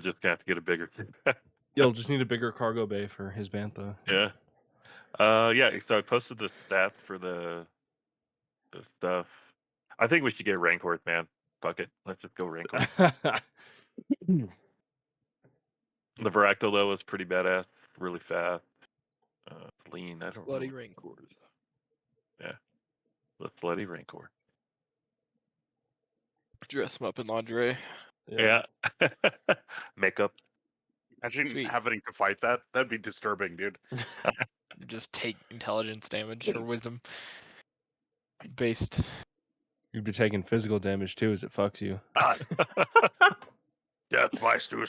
just gonna have to get a bigger. You'll just need a bigger cargo bay for his bantha. Yeah. Yeah. So I posted the stats for the stuff. I think we should get Rancors, man. Fuck it. Let's just go Rancors. The Varactyl though was pretty badass, really fast. Lean. I don't Bloody know. Rancors. Yeah. The Bloody Rancor. Dress him up in lingerie. Yeah. Makeup. Imagine Sweet. having to fight that. That'd be disturbing, dude. Just take intelligence damage or wisdom based. You'd be taking physical damage too as it fucks you. Death by stew.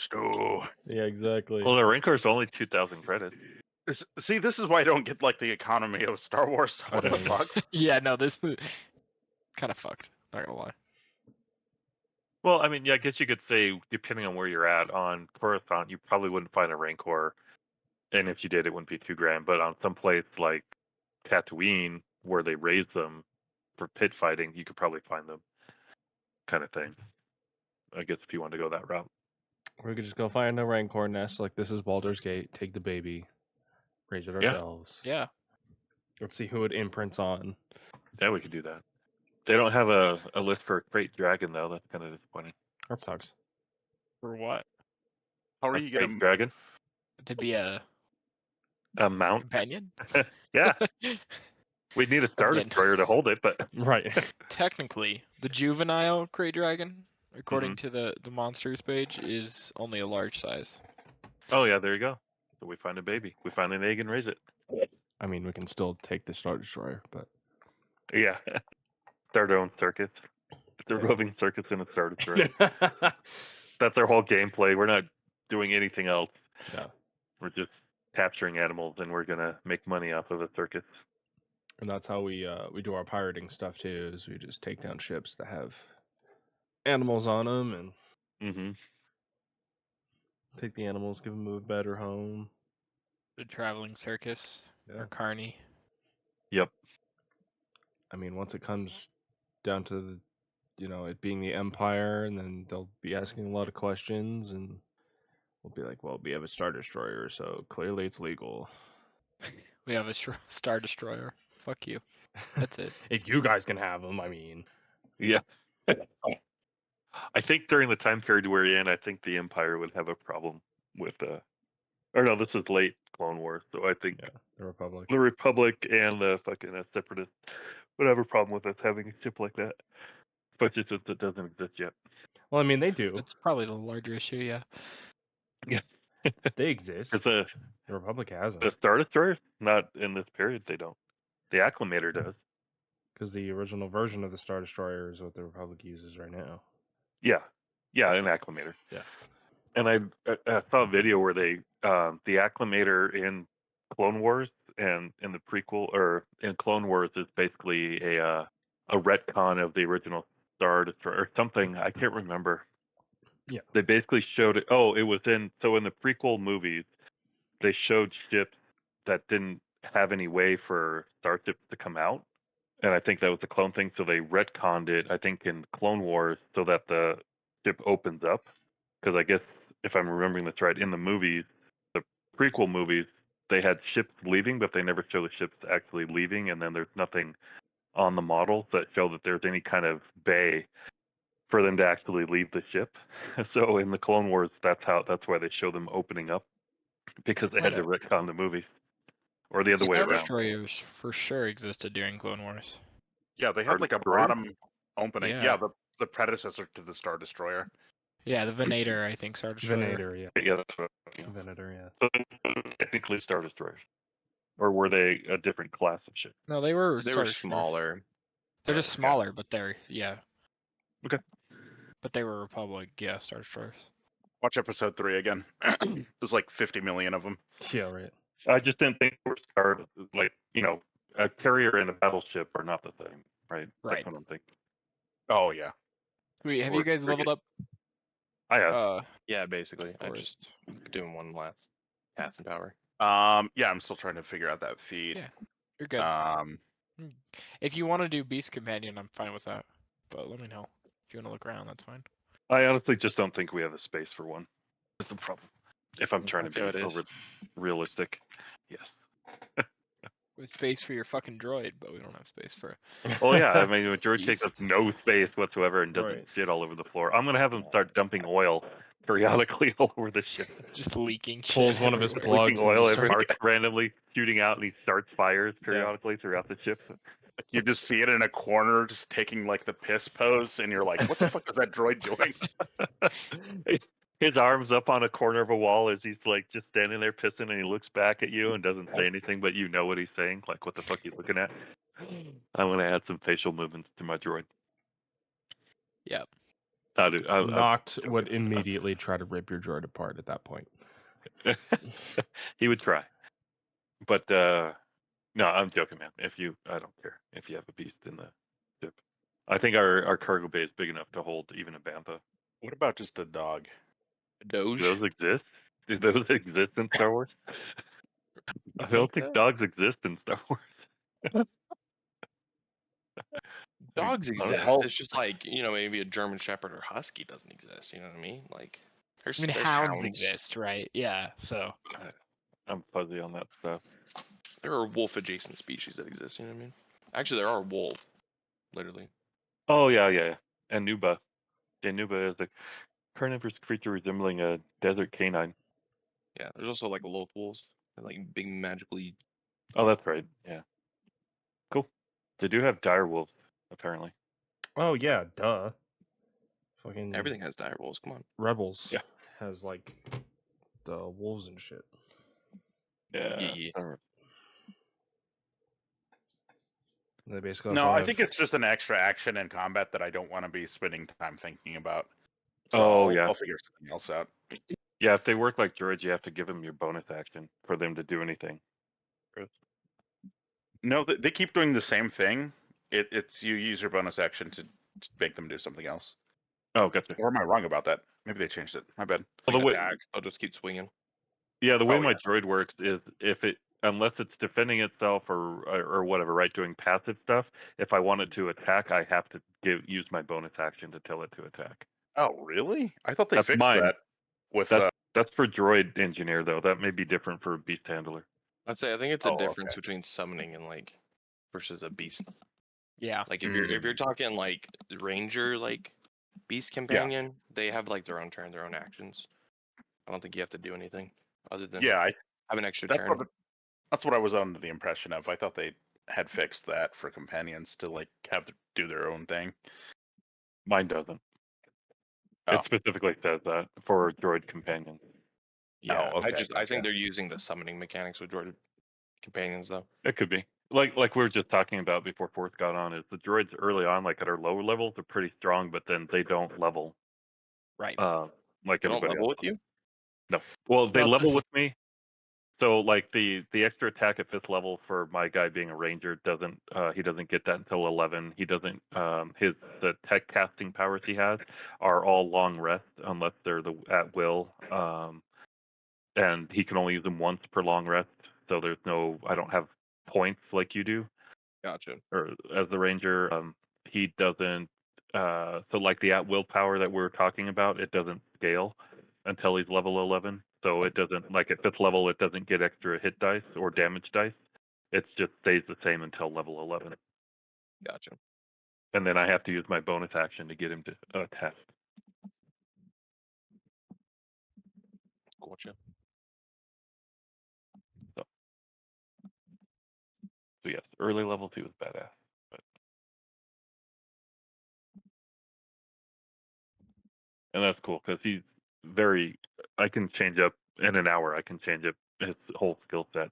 Yeah, exactly. Well, the Rancor's only 2,000 credits. See, this is why I don't get like the economy of Star Wars. What the fuck? Yeah, no, this kind of fucked. Not gonna lie. Well, I mean, yeah, I guess you could say, depending on where you're at, on Coruscant, you probably wouldn't find a Rancor, and if you did, it wouldn't be $2,000. But on some place like Tatooine, where they raise them for pit fighting, you could probably find them, kind of thing. I guess if you want to go that route. Or we could just go find a Rancor nest, like this is Baldur's Gate, take the baby, raise it ourselves. Yeah. Let's see who it imprints on. Yeah, we could do that. They don't have a list for a Crate Dragon, though. That's kind of disappointing. That sucks. For what? How are A you Crate gonna? Dragon? To be a Mount? companion? Yeah. We'd need a Star Again. Destroyer to hold it, but Right. Technically, the juvenile Krayt Dragon, according to the monsters page, is only a large size. oh yeah, there you go. So we find a baby. We find an egg and raise it. I mean, we can still take the Star Destroyer, but Yeah. Start our own circus. It's a roving circus in a Star Destroyer. That's our whole gameplay. We're not doing anything else. Yeah. We're just capturing animals, and we're gonna make money off of a circus. And that's how we do our pirating stuff too. Is we just take down ships that have animals on them and Mm-hmm. take the animals, give them a better home. The traveling circus Yeah. or carny. Yep. I mean, once it comes down to it being the Empire, and then they'll be asking a lot of questions, and we'll be like, well, we have a Star Destroyer, so clearly it's legal. We have a Star Destroyer. Fuck you. That's it. If you guys can have them, I mean. Yeah. I think during the time period we're in, I think the Empire would have a problem with or no, this is late Clone Wars, so I think the Republic. The Republic and the fucking Separatists would have a problem with us having a ship like that. Especially since it doesn't exist yet. Well, I mean, they do. It's probably the larger issue, yeah. Yeah. They exist. The Republic has them. The Star Destroyers? Not in this period, they don't. The Acclimator does. Because the original version of the Star Destroyer is what the Republic uses right now. Yeah. Yeah, an Acclimator. Yeah. And I saw a video where they, the Acclimator in Clone Wars and in the prequel, or in Clone Wars, is basically a retcon of the original Star Destroyer or something. I can't remember. Yeah. They basically showed it. Oh, it was in the prequel movies, they showed ships that didn't have any way for starships to come out. And I think that was the clone thing. So they retconned it, I think, in Clone Wars so that the ship opens up. Because I guess, if I'm remembering this right, in the movies, the prequel movies, they had ships leaving, but they never show the ships actually leaving. And then there's nothing on the models that show that there's any kind of bay for them to actually leave the ship. So in the Clone Wars, that's why they show them opening up, because they had to retcon the movies, or the other way Star around. Destroyers for sure existed during Clone Wars. Yeah, they had like a Destroyer? bottom opening. Yeah. Yeah, the predecessor to the Star Destroyer. Yeah, the Venator, I think, Star Destroyer. Venator, yeah. Yeah, that's what. Venator, yeah. So technically Star Destroyers, or were they a different class of ship? No, they were They Star were Destroyers. smaller. They're just smaller, but they're Okay. But they were Republic, yeah, Star Destroyers. Watch episode 3 again. There's like 50 million of them. Yeah, right. I just didn't think they were Star, like, a carrier and a battleship are not the same, right? Right. That's what I'm thinking. Oh yeah. Wait, have Or you guys leveled up? I have. Yeah, basically. I Forest. just doing one last cast and power. Yeah, I'm still trying to figure out that feed. Yeah. You're good. If you want to do Beast Companion, I'm fine with that. But let me know. If you want to look around, that's fine. I honestly just don't think we have the space for one. That's the problem. If I'm trying That's to how be it is. over realistic, yes. With space for your fucking droid, but we don't have space for. Oh yeah, I mean, a droid takes Beast. up no space whatsoever and doesn't Right. shit all over the floor. I'm gonna have him start dumping oil periodically all over the ship. Just leaking shit. Pulls one of his everywhere. Leaking plugs and oil, just every starts- arc randomly shooting out, and he starts fires periodically throughout the ship. You just see it in a corner, just taking like the piss pose, and you're like, "What the fuck is that droid doing?" His arms up on a corner of a wall as he's like just standing there pissing, and he looks back at you and doesn't say anything, but you know what he's saying. Like, what the fuck are you looking at? I'm gonna add some facial movements to my droid. Yep. Knocked would immediately try to rip your droid apart at that point. He would try, but no, I'm joking, man. I don't care if you have a beast in the ship. I think our cargo bay is big enough to hold even a bantha. What about just a dog? Doge. Do those exist? Do those exist in Star Wars? I don't think so? dogs exist in Star Wars. Dogs I don't exist. know. It's just like, maybe a German Shepherd or Husky doesn't exist. You know what I mean? Like, I mean, there's hounds exist, right? Yeah. So. I'm fuzzy on that stuff. There are wolf adjacent species that exist. You know what I mean? Actually, there are wolves, literally. Oh yeah. And Nuba. Yeah, Nuba is a carnivorous creature resembling a desert canine. Yeah, there's also like loth wolves, and like big magically. Oh, that's right. Yeah. Cool. They do have dire wolves, apparently. Oh yeah, duh. Fucking Everything has dire wolves. Come on. Rebels Yeah. has like the wolves and shit. Yeah. Yeah. They basically No, also I have- think it's just an extra action in combat that I don't want to be spending time thinking about. So Oh, yeah. I'll figure something else out. Yeah, if they work like droids, you have to give them your bonus action for them to do anything. No, they keep doing the same thing. It's you use your bonus action to make them do something else. Oh, gotcha. Or am I wrong about that? Maybe they changed it. My bad. Well, Like the way, attack, I'll just keep swinging. yeah, the way Oh, my yeah. droid works is unless it's defending itself or whatever, right, doing passive stuff. If I want it to attack, I have to use my bonus action to tell it to attack. Oh, really? I thought they That's fixed mine. that with. That's for droid engineer though. That may be different for beast handler. I'd say I think it's a Oh, difference okay. between summoning and like versus a beast. Yeah. Like if you're talking like the ranger like beast companion, they have like their own turn, their own actions. I don't think you have to do anything other than Yeah, have an extra that's turn. that's what I was under the impression of. I thought they had fixed that for companions to like have to do their own thing. Mine doesn't. Oh. It specifically says that for droid companions. Yeah, okay, I gotcha. think they're using the summoning mechanics with droid companions though. It could be. Like we were just talking about before Force got on, is the droids early on, like at our lower levels, are pretty strong, but then they don't level. Right. Like They don't everybody level else. with you? No. Well, they Not level this- with me. So like the extra attack at 5th level for my guy being a ranger doesn't he doesn't get that until 11. He doesn't the tech casting powers he has are all long rest unless they're at will. And he can only use them once per long rest. So I don't have points like you do. Gotcha. Or as the ranger, he doesn't. So like the at will power that we're talking about, it doesn't scale until he's level 11. So it doesn't, like at 5th level, it doesn't get extra hit dice or damage dice. It just stays the same until level 11. Gotcha. And then I have to use my bonus action to get him to attack. Gotcha. So yes, early levels he was badass. And that's cool because he's I can change up in an hour. I can change up his whole skill set.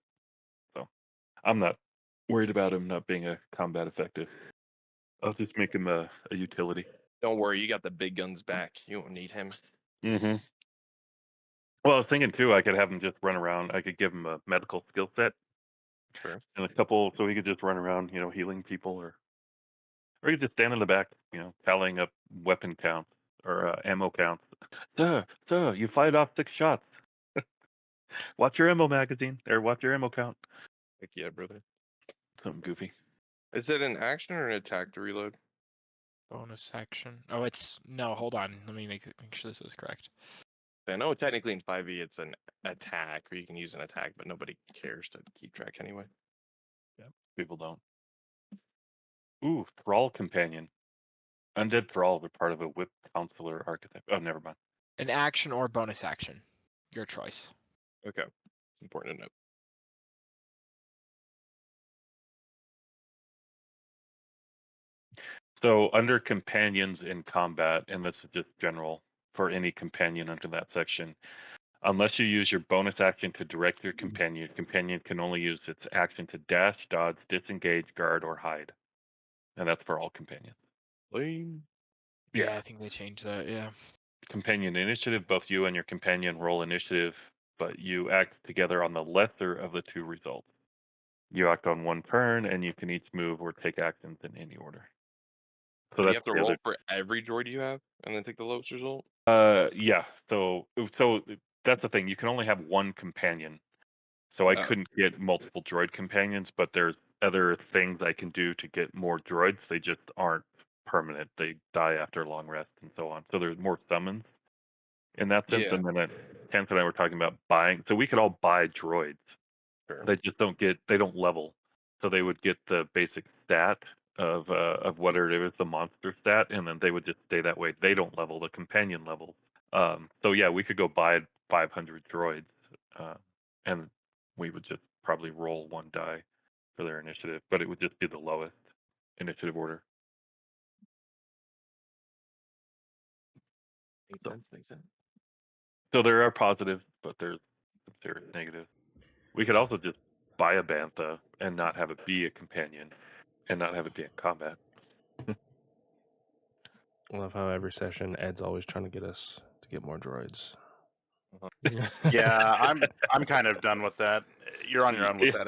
So I'm not worried about him not being a combat effective. I'll just make him a utility. Don't worry, you got the big guns back. You won't need him. Mm-hmm. Well, I was thinking too, I could have him just run around. I could give him a medical skill set. Sure. And a couple, so he could just run around, healing people, or he could just stand in the back, tallying up weapon counts or ammo counts. Sir, you fired off 6 shots. Watch your ammo magazine, or watch your ammo count. Heck yeah, brother. Something goofy. Is it an action or an attack to reload? Bonus action. Oh, no. Hold on. Let me make sure this is correct. I know technically in 5e it's an attack, or you can use an attack, but nobody cares to keep track anyway. People don't. Ooh, Thrall Companion. Undead Thralls are part of a whip counselor archetype. Oh, never mind. An action or bonus action, your choice. Okay, important to note. So under companions in combat, and this is just general for any companion under that section, unless you use your bonus action to direct your companion can only use its action to dash, dodge, disengage, guard, or hide. And that's for all companions. Lame. Yeah, I think they changed that. Yeah. Companion initiative, both you and your companion roll initiative, but you act together on the lesser of the two results. You act on one turn, and you can each move or take actions in any order. So Do you that's have to the roll other. for every droid you have, and then take the lowest result? Yeah. So that's the thing. You can only have one companion. So I Oh. couldn't get multiple droid companions, but there's other things I can do to get more droids. They just aren't permanent. They die after a long rest and so on. So there's more summons in that sense. Yeah. And then Tenth and I were talking about buying. So we could all buy droids. Sure. They just they don't level. So they would get the basic stat of whatever it is, the monster stat, and then they would just stay that way. They don't level, the companion level. So yeah, we could go buy 500 droids, and we would just probably roll one die for their initiative, but it would just be the lowest initiative order. Makes sense. So there are positives, but there's some serious negatives. We could also just buy a bantha and not have it be a companion, and not have it be in combat. I love how every session Ed's always trying to get us to get more droids. Yeah, I'm kind of done with that. You're on your own with that,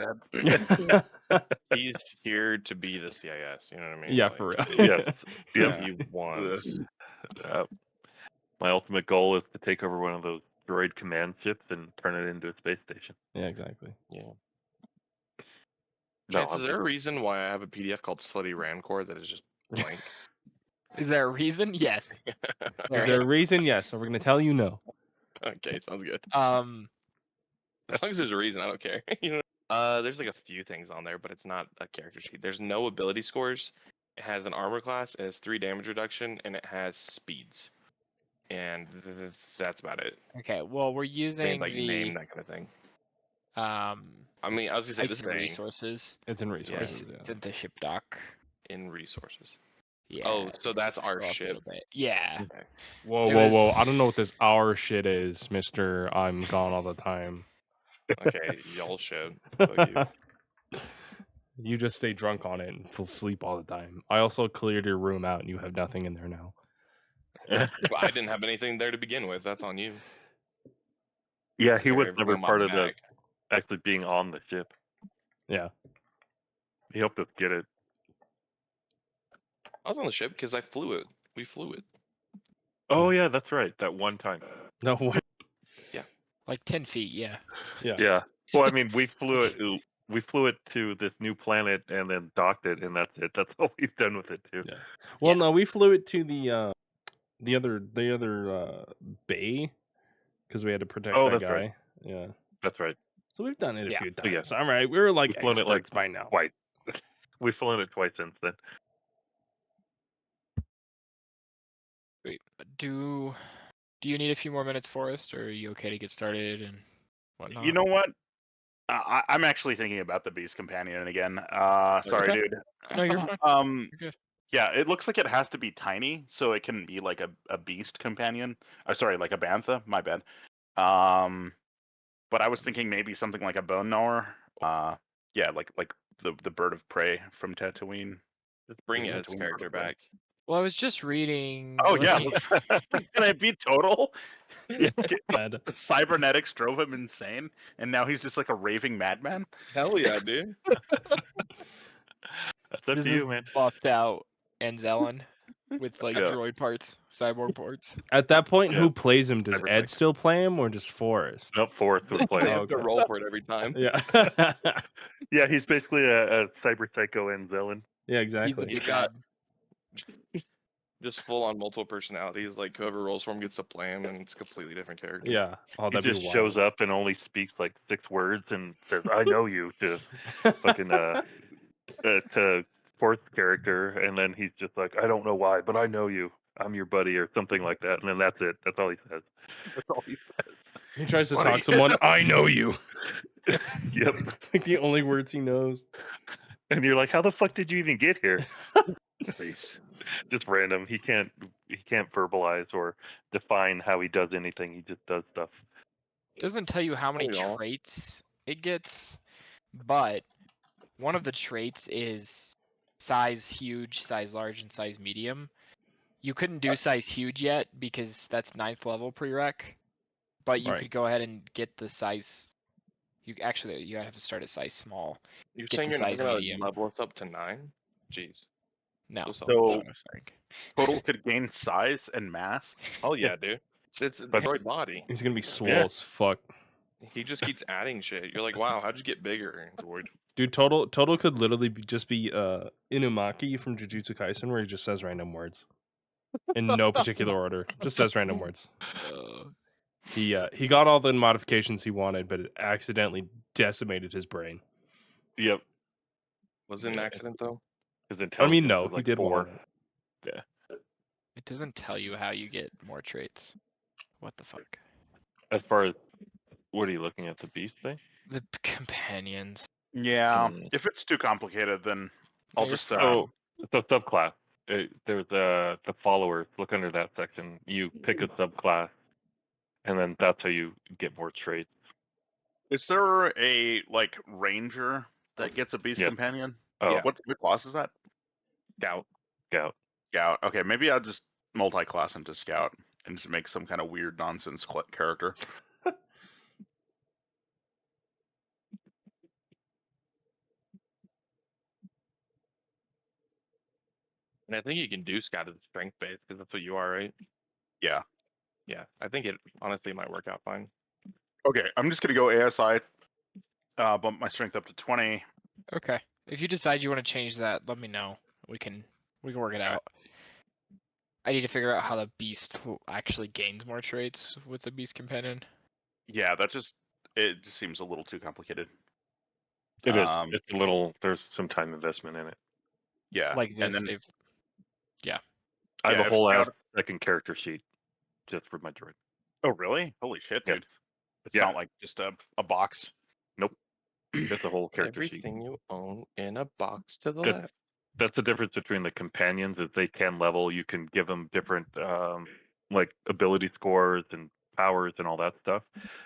Ed. He's here to be the CIS. You know what I mean? Yeah, Like, for real. Yes. Yes, Yep. he wants. My ultimate goal is to take over one of those droid command ships and turn it into a space station. Yeah, exactly. Yeah. No, Chance, is there a reason why I have a PDF called Slutty Rancor that is just blank? Is there a reason? Yes. Is there a reason? Yes. So we're gonna tell you no. Okay, sounds good. As long as there's a reason, I don't care. You know, there's like a few things on there, but it's not a character sheet. There's no ability scores. It has an armor class, it has 3 damage reduction, and it has speeds. And that's about it. Okay, well, we're using Like the name, that kind of thing. I mean, I was gonna say it's this in thing resources. It's in resources. It's in the ship dock. in resources. Yeah. Oh, so that's our scroll up a ship. little bit. Yeah. Okay. Whoa, It whoa, whoa! was- I don't know what this our shit is, Mister. I'm gone all the time. Okay, y'all should. Fuck you. You just stay drunk on it and fall asleep all the time. I also cleared your room out, and you have nothing in there now. I didn't have anything there to begin with. That's on you. Yeah, he Carry was everything never on my part of back. actually being on the ship. Yeah. He helped us get it. I was on the ship because I flew it. We flew it. Oh yeah, that's right. That one time. No way. like 10 feet. Yeah. Yeah. Yeah. Well, I mean, we flew it. We flew it to this new planet and then docked it, and that's it. That's all we've done with it too. Yeah. Well, Yeah. no, we flew it to the other bay because we had to protect Oh, that that's guy. right. Yeah. That's right. So we've done it a Yeah. few So, yeah. times. All right, we're like We've flown it, like, experts by now. Twice. We've flown it twice since then. Wait. Do you need a few more minutes, Forrest, or are you okay to get started and whatnot? You know what? I'm actually thinking about the Beast Companion again. Sorry, Okay. dude. No, you're fine. You're good. Yeah, it looks like it has to be tiny, so it can be like a Beast Companion. Sorry, like a Bantha. My bad. But I was thinking maybe something like a Bone Gnawer. Yeah, like the bird of prey from Tatooine. Just bring Yeah, Ed's Tatooine character bird of prey. back. Well, I was just reading. Oh let yeah, me- can I be total? Bad. The cybernetics drove him insane, and now he's just like a raving madman. Hell yeah, dude. That's up this to is you, man. buffed out Anzellan with like Yeah. droid parts, cyborg parts. At that point, Yeah. who plays him? Does Cyberpunk. Ed still play him or just Forrest? Nope, Forrest would play. You Oh, have to okay. roll for it every time. Yeah. Yeah, he's basically a cyber psycho Anzellan. Yeah, He's exactly. the god. Just full on multiple personalities. Like whoever rolls for him gets a plan, and it's a completely different character. Yeah. Oh, He that'd be just wild. shows up and only speaks like 6 words and says, "I know you" to fucking to fourth character, and then he's just like, "I don't know why, but I know you. I'm your buddy," or something like that, and then that's it. That's all he says. That's all he says. He tries to Funny. talk someone. I know you. Yep. Like the only words he knows. And you're like, "How the fuck did you even get here?" Face. Just random. He can't verbalize or define how he does anything. He just does stuff. Doesn't tell you how many y'all. traits it gets, but one of the traits is size huge, size large, and size medium. You couldn't do size huge yet because that's 9th level prereq, but you Right. could go ahead and get the size. You have to start at size small. You're Get saying the you're not size gonna medium. level us up to 9? Jeez. No, So that's selfish. what So I was saying. total could gain size and mass. Oh yeah, dude. It's a But- droid body. He's gonna be swole Yeah. as fuck. He just keeps adding shit. You're like, wow, how'd you get bigger, droid? Dude, total could literally just be Inumaki from Jujutsu Kaisen, where he just says random words in no particular order. Just says random words. He got all the modifications he wanted, but it accidentally decimated his brain. Yep. Was it an Yeah. accident though? His I intelligence mean, no, was he like did 4. want it. It doesn't tell you how you get more traits. What the fuck? As far as what are you looking at, the beast thing? The companions. Yeah. Mm. If it's too complicated, then I'll you're just So subclass. There's the followers. Look under that section. You pick a subclass, and then that's how you get more traits. Is there a like ranger that gets a beast Yes. companion? Oh, Yeah. What class is that? Scout. Scout. Scout. Okay, maybe I'll just multi-class into Scout and just make some kind of weird nonsense character. And I think you can do Scout as a strength base because that's what you are, right? Yeah. Yeah. I think it honestly might work out fine. Okay, I'm just gonna go ASI. Bump my strength up to 20. Okay. If you decide you want to change that, let me know. We can work it out. I need to figure out how the beast actually gains more traits with the beast companion. Yeah, it just seems a little too complicated. It is. Um, It's a little. There's some time investment in it. Yeah. Like this, and then they've I have Yeah, a if whole ass Scout- second character sheet just for my droid. Oh really? Holy shit, Yep. dude. It's Yeah. not like just a box. Just a whole character sheet. Everything you own in a box to the That's- left. That's the difference between the companions. Is they can level. You can give them different like ability scores and powers and all that stuff.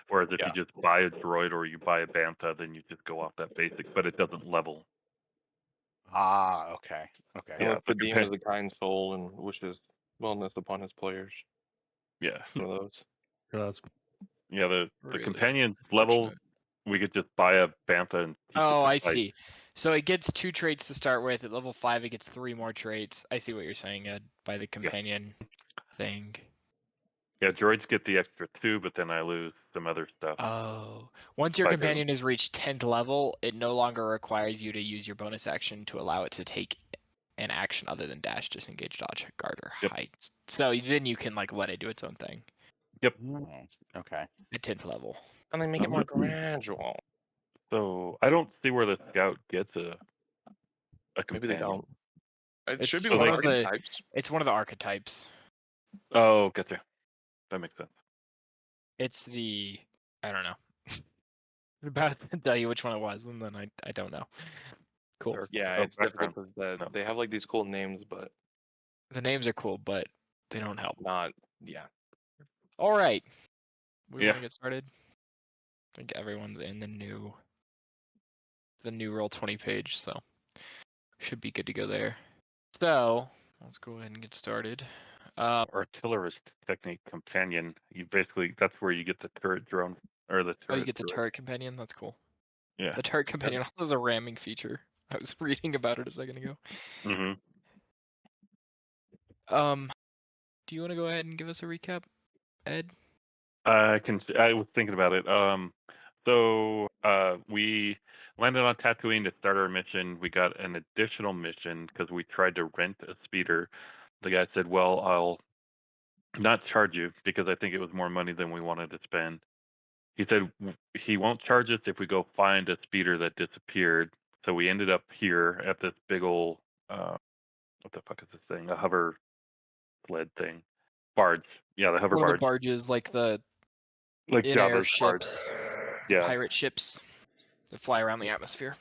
Whereas if Yeah. you just buy a droid or you buy a bantha, then you just go off that basic, but it doesn't level. Ah, okay. Okay. And Yeah, with but the demon of the kind soul and wishes wellness upon his players. Yeah. One of those. That's Yeah, the Really companions level, unfortunate. we could just buy a bantha and teach it Oh, to I fight. see. So it gets 2 traits to start with. At level 5, it gets 3 more traits. I see what you're saying, Ed, by the companion thing. Yeah, droids get the extra 2, but then I lose some other stuff. Oh. Once your By doing- companion has reached 10th level, it no longer requires you to use your bonus action to allow it to take an action other than dash, disengage, dodge, guard, or Yep. hide. So then you can like let it do its own thing Oh, okay. at 10th level. And they make it more gradual. So I don't see where the scout gets a Maybe companion. they don't. It It's should be so one they of can- the types. It's one of the archetypes. Oh, gotcha. That makes sense. It's the I don't know. I'm about to tell you which one it was, and then I don't know. Cool. Or- Yeah, oh, it's difficult background. because No. they have like these cool names, but The names are cool, but they don't help. not. Yeah. All right. We Yeah. want to get started. I think everyone's in the new Roll20 page, so should be good to go there. So let's go ahead and get started. Artillerist technique companion. You basically that's where you get the turret drone or the turret. Oh, you get the droid. turret companion. That's cool. Yeah. The turret companion also has a ramming feature. I was reading about it a second ago. Mm-hmm. Do you want to go ahead and give us a recap, Ed? I was thinking about it. So we landed on Tatooine to start our mission. We got an additional mission because we tried to rent a speeder, the guy said, "Well, I'll not charge you because I think it was more money than we wanted to spend." He said he won't charge us if we go find a speeder that disappeared. So we ended up here at this big old what the fuck is this thing? A hover sled thing. Barge. Yeah, the hover One of the barge. barges, like the Like in-air Jabba's barge. ships, Yeah. pirate ships that fly around the atmosphere.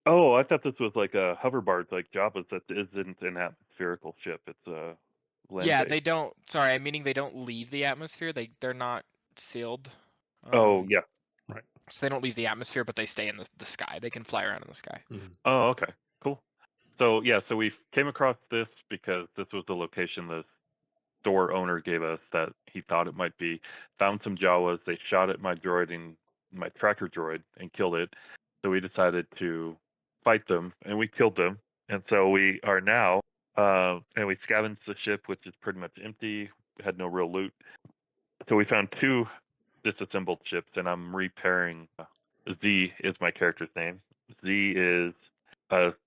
Oh, I thought this was like a hover barge like Jabba's that isn't an atmospherical ship. It's a land Yeah, based. they don't. Sorry, I'm meaning they don't leave the atmosphere. They're not sealed. Oh, yeah. So they don't leave the atmosphere, but they stay in the sky. They can fly around in the sky. Oh, okay. Cool. So, yeah, so we came across this because this was the location the store owner gave us that he thought it might be. Found some Jawas. They shot at my droid and my tracker droid and killed it. So we decided to fight them, and we killed them. And so we are now, and we scavenged the ship, which is pretty much empty. Had no real loot. So we found 2 disassembled ships, and I'm repairing. Z is my character's name. Z is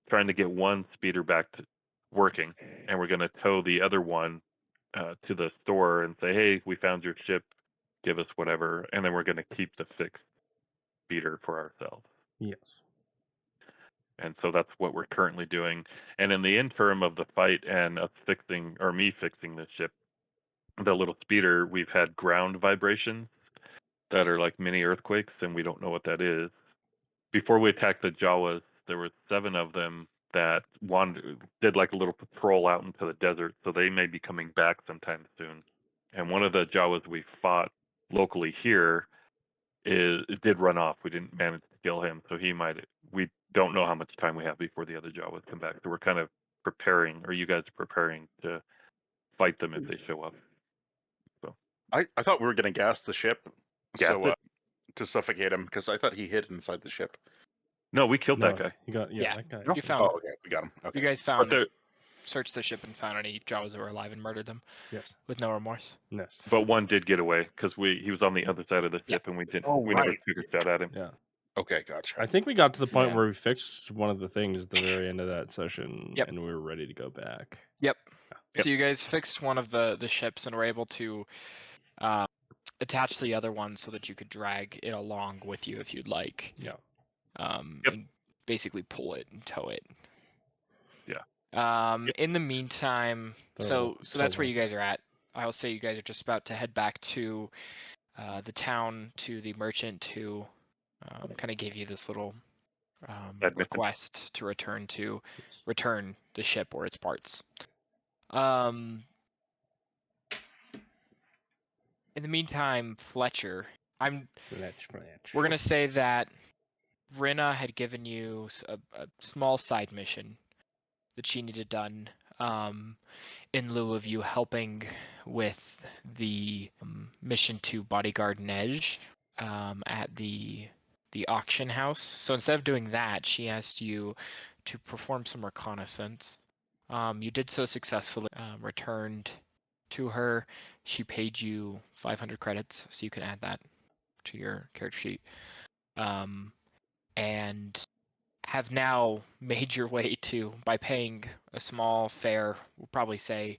trying to get one speeder back to working, and we're going to tow the other one to the store and say, "Hey, we found your ship. Give us whatever," and then we're going to keep the fixed speeder for ourselves. Yes. And so that's what we're currently doing. And in the interim of the fight and us fixing, or me fixing this ship, the little speeder, we've had ground vibrations that are like mini earthquakes, and we don't know what that is. Before we attacked the Jawas, there were 7 of them that did like a little patrol out into the desert, so they may be coming back sometime soon. And one of the Jawas we fought locally here did run off. We didn't manage to kill him, so he might. We don't know how much time we have before the other Jawas come back, so we're kind of preparing, or you guys are preparing to fight them if they show up. So I thought we were gonna gas the ship, Gas it? to suffocate him because I thought he hid inside the ship. No, we killed that guy. You got Yeah. that guy. You found. Oh, okay, we got him. Okay. You guys But found. there, Searched the ship and found any Jawas that were alive and murdered them Yes. with no remorse. Yes. but one did get away because he was on the other side of the Yeah. ship, and we didn't. Oh, we never right. took a shot at him. Yeah. Okay, gotcha. I think we got to the point Yeah. where we fixed one of the things at the very end of that session, Yep. and we were ready to go back. Yep. Yep. So you guys fixed one of the ships and were able to attach the other one so that you could drag it along with you if you'd like. Yeah. Yep. And basically pull it and tow it. Yeah. Yep. In the meantime, so that's where you guys are at. I'll say you guys are just about to head back to the town, to the merchant who kind of gave you this little request to return the ship or its parts. In the meantime, Fletcher, we're gonna say that Rinna had given you a small side mission that she needed done in lieu of you helping with the mission to bodyguard Nej at the auction house. So instead of doing that, she asked you to perform some reconnaissance. You did so successfully, returned to her. She paid you 500 credits, so you can add that to your character sheet. And have now made your way to, by paying a small fare, we'll probably say,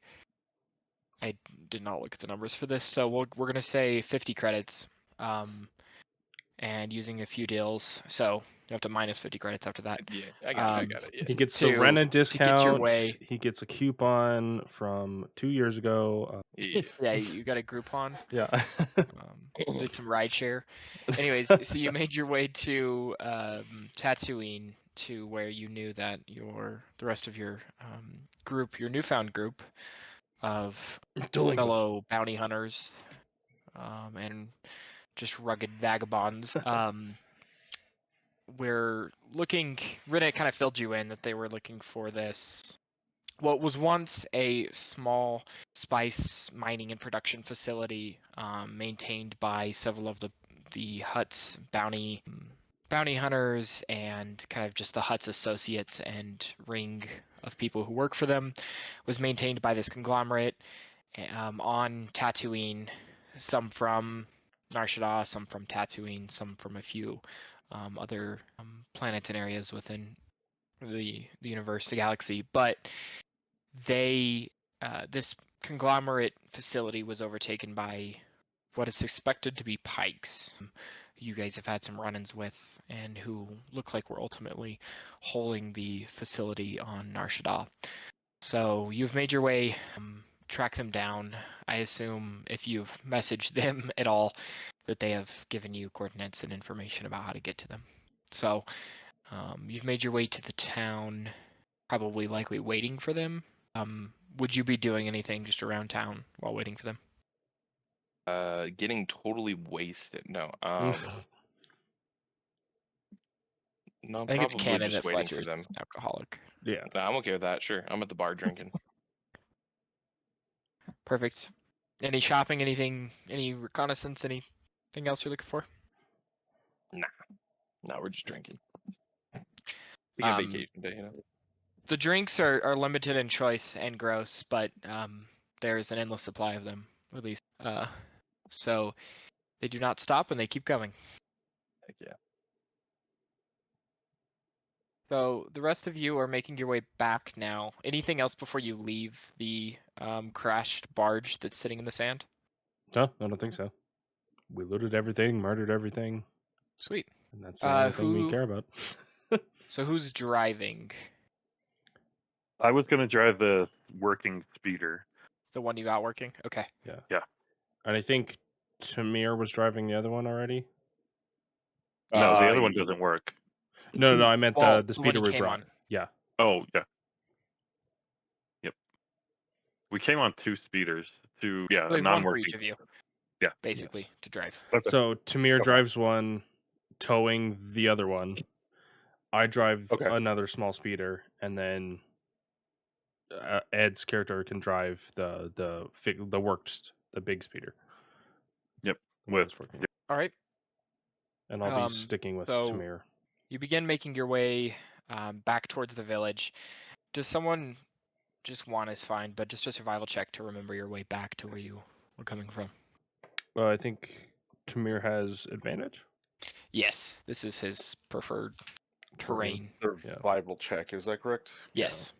I did not look at the numbers for this, so we're going to say 50 credits, and using a few deals, so you have to minus 50 credits after that. Yeah, I got it. Yeah. He gets the To Rena get your discount. way. He gets a coupon from 2 years ago. Yeah, you got a Groupon. Yeah. Did some rideshare. Anyways, so you made your way to Tatooine, to where you knew that the rest of your group, your newfound group of fellow bounty hunters and just rugged vagabonds. We're looking. Rinna kind of filled you in that they were looking for this. What was once a small spice mining and production facility, maintained by several of the Hut's bounty hunters and kind of just the Hut's associates and ring of people who work for them, was maintained by this conglomerate on Tatooine, some from Nar Shaddaa, some from Tatooine, some from a few other planets and areas within the universe, the galaxy. But this conglomerate facility was overtaken by what is suspected to be pikes. You guys have had some run-ins with, and who look like we're ultimately holding the facility on Nar Shaddaa. So you've made your way, track them down. I assume if you've messaged them at all, that they have given you coordinates and information about how to get to them. So you've made your way to the town, probably likely waiting for them. Would you be doing anything just around town while waiting for them? Getting totally wasted. No. No, I think it's probably canon just that waiting Fletcher's for them. an alcoholic. Yeah. Nah, I'm okay with that. Sure, I'm at the bar drinking. Perfect. Any shopping, anything, any reconnaissance, anything else you're looking for? No, we're just drinking. Take a vacation day, you know. The drinks are limited in choice and gross, but there's an endless supply of them, at least. So they do not stop and they keep coming. Heck yeah. So the rest of you are making your way back now. Anything else before you leave the crashed barge that's sitting in the sand? No, I don't think so. We looted everything, murdered everything, Sweet. and that's the only thing we Who? care about. So who's driving? I was gonna drive the working speeder. The one you got working? Okay. And I think Tamir was driving the other one already. No, the other one doesn't work. No, I meant Well, the the one speeder he we came brought. on. Yeah. Oh yeah. Yep. We came on 2 speeders. Really, a one for non-working. each of you. Yeah. Basically, to drive. Okay. So Tamir Okay. drives one, towing the other one. I drive Okay. another small speeder, and then Ed's character can drive the big speeder. Yep. The one With that's working. yep. All right. And I'll be sticking with so- Tamir. You begin making your way back towards the village. Does someone, just one is fine, but just a survival check to remember your way back to where you were coming from? Well, I think Tamir has advantage. Yes, this is his preferred terrain. Survival check, is that correct? Yes.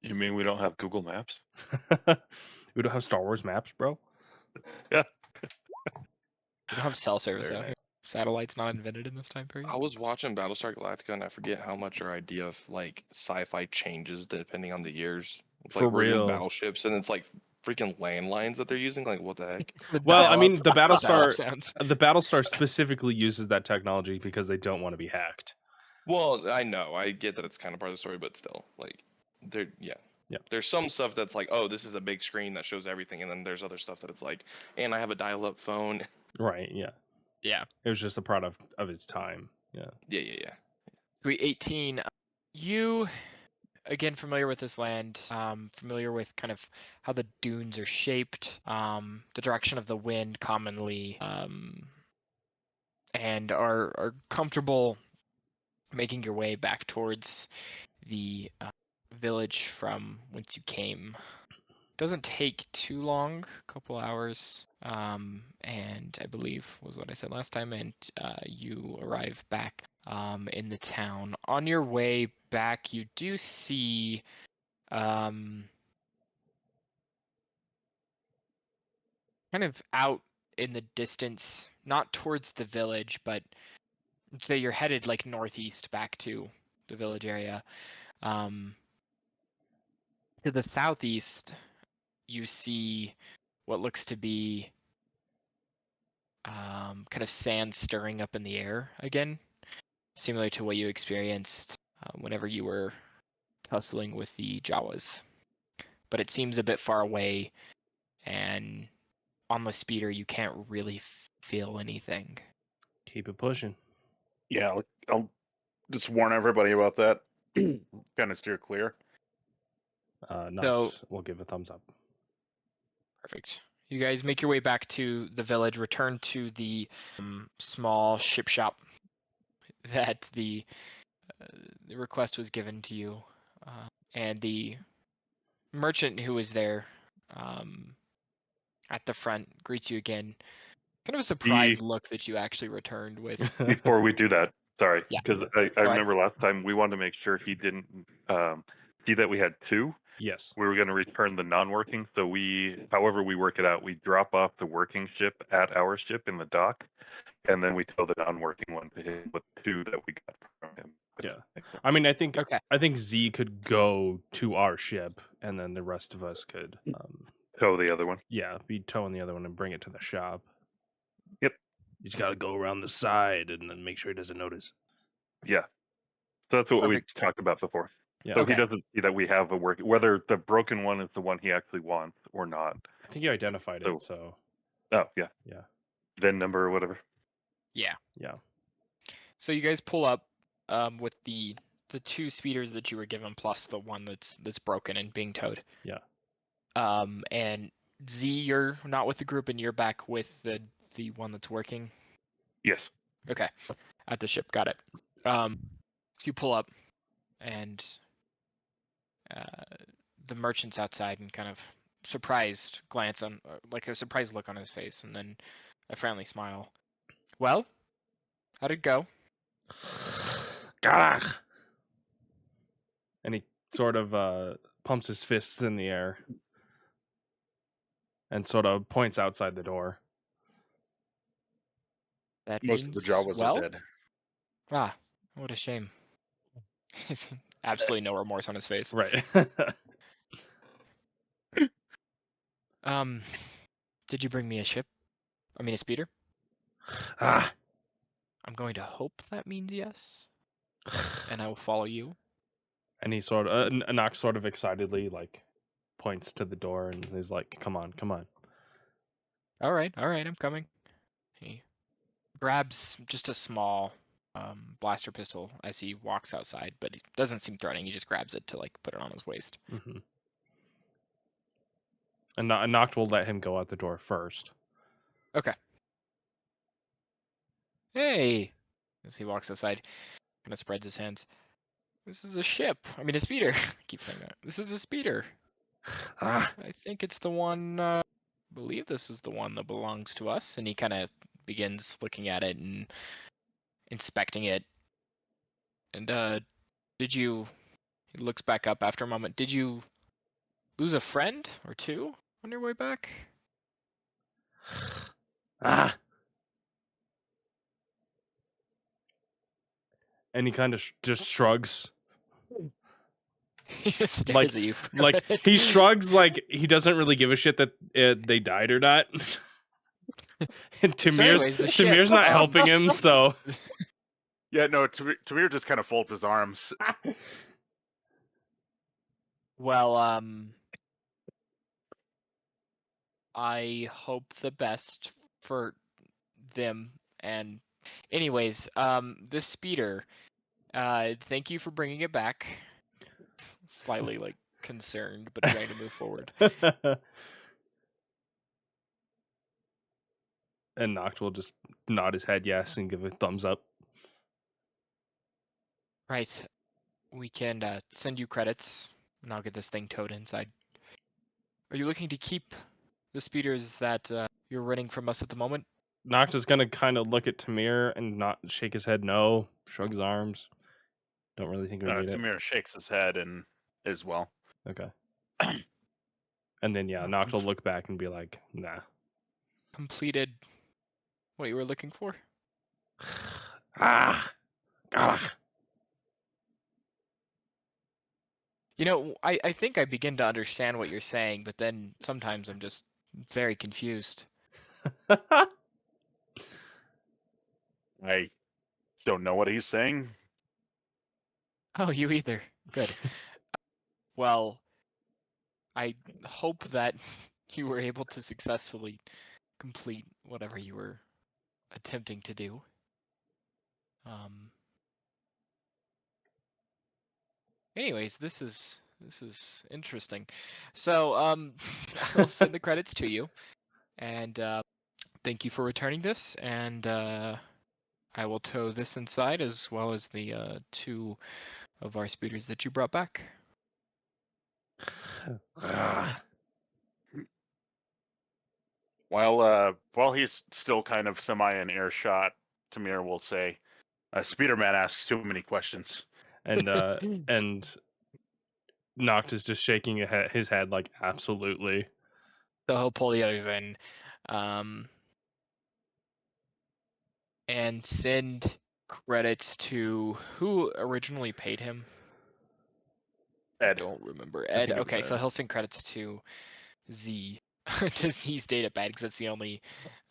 You mean we don't have Google Maps? We don't have Star Wars maps, bro. Yeah. We don't have cell service Very out here. Satellite's not invented in this time period. I was watching Battlestar Galactica and I forget how much our idea of like sci-fi changes depending on the years. It's For like we're in real. battleships and it's like freaking landlines that they're using. Like what the heck? Well, I mean, the dial-up Battlestar, sounds. the Battlestar specifically uses that technology because they don't want to be hacked. Well, I know, I get that it's kind of part of the story, but still, like, yeah. There's some stuff that's like, oh, this is a big screen that shows everything, and then there's other stuff that it's like, and I have a dial-up phone. Right. Yeah. Yeah. It was just a product of its time. Yeah. Yeah. Degree 18. You, again, familiar with this land, familiar with kind of how the dunes are shaped, the direction of the wind commonly, and are comfortable making your way back towards the village from whence you came. Doesn't take too long, a couple hours, and I believe was what I said last time, and you arrive back in the town. On your way back, you do see kind of out in the distance, not towards the village, but say you're headed like northeast back to the village area. To the southeast, you see what looks to be kind of sand stirring up in the air again, similar to what you experienced whenever you were tussling with the Jawas. But it seems a bit far away, and on the speeder you can't really feel anything. Keep it pushing. Yeah, I'll just warn everybody about that. Kind of steer clear. We'll give a thumbs up. Perfect. You guys make your way back to the village, return to the small ship shop that the request was given to you, and the merchant who was there at the front greets you again. Kind of a surprised look that you actually returned with. Before we do that, sorry, Yeah. because I remember last time we wanted to make sure he didn't see that we had 2. Yes. We were going to return the non-working, so however we work it out, we drop off the working ship at our ship in the dock, and then we tell the non-working one to hit with 2 that we got from him. Yeah. I mean, I think Okay. Z could go to our ship, and then the rest of us could, Tow the other one. be towing the other one and bring it to the shop. Yep. You just gotta go around the side and then make sure he doesn't notice. Yeah. So that's what Perfect. we talked about before. Yeah. So Okay. he doesn't see that we have a work, whether the broken one is the one he actually wants or not. I think you identified So- it, so Oh, yeah. Yeah. VIN number or whatever. Yeah. yeah. So you guys pull up with the 2 speeders that you were given plus the one that's broken and being towed. Yeah. And Z, you're not with the group and you're back with the one that's working. Yes. Okay. At the ship, got it. So you pull up and the merchant's outside and kind of surprised glance on like a surprised look on his face and then a friendly smile. Well, how'd it go? And he sort of pumps his fists in the air and sort of points outside the door. That Most means of the Jawas well? are dead. Ah, what a shame. Absolutely no remorse on his face. Right. Did you bring me a ship? I mean a speeder? Ah. I'm going to hope that means yes. And I will follow you. And he sort of, Nox sort of excitedly, like, points to the door and he's like, come on, come on. Alright, I'm coming. He grabs just a small blaster pistol as he walks outside, but it doesn't seem threatening. He just grabs it to like put it on his waist. Mm-hmm. And Noct will let him go out the door first. Okay. Hey! As he walks outside, kind of spreads his hands. This is a ship. I mean, a speeder. I keep saying that. This is a speeder. Ah. I think it's the one. I believe this is the one that belongs to us. And he kind of begins looking at it and inspecting it. And did you? He looks back up after a moment. Did you lose a friend or 2 on your way back? Ah. And he kind of just shrugs. He just stares Like- at you. For a Like, minute. he shrugs like he doesn't really give a shit that they died or not. And anyways, the ship, Tamir's not helping him, so... Yeah, no, Tamir just kind of folds his arms. Well, I hope the best for them. And anyways, this speeder, thank you for bringing it back. Slightly like concerned, but trying to move forward. And Noct will just nod his head yes and give a thumbs up. Right. We can send you credits, and I'll get this thing towed inside. Are you looking to keep the speeders that you're renting from us at the moment? Noct is gonna kind of look at Tamir and not shake his head no, shrug his arms. Don't really think we need it. Tamir shakes his head and as well. Okay. And then yeah, Noct will look back and be like, nah. Completed what you were looking for? Ah. Ah. You know, I think I begin to understand what you're saying, but then sometimes I'm just very confused. I don't know what he's saying. Oh, you either. Good. Well, I hope that you were able to successfully complete whatever you were attempting to do. Anyways, this is interesting. So, I'll send the credits to you, and thank you for returning this, and I will tow this inside as well as the 2 of our speeders that you brought back. Ah. While he's still kind of semi in earshot, Tamir will say, "Speederman asks too many questions." And Noct is just shaking his head like, absolutely. So he'll pull the others in, and send credits to who originally paid him. I Ed. don't remember. I Ed. think it was Okay, so Ed. he'll send credits to Z, to Z's data pad because that's the only,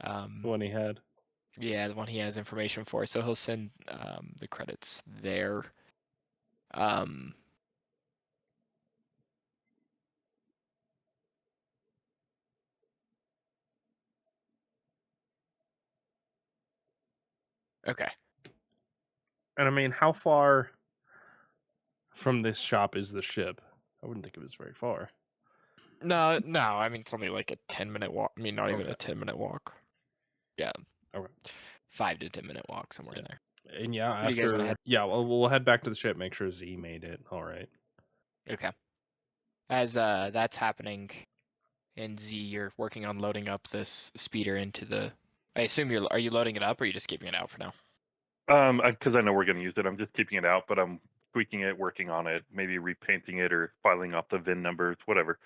The one he had. yeah, the one he has information for. So he'll send the credits there. Okay. And I mean, how far from this shop is the ship? I wouldn't think it was very far. No, I mean it's only like a 10-minute walk. I mean, not even Okay. a 10-minute walk. Yeah. Okay. 5 to 10-minute walk somewhere in there. And yeah, Where do you guys wanna after head? yeah, we'll head back to the ship. Make sure Z made it. All right. Okay. As that's happening, and Z, you're working on loading up this speeder into the. I assume are you loading it up, or are you just keeping it out for now? Because I know we're going to use it. I'm just keeping it out, but I'm tweaking it, working on it, maybe repainting it or filing off the VIN numbers, whatever.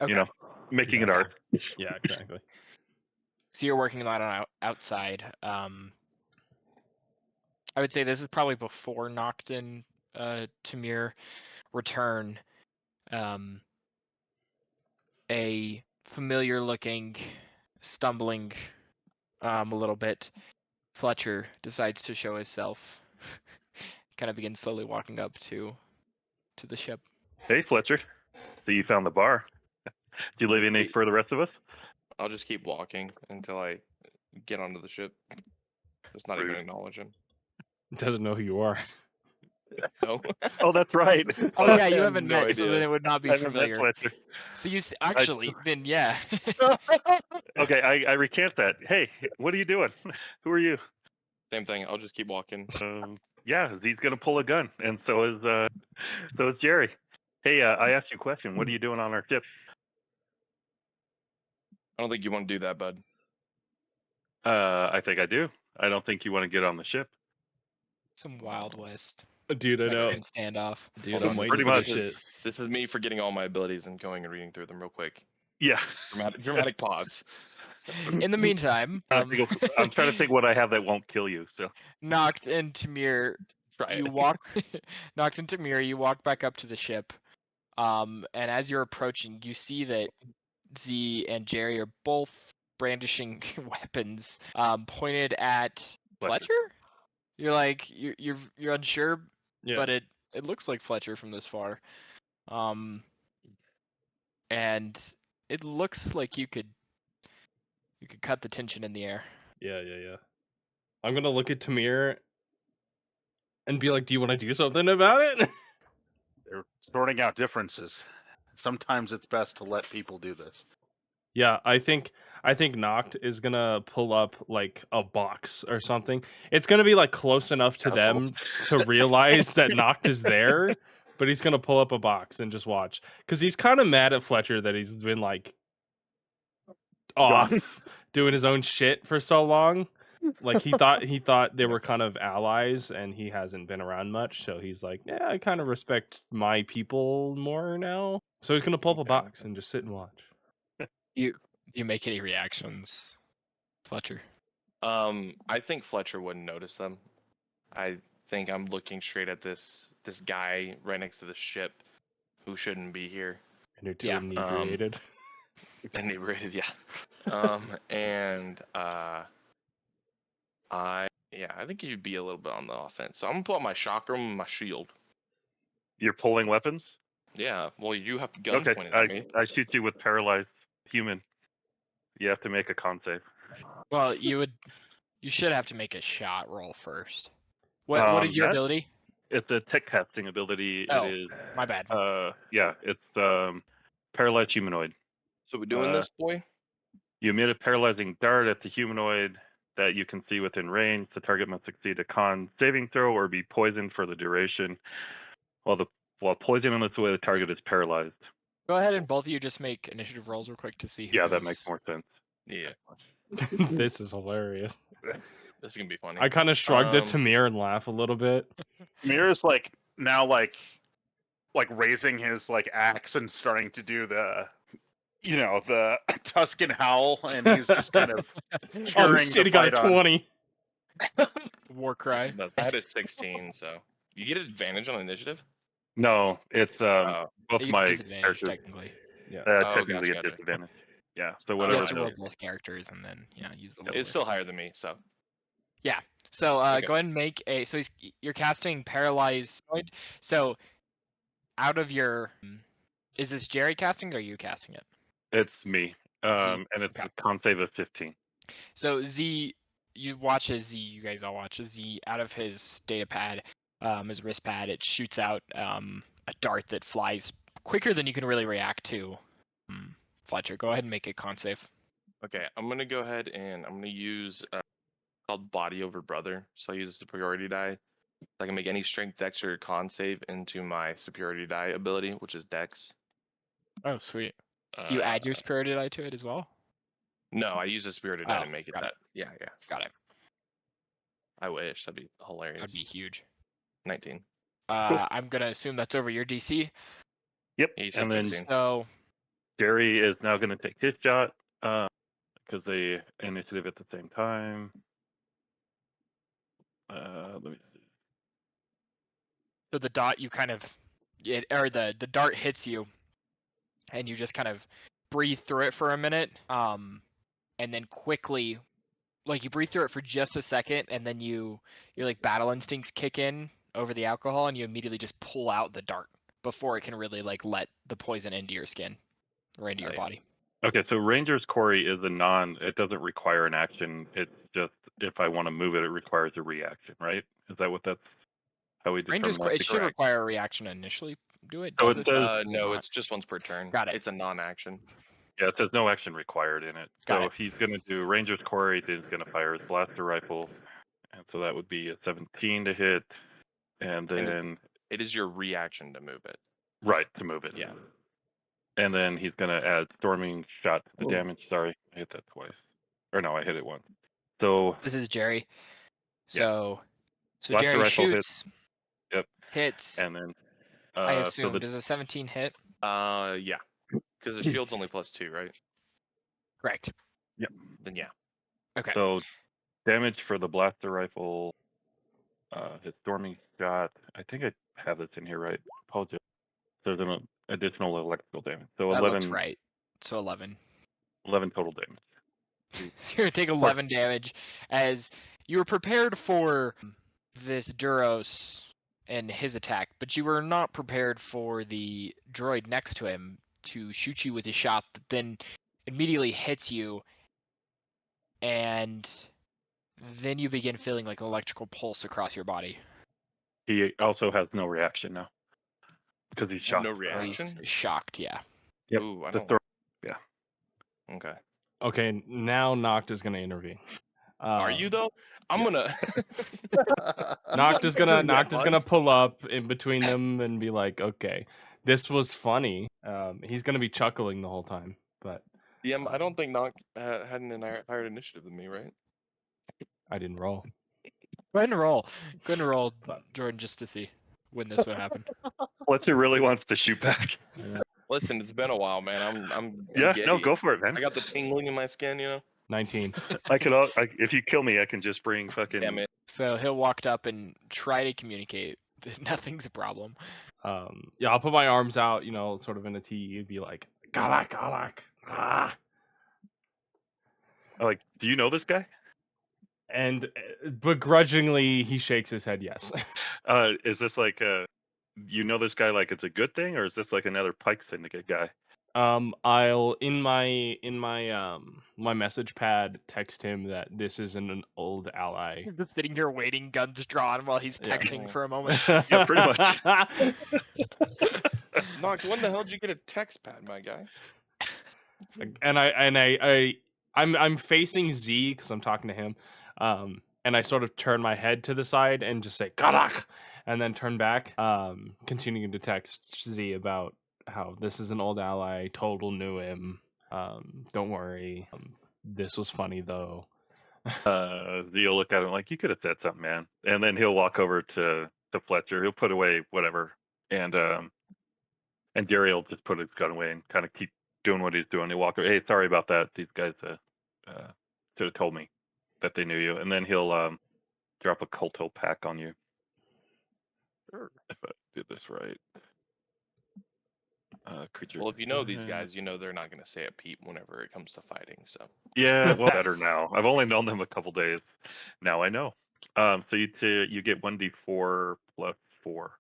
Okay. You know, making it Yeah. art. Yeah, exactly. So you're working that on outside. I would say this is probably before Nocton, Tamir return. A familiar looking, stumbling, a little bit, Fletcher decides to show himself. Kind of begins slowly walking up to the ship. Hey, Fletcher. So you found the bar. Do you leave any for the rest of us? I'll just keep walking until I get onto the ship. Just not Rude. even acknowledge him. Doesn't know who you are. No. Oh, that's right. Oh yeah, I you have haven't no met, so idea. then it would not be I haven't met familiar. Fletcher. So you actually then yeah. Okay, I recant that. Hey, what are you doing? Who are you? Same thing. I'll just keep walking. Yeah, Z's gonna pull a gun, and so is Jerry. Hey, I asked you a question. What are you doing on our ship? I don't think you want to do that, bud. I think I do. I don't think you want to get on the ship. Some Wild West Dude, I know. Mexican standoff. Dude, Hold I'm on, waiting pretty for much. this shit. This is me forgetting all my abilities and going and reading through them real quick. Yeah. Dramatic pause. In the meantime, I'm trying to think what I have that won't kill you. So Noct and Tamir, Try you it. walk. Noct and Tamir, you walk back up to the ship. And as you're approaching, you see that Z and Jerry are both brandishing weapons, pointed at Fletcher. You're like you're unsure, Yeah. but it looks like Fletcher from this far. And it looks like you could cut the tension in the air. Yeah. I'm gonna look at Tamir and be like, "Do you want to do something about it?" They're sorting out differences. Sometimes it's best to let people do this. Yeah, I think Noct is gonna pull up like a box or something. It's gonna be like close enough to them to realize that Noct is there, but he's gonna pull up a box and just watch because he's kind of mad at Fletcher that he's been like off doing his own shit for so long. Like he thought they were kind of allies, and he hasn't been around much. So he's like, yeah, I kind of respect my people more now. So he's gonna pull up a box and just sit and watch. You make any reactions, Fletcher? I think Fletcher wouldn't notice them. I think I'm looking straight at this guy right next to the ship who shouldn't be here. And you're too Yeah, inebriated. Inebriated, yeah. I think you'd be a little bit on the offense. So I'm gonna pull out my chakram and my shield. you're pulling weapons. Yeah, well, you have guns Okay, pointed at me. I shoot you with paralyzed human. You have to make a con save. Well, you should have to make a shot roll first. What is your that- ability? It's a tech casting ability. Oh, It is. my bad. Yeah, it's paralyzed humanoid. So we doing this, boy? You emit a paralyzing dart at the humanoid that you can see within range. The target must succeed a con saving throw or be poisoned for the duration. While poisoned in this way, the target is paralyzed. Go ahead and both of you just make initiative rolls real quick to see who Yeah, that goes- makes more sense. Yeah, This is hilarious. this is gonna be funny. I kind of shrugged at Tamir and laugh a little bit. Mira's like now like like raising his like axe and starting to do the, the Tuscan howl, and he's just kind of Oh cheering shit! the He got a fight on. 20. War cry. No, that is 16. So you get advantage on initiative. No, it's Oh, both He gets my disadvantage characters technically. Yeah. Oh, technically gotcha, a gotcha. disadvantage. Yeah, so He whatever. has to the- roll both characters and then use the. It's still higher than me. So So Okay. go ahead and make a. So you're casting paralyzed. So out of your, is this Jerry casting or are you casting it? It's me. Z? And it's Okay. a con save of 15. So Z, you watch as Z. You guys all watch as Z out of his data pad, his wrist pad. It shoots out a dart that flies quicker than you can really react to. Fletcher, go ahead and make a con save. okay, I'm gonna go ahead and I'm gonna use called Body Over Brother. So I use the superiority die. I can make any strength, dex, or con save into my superiority die ability, which is dex. Oh, sweet. Do you add your superiority die to it as well? No, I use a superiority die Oh, to make it got it. that. Yeah. Got it. I wish that'd be hilarious. That'd be huge. 19. I'm gonna assume that's over your DC. Yep. He said And then 15. So Jerry is now going to take his shot because they initiative at the same time. Let me see. So the dot you kind of, the dart hits you, and you just kind of breathe through it for a minute, and then quickly, like you breathe through it for just a second, and then your like battle instincts kick in over the alcohol, and you immediately just pull out the dart before it can really like let the poison into your skin or into your yeah. body. Okay, so Ranger's Quarry is it doesn't require an action. It's just if I want to move it, it requires a reaction, right? Is that how we determine Ranger's that? it should require a reaction to initially do it. So Does it it? says, No, not? it's just once per turn. Got it. It's a non-action. yeah, it says no action required in it. Got So it. he's going to do Ranger's Quarry, then he's going to fire his blaster rifle. And so that would be a 17 to hit. And then, It is your reaction to move it. right, to move it. Yeah. And then he's going to add Storming Shot to the damage. Sorry, I hit that twice. Or no, I hit it once. So, This is Jerry. Yeah. So Blaster Jerry rifle hits. shoots. Yep. Hits. And then, I so assume. Does a 17 hit? Yeah. Because the shield's only +2, right? Correct. Then yeah. Okay. So damage for the blaster rifle, his Storming Shot. I think I have this in here, right? Apologize. There's an additional electrical damage. So That 11, looks right. So 11. 11 total damage. You're gonna take 11 damage as you were prepared for this Duros and his attack, but you were not prepared for the droid next to him to shoot you with a shot that then immediately hits you, and then you begin feeling like an electrical pulse across your body. He also has no reaction now because he's shocked. No Or he's reaction. shocked, yeah. Yep. Ooh, I The don't. Storm- Okay. Okay, now Noct is gonna intervene. Are you though? I'm gonna. Noct is gonna Doing that Noct is gonna pull up in between them and be like, "Okay, this was funny." He's gonna be chuckling the whole time, but DM, I don't think Noct had an higher initiative than me, right? I didn't roll. Go ahead and roll. Go ahead and roll, Jordan, just to see when this would happen. Fletcher really wants to shoot back. Listen, it's been a while, man. I'm Yeah, no, giddy. go for it, man. I got the tingling in my skin, 19. If you kill me, I can just bring fucking. Damn it. So he'll walk up and try to communicate that nothing's a problem. Yeah, I'll put my arms out, sort of in a T, and be like, "Galak, Galak." Ah. Like, do you know this guy? And begrudgingly, he shakes his head yes. Is this like you know this guy like it's a good thing, or is this like another Pike Syndicate guy? I'll in my my message pad text him that this is an old ally. He's just sitting here waiting, guns drawn, while he's Yeah. texting for a moment. Yeah, pretty much. Noct, when the hell did you get a text pad, my guy? And I'm facing Z because I'm talking to him. And I sort of turn my head to the side and just say "Galak," and then turn back, continuing to text Z about how this is an old ally. Total knew him. Don't worry. This was funny though. Z will look at him like, you could have said something, man. And then he'll walk over to Fletcher. He'll put away whatever, and And Jerry will just put his gun away and kind of keep doing what he's doing. He'll walk away. Hey, sorry about that. These guys should have told me that they knew you. And then he'll drop a Culto pack on you. Sure. If I do this right. Creature. Well, if you know these guys, you know they're not going to say a peep whenever it comes to fighting. So Yeah, well, better now. I've only known them a couple days. Now I know. So you get 1d4 plus 4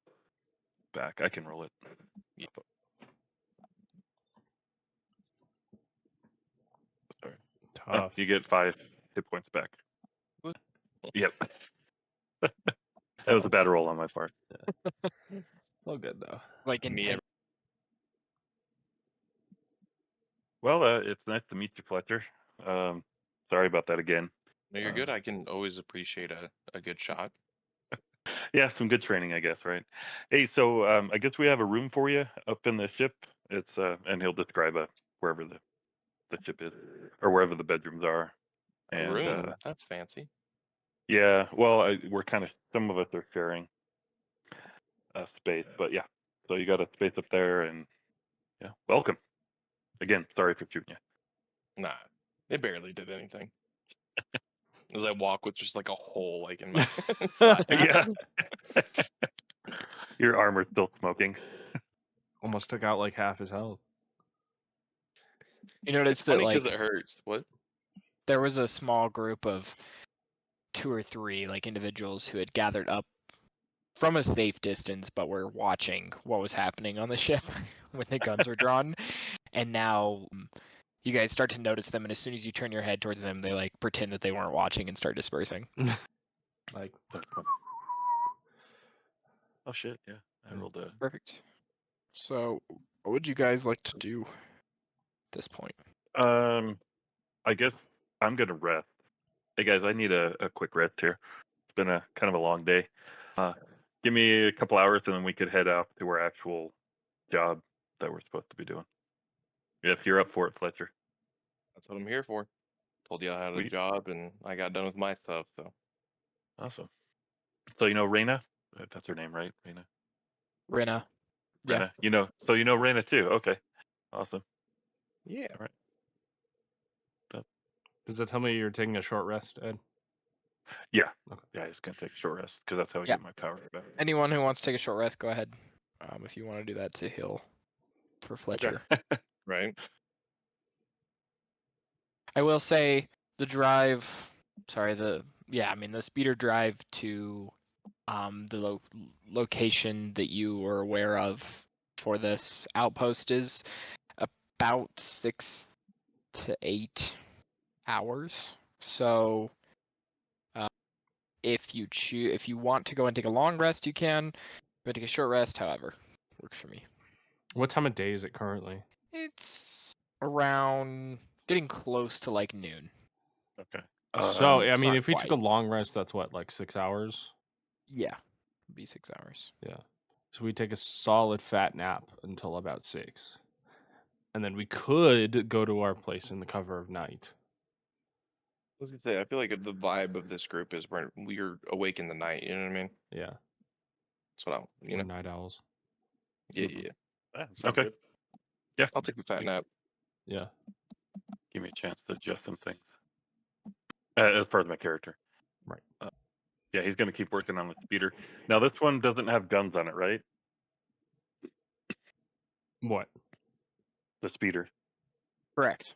back. I can roll it. Yeah. Sorry. Tough. You get 5 hit points back. What? Yep. That was a bad roll on my part. It's all good though. Like in Me, Well, it's nice to meet you, Fletcher. Sorry about that again. no, you're good. I can always appreciate a good shot. Yeah, some good training, I guess, right? Hey, so I guess we have a room for you up in the ship. It's and he'll describe wherever the ship is or wherever the bedrooms are. A And room. That's fancy. yeah, well, we're kind of some of us are sharing a space, but yeah. So you got a space up there, and yeah, welcome. Again, sorry for shooting you. Nah, they barely did anything. As I walk with just like a hole like in my side. Yeah. Your armor's still smoking. Almost took out like half his health. You notice It's that funny like because it hurts. What? there was a small group of 2 or 3 like individuals who had gathered up from a safe distance, but were watching what was happening on the ship when the guns were drawn. And now you guys start to notice them, and as soon as you turn your head towards them, they like pretend that they weren't watching and start dispersing. Like Oh shit! Yeah, I rolled a. Perfect. So, what would you guys like to do at this point? I guess I'm gonna rest. Hey guys, I need a quick rest here. It's been a kind of a long day. Give me a couple hours and then we could head out to our actual job that we're supposed to be doing. If you're up for it, Fletcher. That's what I'm here for. Told you I had a Sweet. job and I got done with my stuff. So Awesome. So you know Raina? That's her name, right? Raina. Rena. Yeah. Raina. You know. So you know Raina too. Okay. Awesome. yeah. All right. Does that tell me you're taking a short rest, Ed? Yeah. Okay. Yeah, he's gonna take a short rest because that's how I Yeah. get my power back. Anyone who wants to take a short rest, go ahead. If you want to do that to heal for Fletcher. Right. I will say the drive. Sorry, the speeder drive to the location that you were aware of for this outpost is about 6 to 8 hours. So if you want to go and take a long rest, you can. Go take a short rest, however, works for me. What time of day is it currently? It's around getting close to like noon. Okay. So I mean, not if we took a quite. long rest, that's what, like 6 hours? Yeah, it'd be 6 hours. Yeah. So we take a solid fat nap until about 6, and then we could go to our place in the cover of night. I was gonna say, I feel like the vibe of this group is we're awake in the night. You know what I mean? Yeah. That's what We're night owls. Yeah, Mhm. yeah. Yeah, sounds Okay. good. Yeah. I'll take a fat nap. Yeah. Give me a chance to adjust some things as part of my character. Right. Yeah, he's gonna keep working on the speeder. Now this one doesn't have guns on it, right? What? The speeder. Correct.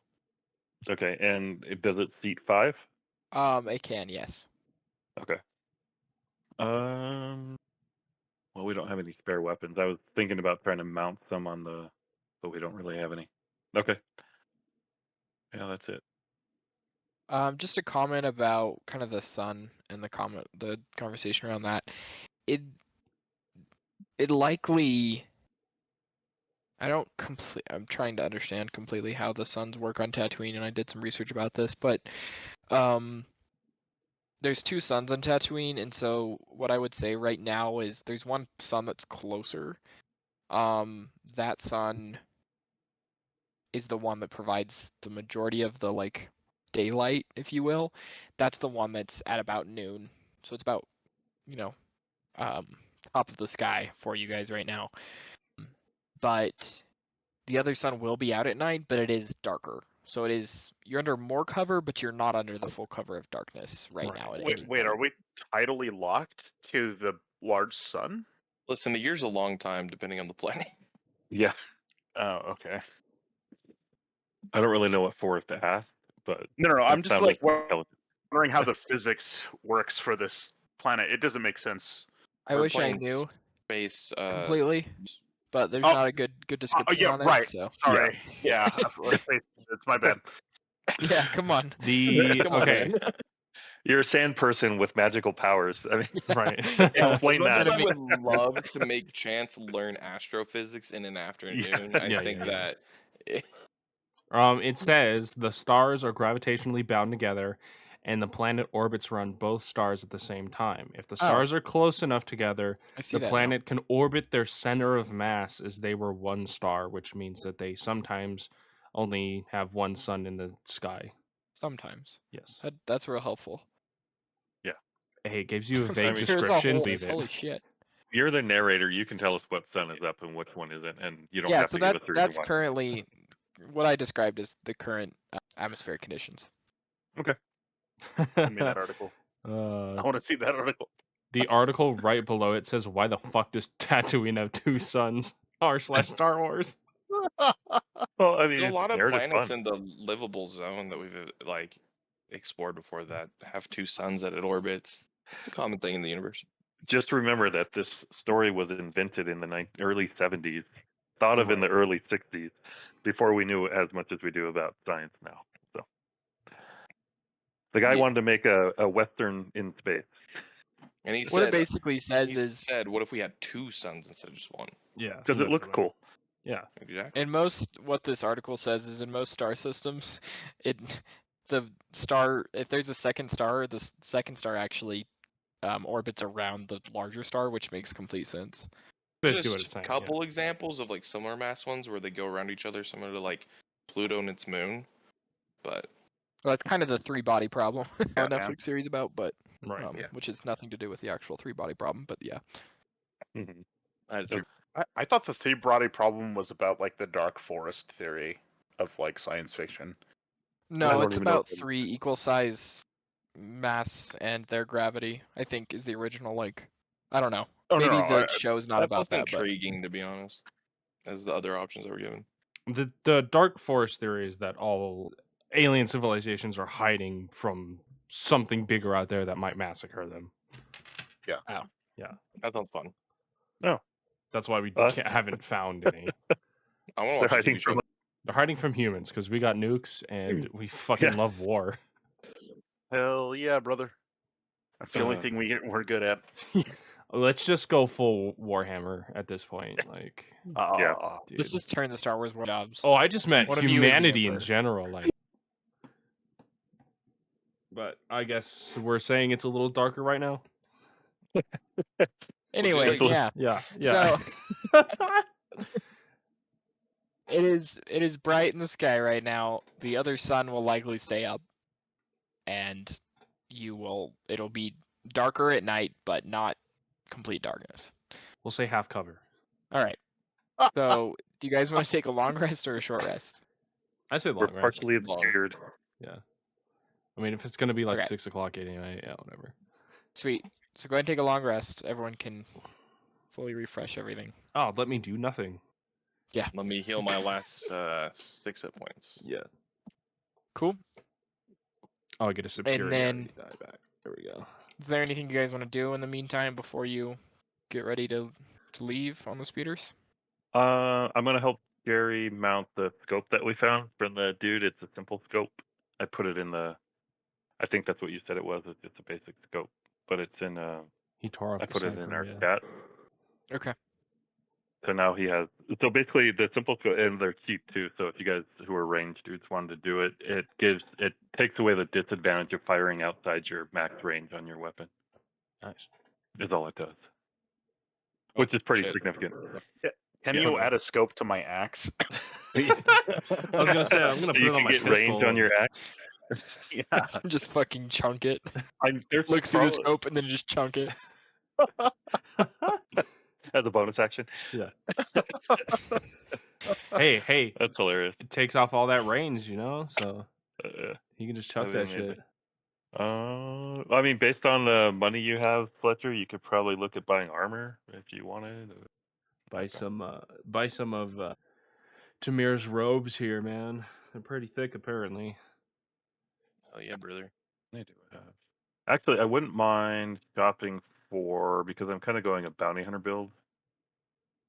Okay, and does it seat 5? It can, yes. Okay. Well, we don't have any spare weapons. I was thinking about trying to mount some on the, but we don't really have any. Okay. Yeah, that's it. Just a comment about kind of the sun and the conversation around that. It likely. I'm trying to understand completely how the suns work on Tatooine, and I did some research about this, but there's 2 suns on Tatooine, and so what I would say right now is there's one sun that's closer. That sun is the one that provides the majority of the like daylight, if you will. That's the one that's at about noon. So it's about, you know, top of the sky for you guys right now. but the other sun will be out at night, but it is darker. So you're under more cover, but you're not under the full cover of darkness right now at any Wait, point. are we tidally locked to the large sun? Listen, a year's a long time depending on the planet. Yeah, Oh, okay. I don't really know what Forrest asked, but No. I'm it just sounded like intelligent. wondering how the physics works for this planet. It doesn't make sense. I We're wish I playing knew Space. completely, but there's Oh, not a good description yeah, on right. it. So Sorry. Yeah, it's my bad. yeah, come on. Come on, Okay, man. You're a sand person with magical powers. I mean, right. explain As much that. as I would love to make Chance learn astrophysics in an afternoon, I Yeah, think yeah. that It says the stars are gravitationally bound together, and the planet orbits around both stars at the same time. If the stars are close enough together, I see the that now. planet can orbit their center of mass as they were one star, which means that they sometimes only have one sun in the sky. Sometimes. Yes. That's real helpful. Hey, it gives you a I vague mean- Here's a description. whole Leave it. holy shit. You're the narrator. You can tell us what sun is up and which one isn't, and you don't Yeah, have so to give us a reason that's why. currently what I described as the current atmospheric conditions. Send me that article. I Uh, want to see that article. the article right below it says, "Why the fuck does Tatooine have two suns?" r/Star Wars. Well, I mean, there's a it's lot of narrative planets fun. in the livable zone that we've like explored before that have two suns that it orbits. It's a common thing in the universe. Just remember that this story was invented in the early 70s, thought of in the early 60s, before we knew as much as we do about science now. So the guy Yeah. wanted to make a Western in space. And he What it said, basically says is what if we had two suns instead of just one? Yeah, Because it looks cool. Yeah. Exactly. in what this article says is in most star systems, the star, if there's a second star, the second star actually orbits around the larger star, which makes complete sense. Basically what Just it's saying. a couple examples of like similar mass ones where they go around each other, similar to like Pluto and its moon. But Well, that's kind of the three-body problem a Yeah. Netflix series about, but Right. yeah. which has nothing to do with the actual three-body problem. But yeah, Mhm. that's So- true. I thought the three-body problem was about like the dark forest theory of like science fiction. no, don't it's even know about what that is. three equal size mass and their gravity. I think is the original I don't know. Oh, Maybe no, the show's not That's about that, but intriguing, to be honest, as the other options that were given. The dark forest theory is that all alien civilizations are hiding from something bigger out there that might massacre them. That sounds fun. That's why we Us? haven't found any. I want to They're watch a hiding TV show. from They're hiding from humans because we got nukes and we fucking Yeah. love war. Hell yeah, brother. That's the only thing we're good at. Let's just go full Warhammer at this point. Like, Yeah. dude. let's just turn the Star Wars world jobs. Oh, I just meant One of you is the humanity in emperor. general. Like, but I guess we're saying it's a little darker right now. Anyways, like- yeah. Yeah. So it is bright in the sky right now. The other sun will likely stay up, and it'll be darker at night, but not complete darkness. We'll say half cover. All right. So, do you guys want to take a long rest or a short rest? I say We're long rest. partially Long. obscured. Yeah. I mean, if it's gonna be like Okay. 6 o'clock, 8 a.m., yeah, whatever. Sweet. So go ahead and take a long rest. Everyone can fully refresh everything. Oh, let me do nothing. Let me heal my last 6 hit points. Yeah. Cool. Oh, I get a superiority then- die back. There we go. Is there anything you guys want to do in the meantime before you get ready to leave on the speeders? I'm gonna help Gary mount the scope that we found from the dude. It's a simple scope. I put it in the. I think that's what you said it was. It's just a basic scope, but it's in. He tore off I the put it in sniper, our yeah. chat. Okay. So now he has. So basically, the simple scope, and they're cheap too. So if you guys who are range dudes wanted to do it, it takes away the disadvantage of firing outside your max range on your weapon. Nice. Is all it does, which is pretty shit. significant. Can Yeah. you add a scope to my axe? I was gonna say, I'm gonna put you it on can my get pistol. range on your axe. Yeah. Just fucking chunk it. There's Look through the probably- scope and then just chunk it. as a bonus action. Yeah. Hey, That's hilarious. it takes off all that range, you know, so Uh, you can just chuck that'd that be amazing. shit. I mean, based on the money you have, Fletcher, you could probably look at buying armor if you wanted. Buy Okay. some of Tamir's robes here, man. They're pretty thick, apparently. Oh yeah, brother. I do have. Actually, I wouldn't mind shopping for because I'm kind of going a bounty hunter build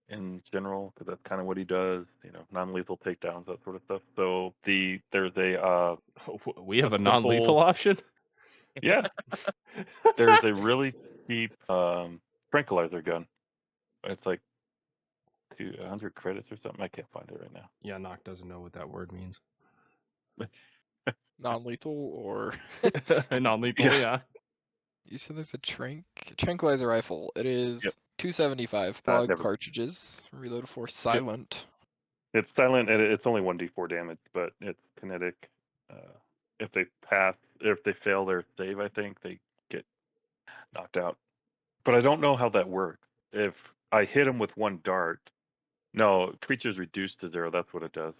in general because that's kind of what he does. You know, non-lethal takedowns, that sort of stuff. So there's a We have a simple- non-lethal option. yeah, there's a really cheap tranquilizer gun. It's like 200 credits or something. I can't find it right now. Yeah, Nock doesn't know what that word means. Non-lethal or Non-lethal, yeah. you said there's a tranquilizer rifle. It is Yep. 275 plug never- cartridges. Reload for silent. It's silent and it's only 1d4 damage, but it's kinetic. If they fail their save, I think they get knocked out. But I don't know how that works. If I hit them with one dart, no, creature's reduced to 0. That's what it does.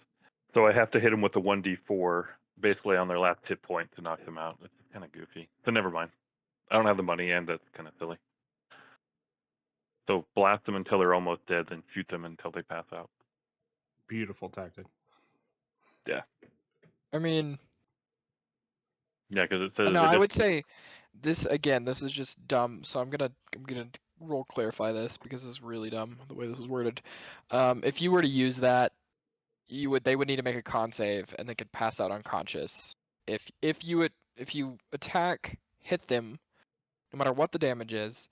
So I have to hit them with a 1d4, basically on their last hit point to knock them out. It's kind of goofy. So never mind. I don't have the money, and that's kind of silly. So blast them until they're almost dead, then shoot them until they pass out. Beautiful tactic. Yeah. I mean, Yeah, because it says no, I would say this again. This is just dumb. So I'm gonna roll clarify this because this is really dumb the way this is worded. If you were to use that, they would need to make a con save and they could pass out unconscious. If you attack, hit them, no matter what the damage is,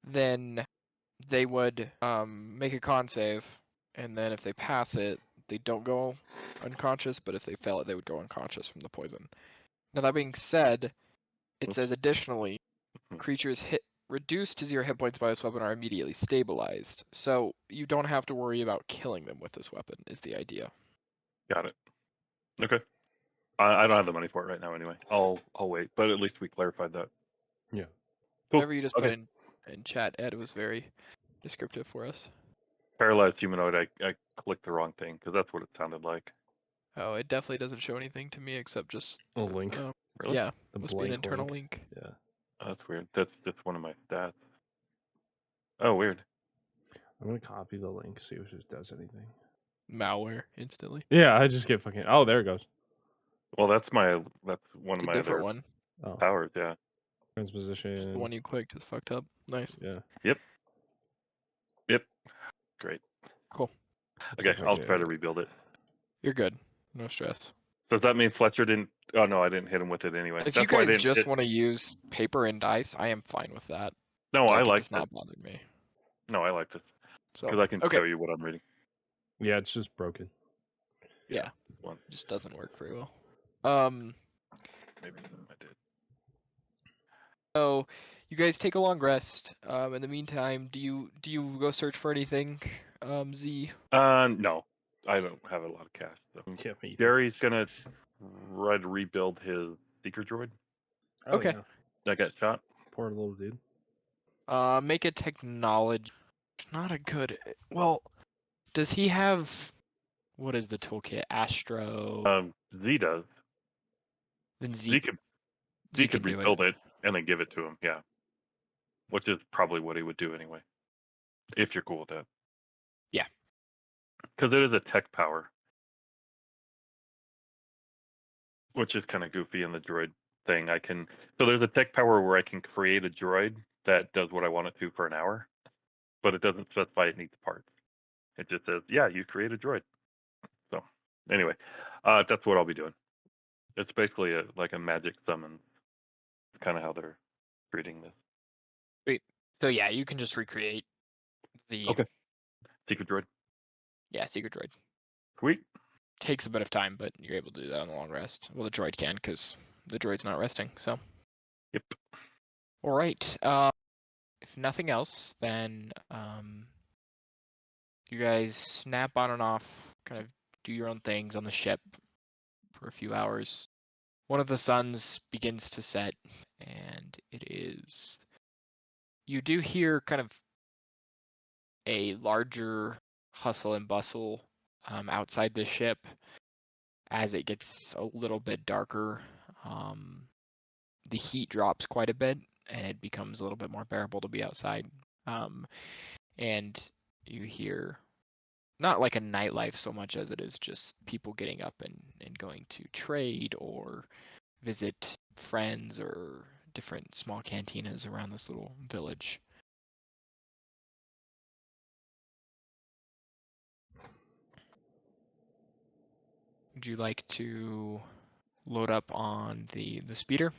then they would make a con save, and then if they pass it, they don't go unconscious. But if they fail it, they would go unconscious from the poison. Now that being said, it Oops. says additionally, creatures reduced to 0 hit points by this weapon are immediately stabilized. So you don't have to worry about killing them with this weapon. Is the idea? Got it. Okay. I don't have the money for it right now anyway. I'll wait, but at least we clarified that. Yeah. Cool. Whatever you just Okay. put in chat, Ed, was very descriptive for us. Paralyzed humanoid, I clicked the wrong thing because that's what it sounded like. Oh, it definitely doesn't show anything to me except just A link. Really? yeah, The must be an blank internal link. Yeah. Oh, that's weird. That's just one of my stats. Oh, weird. I'm gonna copy the link, see if it does anything. Malware instantly. Yeah, I just get fucking. Oh, there it goes. Well, that's one It's of a my different other one. Oh, powers. Yeah. transposition. The one you clicked is fucked up. Nice. Yeah. Yep. Great. Cool. Let's see Okay, if I I'll can- try to rebuild it. You're good. No stress. Does that mean Fletcher didn't? Oh no, I didn't hit him with it anyway. If That's you why I guys didn't. just want to use paper and dice, I am fine with that. No, I Like, it like does this. not bother me. No, I like this So because I can okay. show you what I'm reading. Yeah, it's just broken. Yeah. One. Just doesn't work very well. Maybe I did. So you guys take a long rest. In the meantime, do you go search for anything? Z. No, I don't have a lot of cash. So. Yeah, me either. Gary's gonna try to rebuild his seeker droid Oh, Okay. yeah. that got shot. Poor little dude. Make a technology. Not a good. Well, does he have? What is the toolkit? Astro. Z does. Then Z Z could can do rebuild it and then give it to him. Yeah, which is probably what he would do anyway. If you're cool with that. Yeah. Because it is a tech power, which is kind of goofy in the droid thing. So there's a tech power where I can create a droid that does what I want it to for an hour, but it doesn't specify it needs parts. It just says, yeah, you create a droid. So anyway, that's what I'll be doing. It's basically like a magic summon. Kind of how they're treating this. So yeah, you can just recreate the Okay. Secret droid. yeah secret droid. Sweet. Takes a bit of time, but you're able to do that on the long rest. Well, the droid can because the droid's not resting. So. Yep. All right. If nothing else, then you guys nap on and off, kind of do your own things on the ship for a few hours. One of the suns begins to set, and it is. You do hear kind of a larger hustle and bustle outside the ship as it gets a little bit darker. The heat drops quite a bit, and it becomes a little bit more bearable to be outside. And you hear not like a nightlife so much as it is just people getting up and going to trade or visit friends or different small cantinas around this little village. Would you like to load up on the speeder?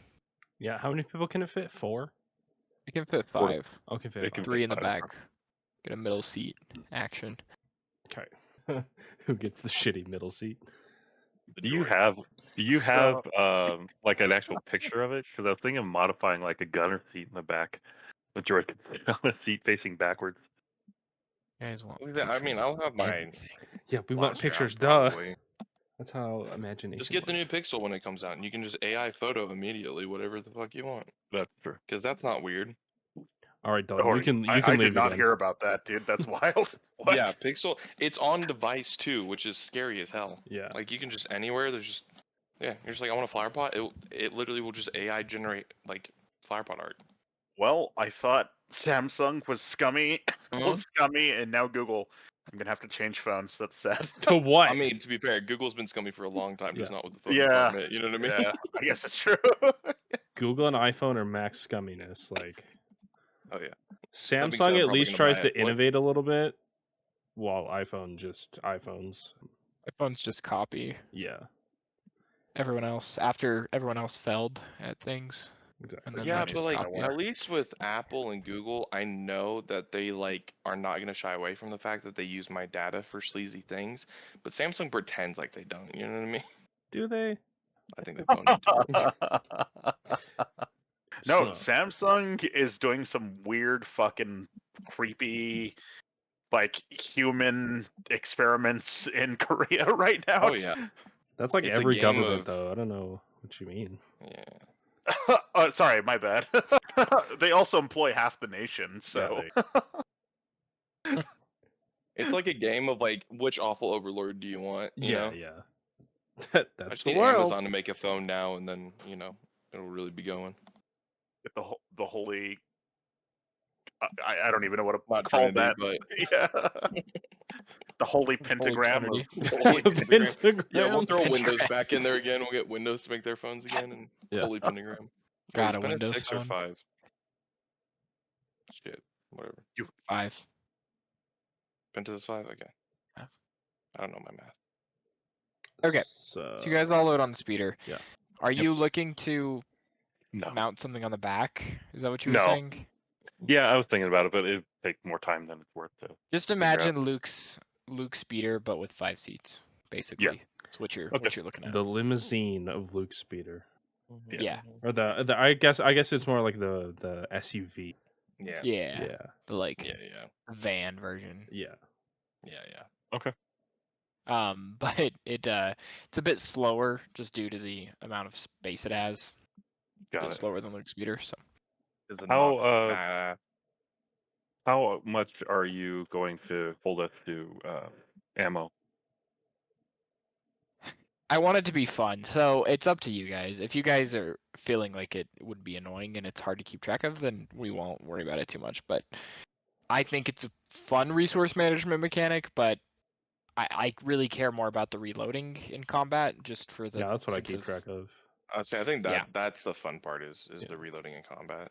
Yeah, how many people can it fit? 4? It can fit Four. 5. Okay, fit It can 5. 3 in the 5. back. Get a middle seat action. Okay. Who gets the shitty middle seat? Do you have So- like an actual picture of it? Because I was thinking of modifying like a gunner seat in the back. The droid could sit on a seat facing backwards. You guys want I mean, pictures I'll of have my everything. Yeah, we want blaster out, pictures, duh. probably. That's how imagination Just get the new works. Pixel when it comes out, and you can just AI photo immediately whatever the fuck you want. That's true. Because that's not weird. All right, Dalton, Or you can I leave did not again. hear about that, dude. That's wild. What? Yeah, Pixel. It's on device too, which is scary as hell. Yeah. Like you can just anywhere. There's just you're just like I want a flower pot. It literally will just AI generate like flower pot art. Well, I thought Samsung was scummy, Mhm. and now Google. I'm gonna have to change phones. That's sad. To what? I mean, to be fair, Google's been scummy for a long time, just Yeah. not with the phone Yeah. department. You know what I mean? Yeah, I guess it's true. Google and iPhone are max scumminess. Like Oh yeah. Samsung said, I'm at probably least gonna tries buy to it. What? innovate a little bit, while iPhone just iPhones. iPhones just copy Yeah, everyone else after everyone else failed at things. exactly. And then Yeah, they but just like copy. at least with Apple and Google, I know that they like are not gonna shy away from the fact that they use my data for sleazy things. But Samsung pretends like they don't. You know what I mean? Do they? I think they phone it. No, So- Samsung is doing some weird fucking creepy like human experiments in Korea right now. Oh yeah, That's like It's a every game government, of- though. I don't know what you mean. yeah. Oh, sorry, my bad. They also employ half the nation, so It's like a game of like which awful overlord do you want? You Yeah, know? yeah. I That's just the need world. Amazon to make a phone now, and then it'll really be going. the holy. I don't even know what to Not call Trinity, that. but Yeah, the holy pentagram. Trinity. Holy Pentagram. Pentagram. Yeah, we'll throw Windows Pentagram. back in there again. We'll get Windows to make their phones again, and Yeah. Holy Pentagram. Got Wait, a it's been at Windows 6 or phone. 5. Shit, whatever. 5. Been to this 5? Okay. Yeah. I don't know my math. Okay. So, So you guys all load on the speeder. yeah. Are Yep. you looking to No. mount something on the back? Is that what you were No. saying? Yeah, I was thinking about it, but it'd take more time than it's worth to. Just figure out. imagine Luke's speeder, but with 5 seats, basically. That's what you're looking at. the limousine of Luke Speeder, Yeah. or the I guess it's more like the SUV. Yeah. Yeah. Yeah, The like Yeah. van version. yeah. Yeah. But it's a bit slower just due to the amount of space it has. Got It's it. slower than Luke's speeder, so Is it How, not How much are you going to hold us to ammo? I want it to be fun. So it's up to you guys. If you guys are feeling like it would be annoying and it's hard to keep track of, then we won't worry about it too much. But I think it's a fun resource management mechanic, but I really care more about the reloading in combat, just for the Yeah, that's what I sense keep of- track of. I'd say I think Yeah. that's the fun part is Yeah. the reloading in combat.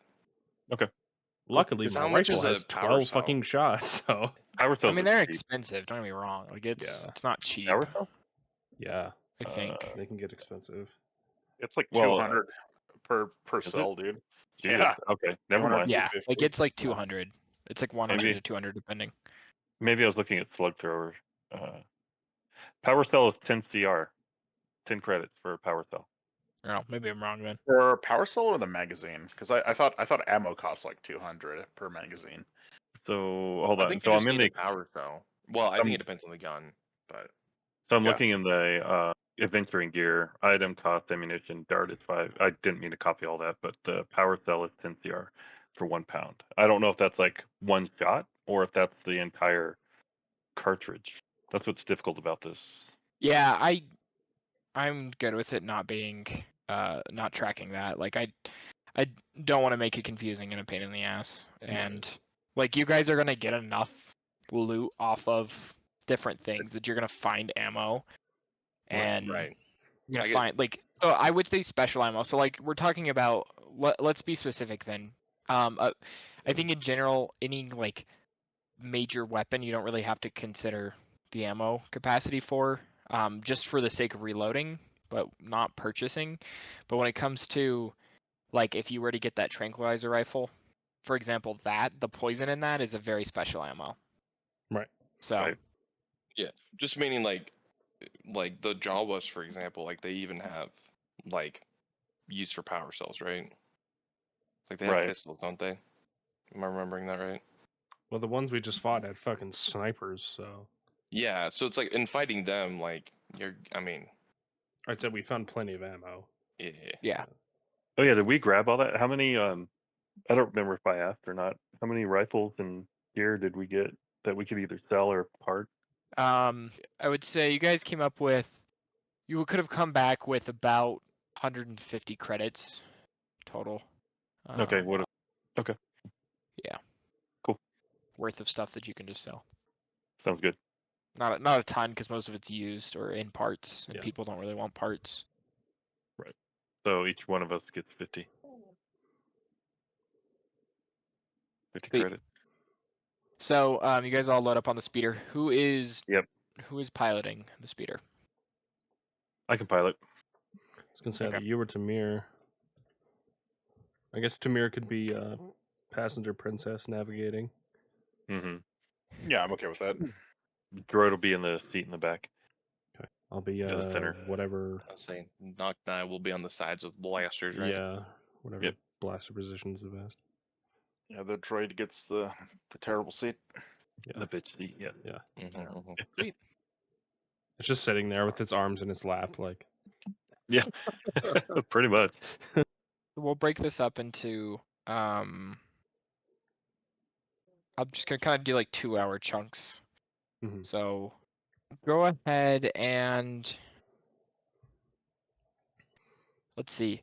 Luckily, 'Cause my how much rifle is a has power 12 cell? fucking shots. So Power I cells mean, are they're cheap. expensive. Don't get me wrong. Like it's Yeah. not cheap. Power cell? yeah, I think. they can get expensive. it's like Well, 200 per is it? cell, dude. Jesus. Yeah. Okay. Never 200. mind. Yeah, 250. like it's like 200. It's like 100 Maybe- to 200 depending. Maybe I was looking at slug thrower. Power cell is 10 CR. 10 credits for a power cell. I don't know. Maybe I'm wrong then. For power cell or the magazine? Because I thought ammo costs like 200 per magazine. So hold I on. think So you I'm just in need the. a power cell. Well, I Um, think it depends on the gun, but So I'm Yeah. looking in the adventuring gear, item cost, ammunition, dart is 5. I didn't mean to copy all that, but the power cell is 10 CR for 1 pound. I don't know if that's like one shot or if that's the entire cartridge. That's what's difficult about this. Yeah, I'm good with it not being not tracking that. Like I don't want to make it confusing and a pain in the ass. And like you guys are gonna get enough loot off of different things that you're gonna find ammo and Right. you're I gonna get- find like I would say special ammo. So like we're talking about let's be specific then. I think in general any like major weapon you don't really have to consider the ammo capacity for, just for the sake of reloading, but not purchasing. But when it comes to like if you were to get that tranquilizer rifle, for example, the poison in that is a very special ammo. Right. So Right. Yeah, just meaning like the Jawas, for example, like they even have like use for power cells, right? Like they have Right. pistols, don't they? Am I remembering that right? Well, the ones we just fought had fucking snipers, so Yeah, so it's like in fighting them, like I mean, I'd say we found plenty of ammo. yeah. yeah. Oh yeah, did we grab all that? How many? I don't remember if I asked or not. How many rifles and gear did we get that we could either sell or part? I would say you guys came up with you could have come back with about 150 credits total. Okay, what? Okay, Yeah. Cool. Worth of stuff that you can just sell. sounds good. Not a ton because most of it's used or in parts, and Yeah. people don't really want parts. So each one of us gets 50. 50 Sweet. credit. So you guys all load up on the speeder. Who is Yep. Who is piloting the speeder? I can pilot. I was gonna say Okay. either you or Tamir. I guess Tamir could be passenger princess navigating. Mm-hmm. Yeah, I'm okay with that. Droid will be in the seat in the back. Okay. I'll be Yeah, the center. whatever. I was saying Knock and I will be on the sides with blasters, right? Yeah, whatever Yep. blaster position's the best. Yeah, the droid gets the terrible seat. Yeah. The bitch seat. Yeah. Yeah. Mhm. It's just sitting there with its arms in its lap, like. Yeah. Pretty much. We'll break this up into I'm just gonna kind of do like 2-hour chunks. Mhm. So go ahead and let's see.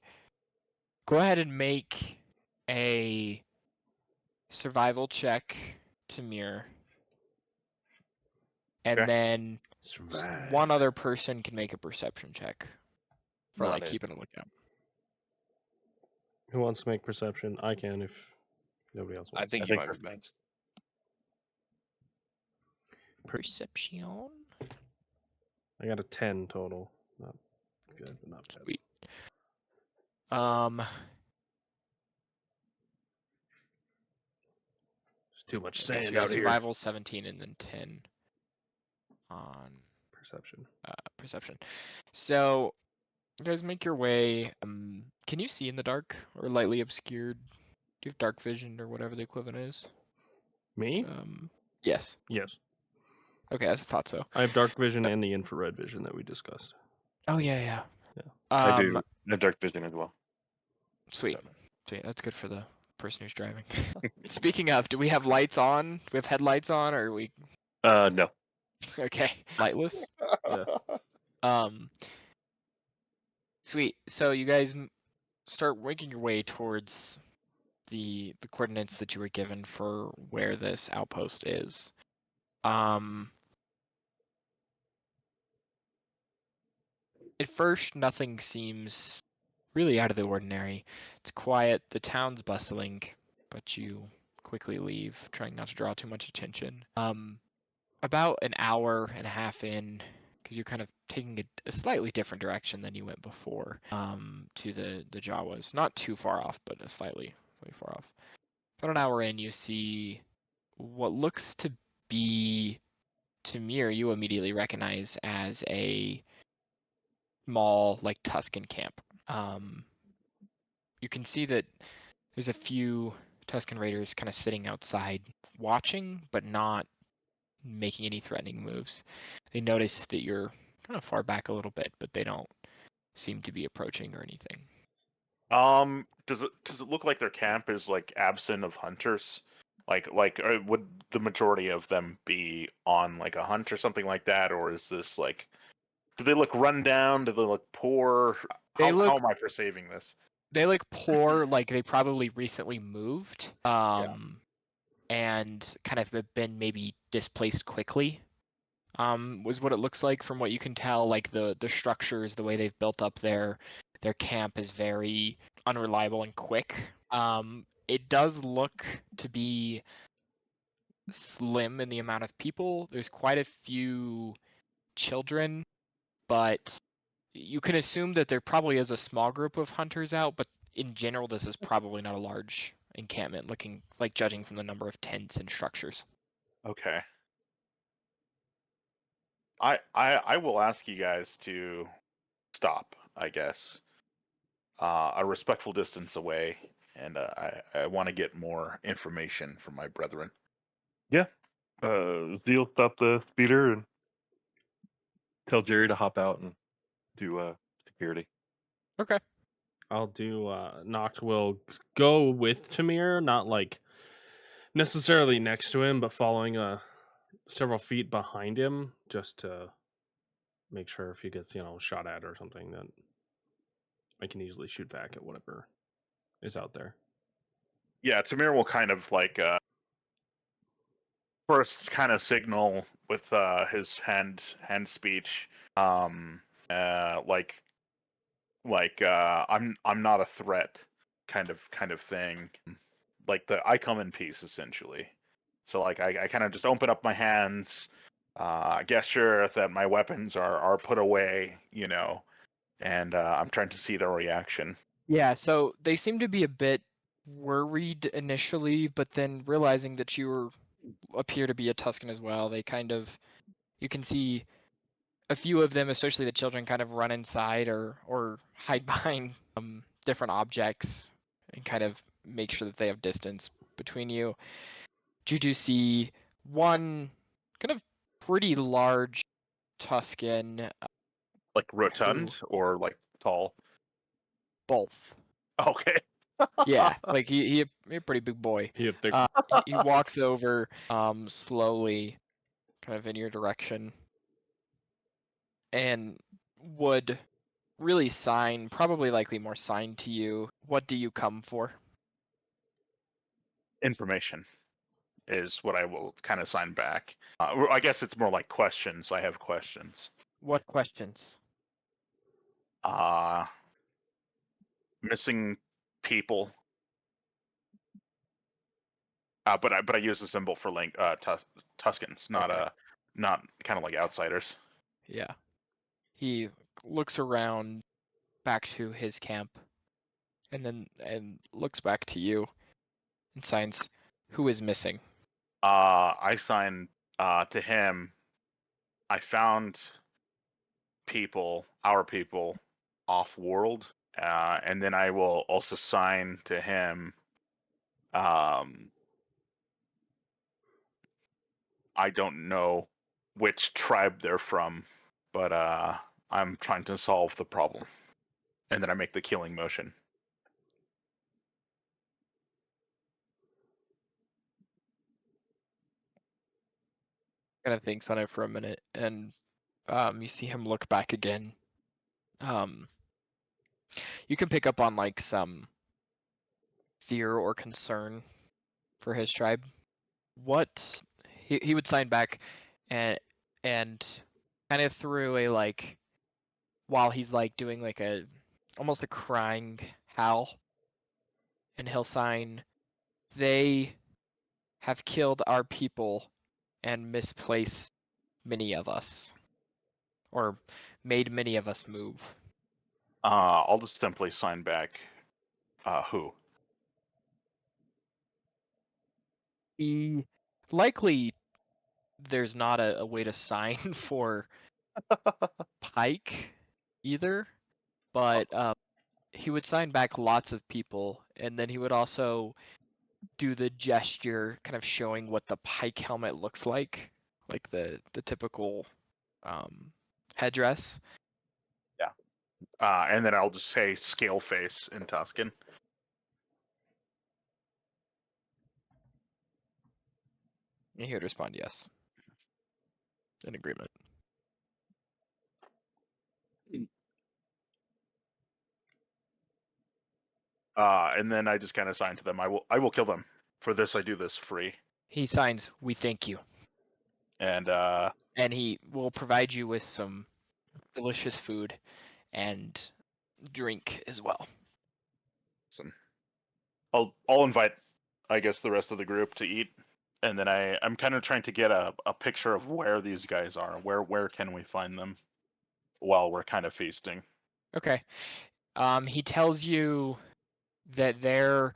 Go ahead and make a survival check to mirror. And Okay. then Survive. one other person can make a perception check for like Not it. keeping a lookout. Who wants to make perception? I can if nobody else I wants. think I you think might be per- best. Perception. I got a 10 total. Not good, but not bad. Sweet. There's too much Okay, so sand yeah, out here. survival 17 and then 10 on Perception. perception. So you guys make your way. Can you see in the dark or lightly obscured? Do you have dark vision or whatever the equivalent is? Me? Yes. Yes. Okay, I thought so. I have dark vision and the infrared vision that we discussed. Oh yeah. I do. I have dark vision as well. Sweet. Sweet. That's good for the person who's driving. Speaking of, do we have lights on? Do we have headlights on, or are we No. okay? Lightless. Yeah. Sweet. So you guys start making your way towards the coordinates that you were given for where this outpost is. At first, nothing seems really out of the ordinary. It's quiet, the town's bustling, but you quickly leave, trying not to draw too much attention. About an hour and a half in, because you're kind of taking a slightly different direction than you went before, to the Jawas. Not too far off, but a slightly far off. About an hour in, you see what looks to be, to Mir, you immediately recognize as a small, like Tuscan camp. You can see that there's a few Tuscan raiders kind of sitting outside watching, but not making any threatening moves. They notice that you're kind of far back a little bit, but they don't seem to be approaching or anything. Does it look like their camp is like absent of hunters? Would the majority of them be on like a hunt or something like that, or is this like? Do they look run down? Do they look poor? They How look am I perceiving this? they look poor, like they probably recently moved. And kind of been maybe displaced quickly. Was what it looks like from what you can tell. Like the structures, the way they've built up their camp is very unreliable and quick. It does look to be slim in the amount of people. There's quite a few children, but you can assume that there probably is a small group of hunters out, but in general this is probably not a large encampment, looking like judging from the number of tents and structures. Okay. I will ask you guys to stop, I guess. A respectful distance away, and I want to get more information from my brethren. Yeah. Zeal stop the speeder and tell Jerry to hop out and do security. Okay. I'll do Noct will go with Tamir, not like necessarily next to him, but following several feet behind him, just to make sure if he gets, shot at or something, that I can easily shoot back at whatever is out there. Yeah, Tamir will kind of like first kind of signal with his hand speech, like I'm not a threat kind of thing, like the I come in peace essentially. So like I kind of just open up my hands, gesture that my weapons are put away, and I'm trying to see their reaction. Yeah, so they seem to be a bit worried initially, but then realizing that you appear to be a Tuscan as well, they kind of, you can see a few of them, especially the children, kind of run inside or hide behind different objects and kind of make sure that they have distance between you. You do see one kind of pretty large Tuscan, Like rotund or like tall. both. Okay. Yeah, like he a pretty big boy. He thick. He walks over slowly, kind of in your direction, and would really sign, probably likely more sign to you. What do you come for? Information is what I will kind of sign back. I guess it's more like questions. I have questions. What questions? Missing people. But I use the symbol for Tuscans, Okay. not kind of like outsiders. Yeah. He looks around back to his camp and looks back to you and signs, who is missing? I sign to him. I found our people, off world, and then I will also sign to him. I don't know which tribe they're from, but I'm trying to solve the problem, and then I make the killing motion. Kind of thinks on it for a minute, and you see him look back again. You can pick up on like some fear or concern for his tribe. What he would sign back, and kind of through a like, while he's like doing like a almost a crying howl, and he'll sign, they have killed our people and misplaced many of us, or made many of us move. I'll just simply sign back. Who? He likely, there's not a way to sign for Pike either, but he would sign back lots of people, and then he would also do the gesture, kind of showing what the Pike helmet looks like the typical headdress. Yeah. And then I'll just say scale face in Tuscan. And he would respond yes. In agreement. And then I just kind of sign to them. I will kill them. For this, I do this free. He signs, "We thank you," And and he will provide you with some delicious food and drink as well. awesome. I'll invite, I guess, the rest of the group to eat, and then I'm kind of trying to get a picture of where these guys are. Where can we find them while we're kind of feasting? Okay. He tells you that there,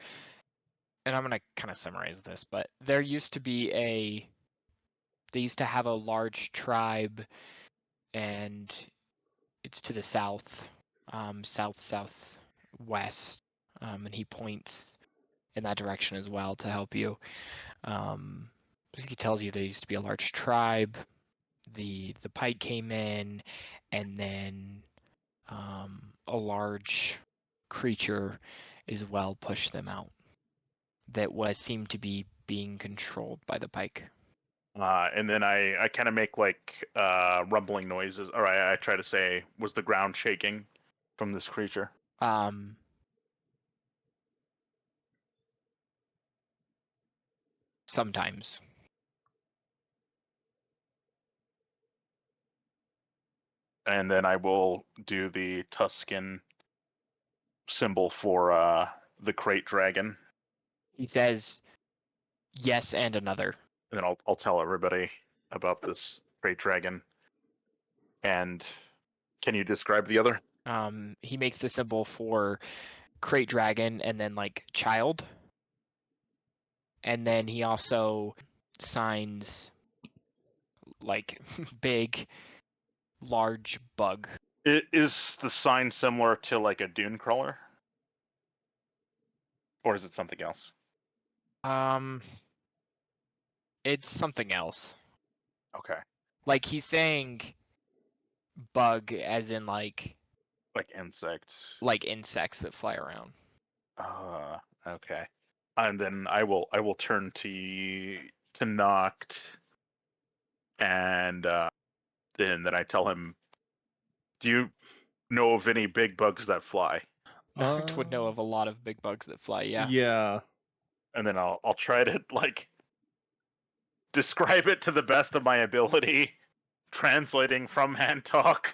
and I'm gonna kind of summarize this, but there used to be they used to have a large tribe, and it's to the south, southwest, and he points in that direction as well to help you. He tells you there used to be a large tribe. The pike came in, and then a large creature as well pushed them out. That seemed to be being controlled by the pike. And then I kind of make like rumbling noises, or I try to say, was the ground shaking from this creature? Sometimes. And then I will do the Tuscan symbol for the crate dragon. He says yes and another. And then I'll tell everybody about this crate dragon. And can you describe the other? He makes the symbol for crate dragon and then like child. And then he also signs like big, large bug. Is the sign similar to like a dune crawler? Or is it something else? It's something else. Okay. Like he's saying bug as in like insects. like insects that fly around. Okay. And then I will turn to Noct, and then I tell him, do you know of any big bugs that fly? Noct would know of a lot of big bugs that fly, yeah. Yeah. And then I'll try to like describe it to the best of my ability, translating from hand talk,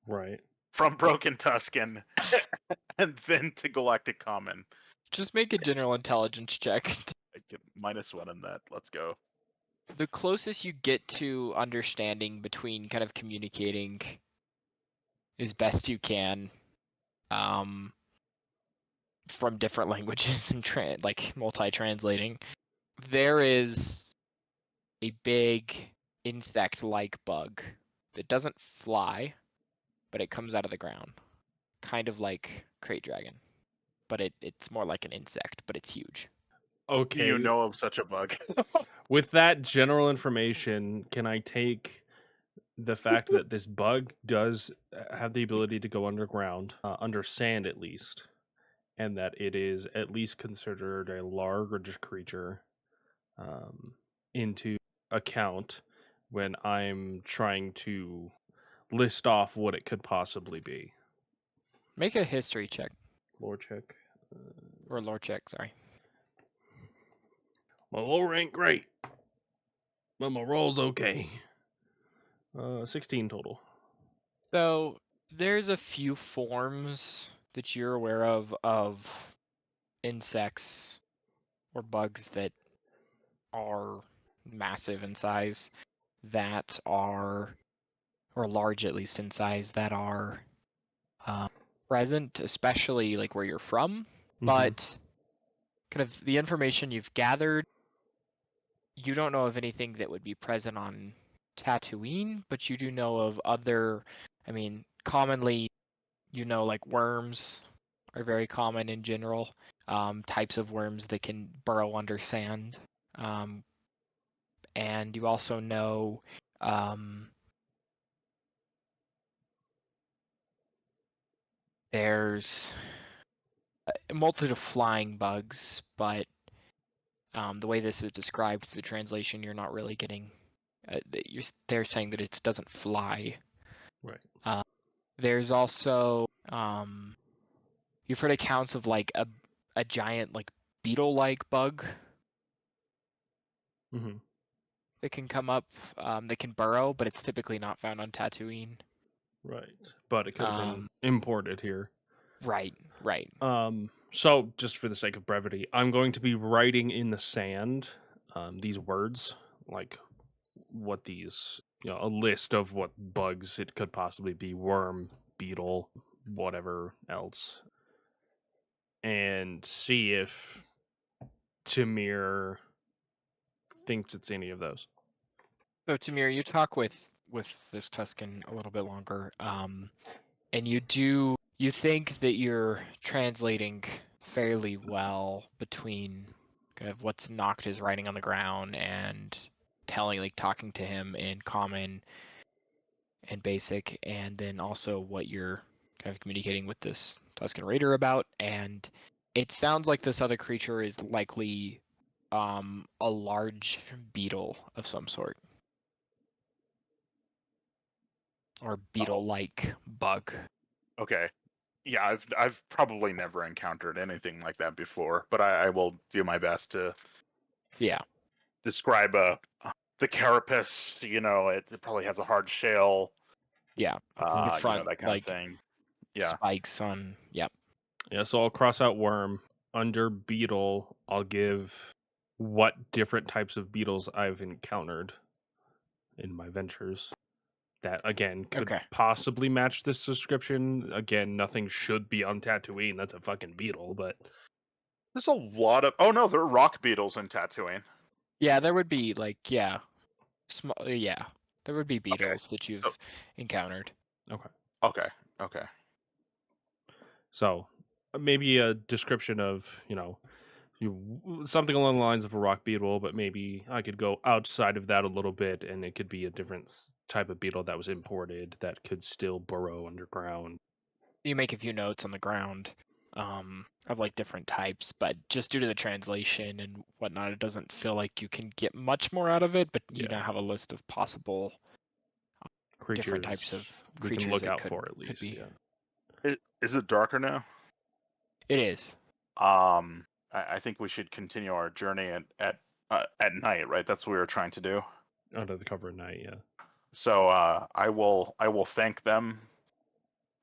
Right. from Broken Tuscan, and then to Galactic Common. Just make a general intelligence check. I get -1 in that. Let's go. The closest you get to understanding between kind of communicating as best you can, from different languages and like multi-translating. There is a big insect-like bug that doesn't fly, but it comes out of the ground, kind of like crate dragon, but it's more like an insect, but it's huge. Okay. Do you know of such a bug? With that general information, can I take the fact that this bug does have the ability to go underground, under sand at least, and that it is at least considered a large creature, into account when I'm trying to list off what it could possibly be? Make a history check, Lore check. or lore check, sorry. My lore ain't great, but my roll's okay. 16 total. So there's a few forms that you're aware of insects or bugs that are massive in size, that are, or large at least in size, that are present, especially like where you're from. But kind of the information you've gathered, you don't know of anything that would be present on Tatooine, but you do know of other, I mean, commonly, you know, like worms are very common in general, types of worms that can burrow under sand. And you also know there's a multitude of flying bugs, but the way this is described through the translation, you're not really getting. They're saying that it doesn't fly. Right. There's also you've heard accounts of like a giant like beetle-like bug Mm-hmm. that can come up, that can burrow, but it's typically not found on Tatooine. Right. But it could have been imported here. Right. So just for the sake of brevity, I'm going to be writing in the sand these words, like what these, a list of what bugs it could possibly be: worm, beetle, whatever else, and see if Tamir thinks it's any of those. So Tamir, you talk with this Tuscan a little bit longer, and you think that you're translating fairly well between kind of what's Noct is writing on the ground and talking to him in common and basic, and then also what you're kind of communicating with this Tuscan raider about. And it sounds like this other creature is likely a large beetle of some sort. Or beetle-like bug. Okay. Yeah, I've probably never encountered anything like that before, but I will do my best to describe the carapace. It probably has a hard shell. Yeah. Your front, that kind of thing. Yeah. Spikes on. Yep. Yeah, so I'll cross out worm. Under beetle, I'll give what different types of beetles I've encountered in my ventures. That, again, could possibly match this description. Again, nothing should be on Tatooine. That's a fucking beetle, but... There's a lot of... Oh, no, there are rock beetles in Tatooine. Yeah, there would be, like, small, there would be beetles that you've encountered. Okay. So, maybe a description of, something along the lines of a rock beetle, but maybe I could go outside of that a little bit, and it could be a different type of beetle that was imported that could still burrow underground. You make a few notes on the ground of like different types, but just due to the translation and whatnot, it doesn't feel like you can get much more out of it. But you now have a list of possible creatures, different types of we creatures can look that out could, for at least. Is it darker now? It is. I think we should continue our journey at night, right? That's what we were trying to do. Under the cover of night, yeah. So I will thank them.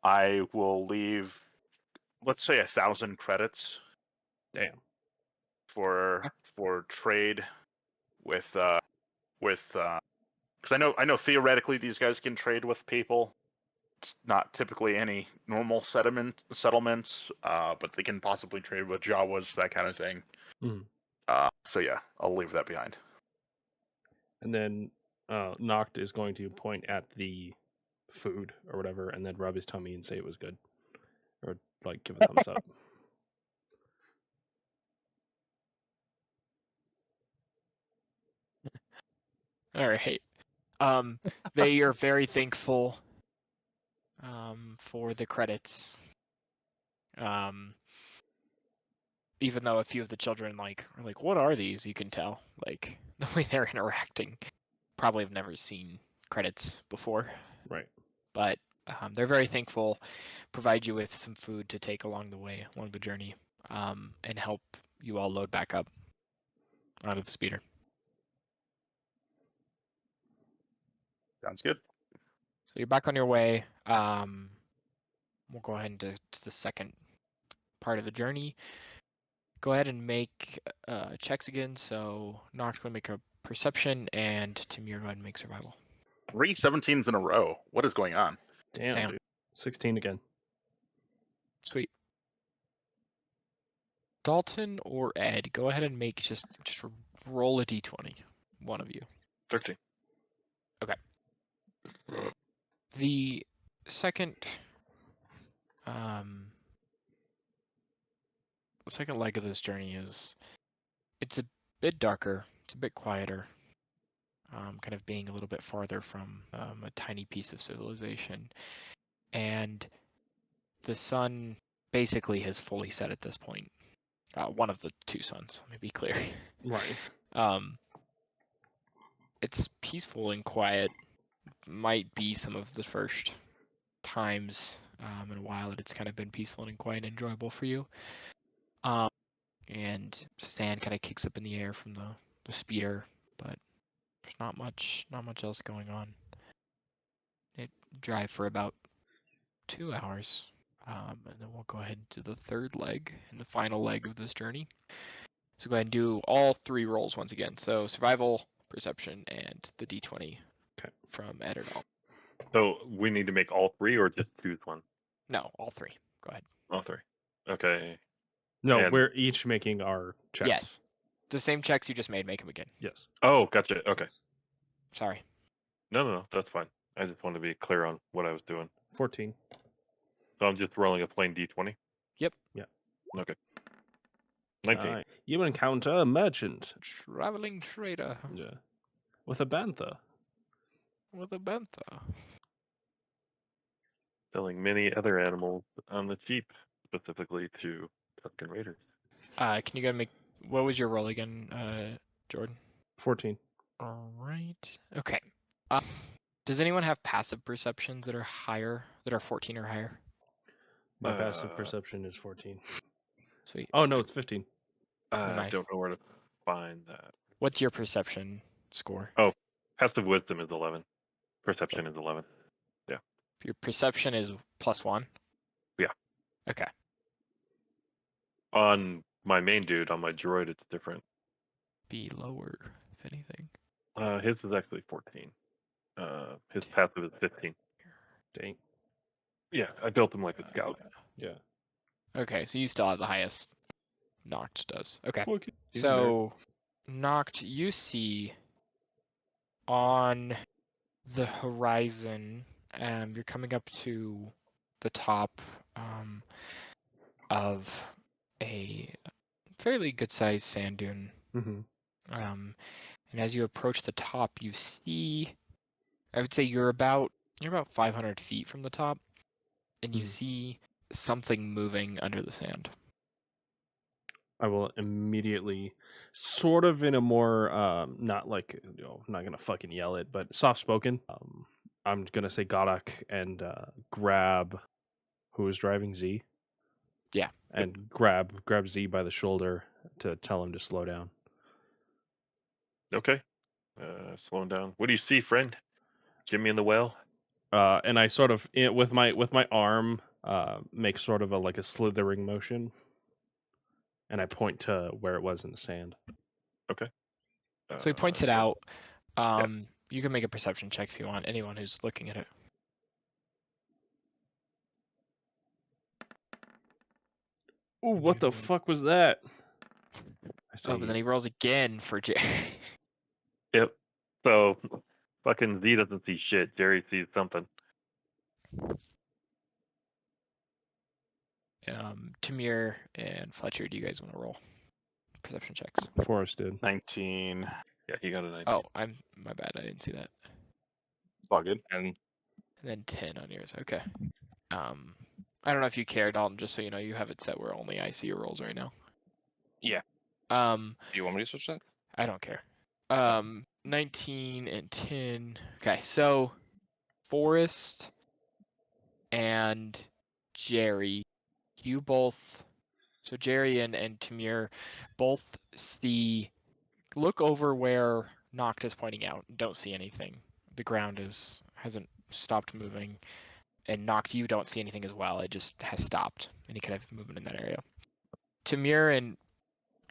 I will leave, let's say, 1,000 credits. Damn. For trade with because I know theoretically these guys can trade with people. It's not typically any normal settlements, but they can possibly trade with Jawas, that kind of thing. So yeah, I'll leave that behind. And then Noct is going to point at the food or whatever, and then rub his tummy and say it was good, or like give a thumbs up. All right. They are very thankful for the credits. Even though a few of the children are like, what are these? You can tell, like, the way they're interacting. Probably have never seen credits before. Right. But they're very thankful, provide you with some food to take along the journey, and help you all load back up out of the speeder. Sounds good. So you're back on your way. We'll go ahead into the second part of the journey. Go ahead and make checks again. So Noct will make a perception, and Tamir, go ahead and make survival. 3 17s in a row. What is going on? Damn. Dude. 16 again. Sweet. Dalton or Ed, go ahead and make just roll a d20. One of you. 13. Okay. The second leg of this journey it's a bit darker, it's a bit quieter, kind of being a little bit farther from a tiny piece of civilization, and the sun basically has fully set at this point. One of the two suns, let me be clear. Right. It's peaceful and quiet. Might be some of the first times in a while that it's kind of been peaceful and quiet and enjoyable for you. And sand kind of kicks up in the air from the speeder, but there's not much else going on. It drive for about 2 hours, and then we'll go ahead to the third leg and the final leg of this journey. So go ahead and do all 3 rolls once again. So survival, perception, and the d20 Okay. from Ed et al. So we need to make all 3 or just choose one? No, all 3. Go ahead. All 3. Okay. No, And- we're each making our checks. Yes. The same checks you just made, make them again. Yes. Oh, gotcha. Okay. Sorry. No, that's fine. I just want to be clear on what I was doing. 14. So I'm just rolling a plain d20? Yep. Yeah. Okay. 19. You encounter a merchant. Traveling trader Yeah. With a bantha. with a bantha. Selling many other animals on the cheap, specifically to Tuscan Raiders. Can you go make... What was your roll again, Jordan? 14. All right. Okay. Does anyone have passive perceptions that are higher, that are 14 or higher? My passive Uh, perception is 14. Sweet. Oh, no, it's 15. Oh, nice. I don't know where to find that. What's your perception score? Passive wisdom is 11. Perception is 11. Your perception is +1? Yeah. Okay. On my main dude, on my droid, it's different. Be lower, if anything. His is actually 14. His passive is 15. Dang. Yeah, I built him like a scout. Yeah. Okay, so you still have the highest. Noct does. Okay. Fuck you, nerd. So, Noct, you see on the horizon, you're coming up to the top of a fairly good-sized sand dune. Mhm. And as you approach the top, you see, I would say you're about 500 feet from the top, and you Mhm. see something moving under the sand. I will immediately, sort of in a more, not like, not gonna fucking yell it, but soft spoken. I'm gonna say Godak and grab who is driving Z. Yeah. And grab Z by the shoulder to tell him to slow down. Okay. Slowing down. What do you see, friend? Jimmy in the well? And I sort of with my arm make sort of a slithering motion, and I point to where it was in the sand. Okay. So he points it out. You can make a perception check if you want, anyone who's looking at it. Ooh, what the fuck was that? I say, Oh, but then he rolls again for Jerry. Yep. So fucking Z doesn't see shit. Jerry sees something. Tamir and Fletcher, do you guys want to roll perception checks? Forrest did. 19. Yeah, he got a 19. Oh, my bad. I didn't see that. All good. And And then 10 on yours. Okay. I don't know if you care, Dalton. Just so you know, you have it set where only I see your rolls right now. Yeah. Do you want me to switch that? I don't care. 19 and 10. Okay, so Forrest and Jerry, you both. So Jerry and Tamir both look over where Noct is pointing out. Don't see anything. The ground hasn't stopped moving, and Noct, you don't see anything as well. It just has stopped any kind of movement in that area. Tamir and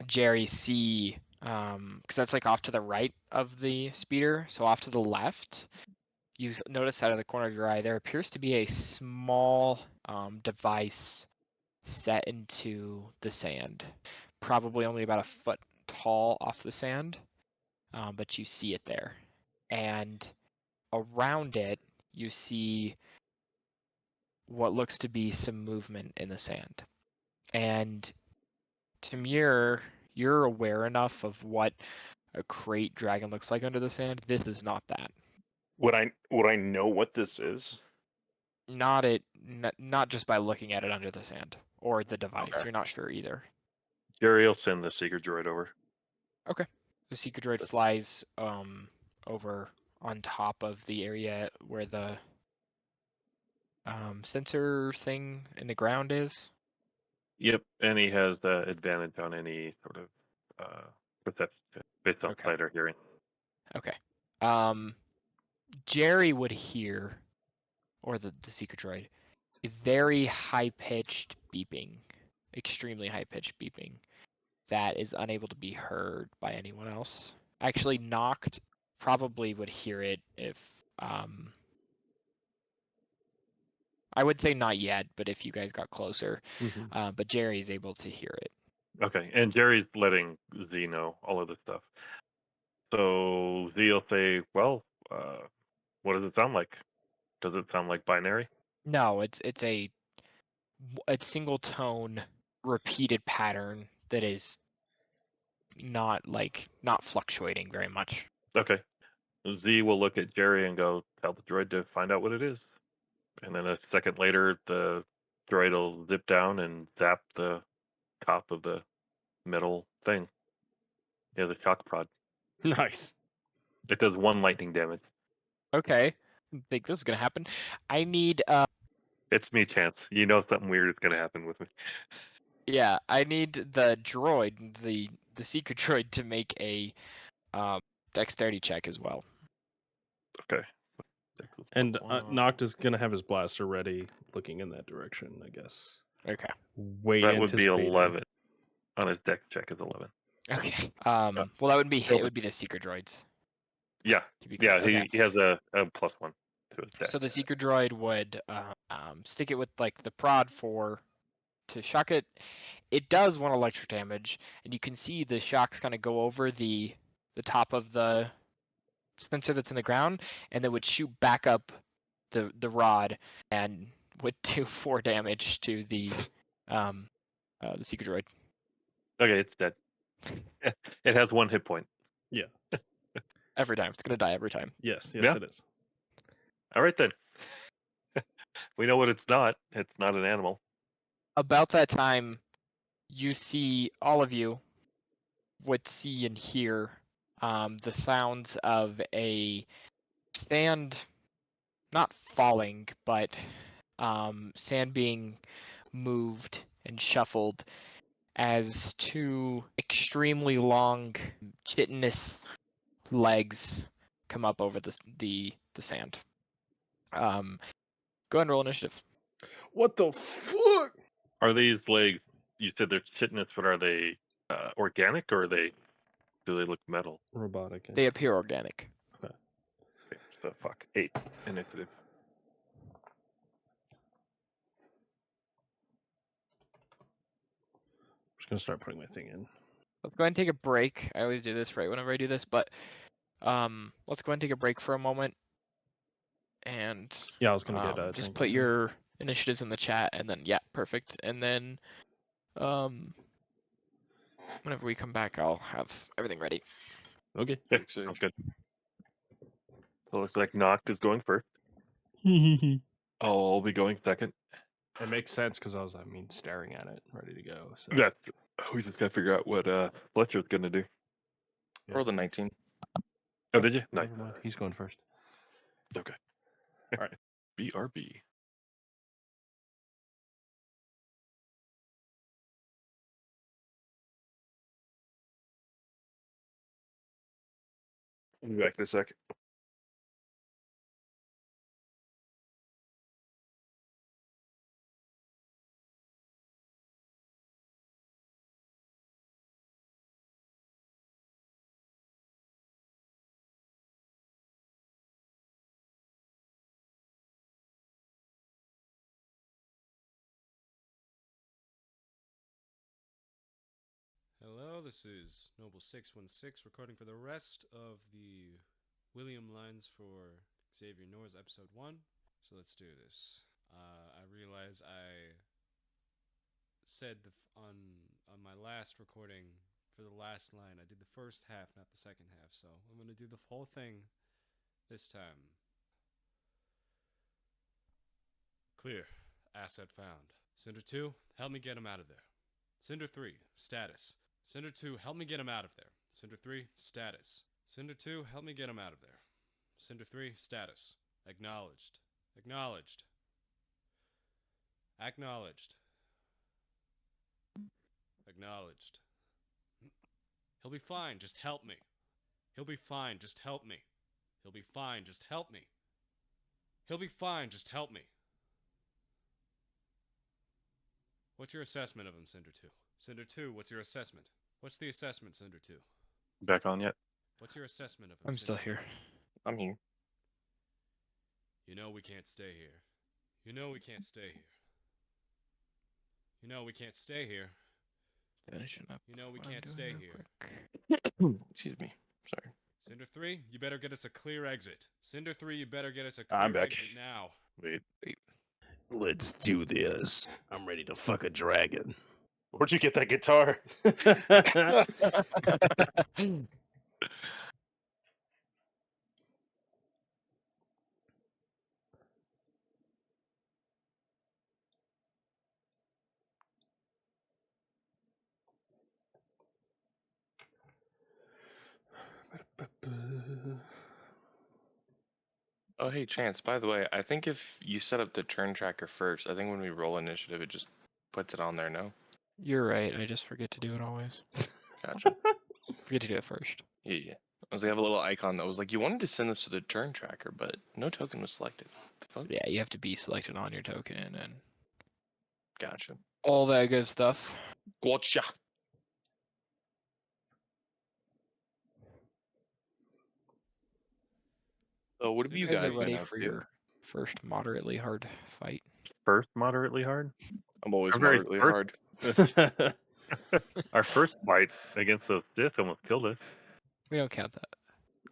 Jerry see, because that's like off to the right of the speeder. So off to the left, you notice out of the corner of your eye there appears to be a small device set into the sand, probably only about a foot tall off the sand, but you see it there. And around it, you see what looks to be some movement in the sand. And Tamir, you're aware enough of what a crate dragon looks like under the sand. This is not that. Would I know what this is? Not just by looking at it under the sand or the device. Okay. You're not sure either. Jerry will send the secret droid over. The Seeker Droid flies over on top of the area where the sensor thing in the ground is. Yep, and he has the advantage on any sort of perception based on Okay. sight or hearing. Okay. Jerry would hear, or the Seeker Droid, a very high-pitched beeping, extremely high-pitched beeping that is unable to be heard by anyone else. Actually, Noct probably would hear it if I would say not yet, but if you guys got closer. Mhm. But Jerry's able to hear it. Okay, and Jerry's letting Z know all of this stuff. So Z will say, well, what does it sound like? Does it sound like binary? No, it's a single tone repeated pattern that is not fluctuating very much. Okay. Z will look at Jerry and go, tell the droid to find out what it is. And then a second later, the droid will zip down and zap the top of the metal thing. Yeah, the shock prod. Nice. It does 1 lightning damage. Okay. I think this is gonna happen. I need It's me, Chance. You know something weird is going to happen with me. I need the droid, the secret droid, to make a dexterity check as well. Okay. And Noct is gonna have his blaster ready, looking in that direction, I guess. Okay. That would be anticipating. 11. On his dex check is 11. Okay. Well, that would be so- it. Would be the secret droids. Yeah. To be clear. Yeah, Okay. he has a +1 to his dex. So the secret droid would stick it with like the prod to shock it. It does 1 electric damage, and you can see the shocks kind of go over the top of the sensor that's in the ground, and then would shoot back up the rod and would do 4 damage to the secret droid. Okay, it's dead. It has 1 hit point. Every time. It's gonna die every time. Yes, Yeah. it is. All right, then. We know what it's not. It's not an animal. About that time, you see, all of you would see and hear the sounds of a sand, not falling, but sand being moved and shuffled as 2 extremely long chitinous legs come up over the sand. Go ahead and roll initiative. What the fuck? Are these legs, you said they're chitinous, but are they organic or do they look metal? Robotic. They appear organic. Okay, so 8 initiative. I'm just gonna start putting my thing in. Let's go ahead and take a break. I always do this right whenever I do this, but let's go ahead and take a break for a moment. And Yeah, I was gonna get just drink put in. your initiatives in the chat, and then perfect. And then whenever we come back, I'll have everything ready. Okay. Yeah, sounds good. So it looks like Noct is going first. I'll be going second. It makes sense because I was, staring at it, ready to go. So Yeah, we just gotta figure out what Fletcher's gonna do. Yeah. Roll the 19. Oh, did you? Nice. Never mind. He's going first. Okay. All right. BRB. I'll be back in a second. Hello, this is Noble616 recording for the rest of the William Lines for Xavier Nor's episode 1. So let's do this. I realize I said on my last recording for the last line, I did the first half, not the second half. So I'm going to do the whole thing this time. Clear. Asset found. Cinder 2, help me get him out of there. Cinder 3, status. Cinder 2, help me get him out of there. Cinder 3, status. Cinder 2, help me get him out of there. Cinder 3, status. Acknowledged. Acknowledged. Acknowledged. Acknowledged. He'll be fine, just help me. He'll be fine, just help me. He'll be fine, just help me. He'll be fine, just help me. What's your assessment of him, Cinder 2? Cinder 2, what's your assessment? What's the assessment, Cinder 2? Back on yet? What's your assessment of him? I'm still Cinder 2? here. I'm here. You know we can't stay here. You know we can't stay here. You know we can't stay here. Finishing up. You know we what I'm can't doing stay real here. quick. Excuse me. Sorry. Cinder 3, you better get us a clear exit. Cinder 3, you better get us a clear I'm back. exit now. Wait. Let's do this. I'm ready to fuck a dragon. Where'd you get that guitar? Oh, hey, Chance, by the way, I think if you set up the turn tracker first, I think when we roll initiative, it just puts it on there, no? You're right. I just forget to do it always. Gotcha. Forget to do it first. Yeah. I was like, have a little icon that was like, you wanted to send this to the turn tracker, but no token was selected. The fuck? Yeah, you have to be selected on your token and Gotcha. all that good stuff. Gotcha. So what have So you guys guys are ready been up for to? your first moderately hard fight. First moderately hard? I'm always Our very moderately first- hard. Our first fight against those Sith almost killed us. We don't count that.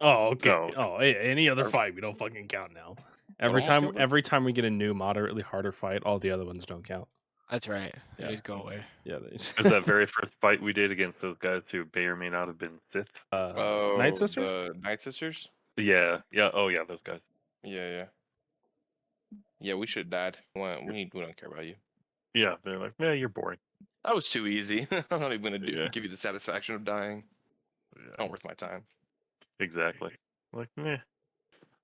Oh, okay. No. Oh, any other Our- fight we don't fucking count now. almost killed it. Every time we get a new moderately harder fight, all the other ones don't count. That's right. They Yeah. just go away. Yeah. It's that very first fight we did against those guys who may or may not have been Sith. Oh, Night Sisters? the Night Sisters? Yeah. Oh yeah, those guys. Yeah. Yeah, we should have died. We don't care about you. Yeah, they're like, yeah, you're boring. That was too easy. I'm not even gonna Yeah. give you the satisfaction of dying. Yeah, Not worth my time. exactly. Like, meh.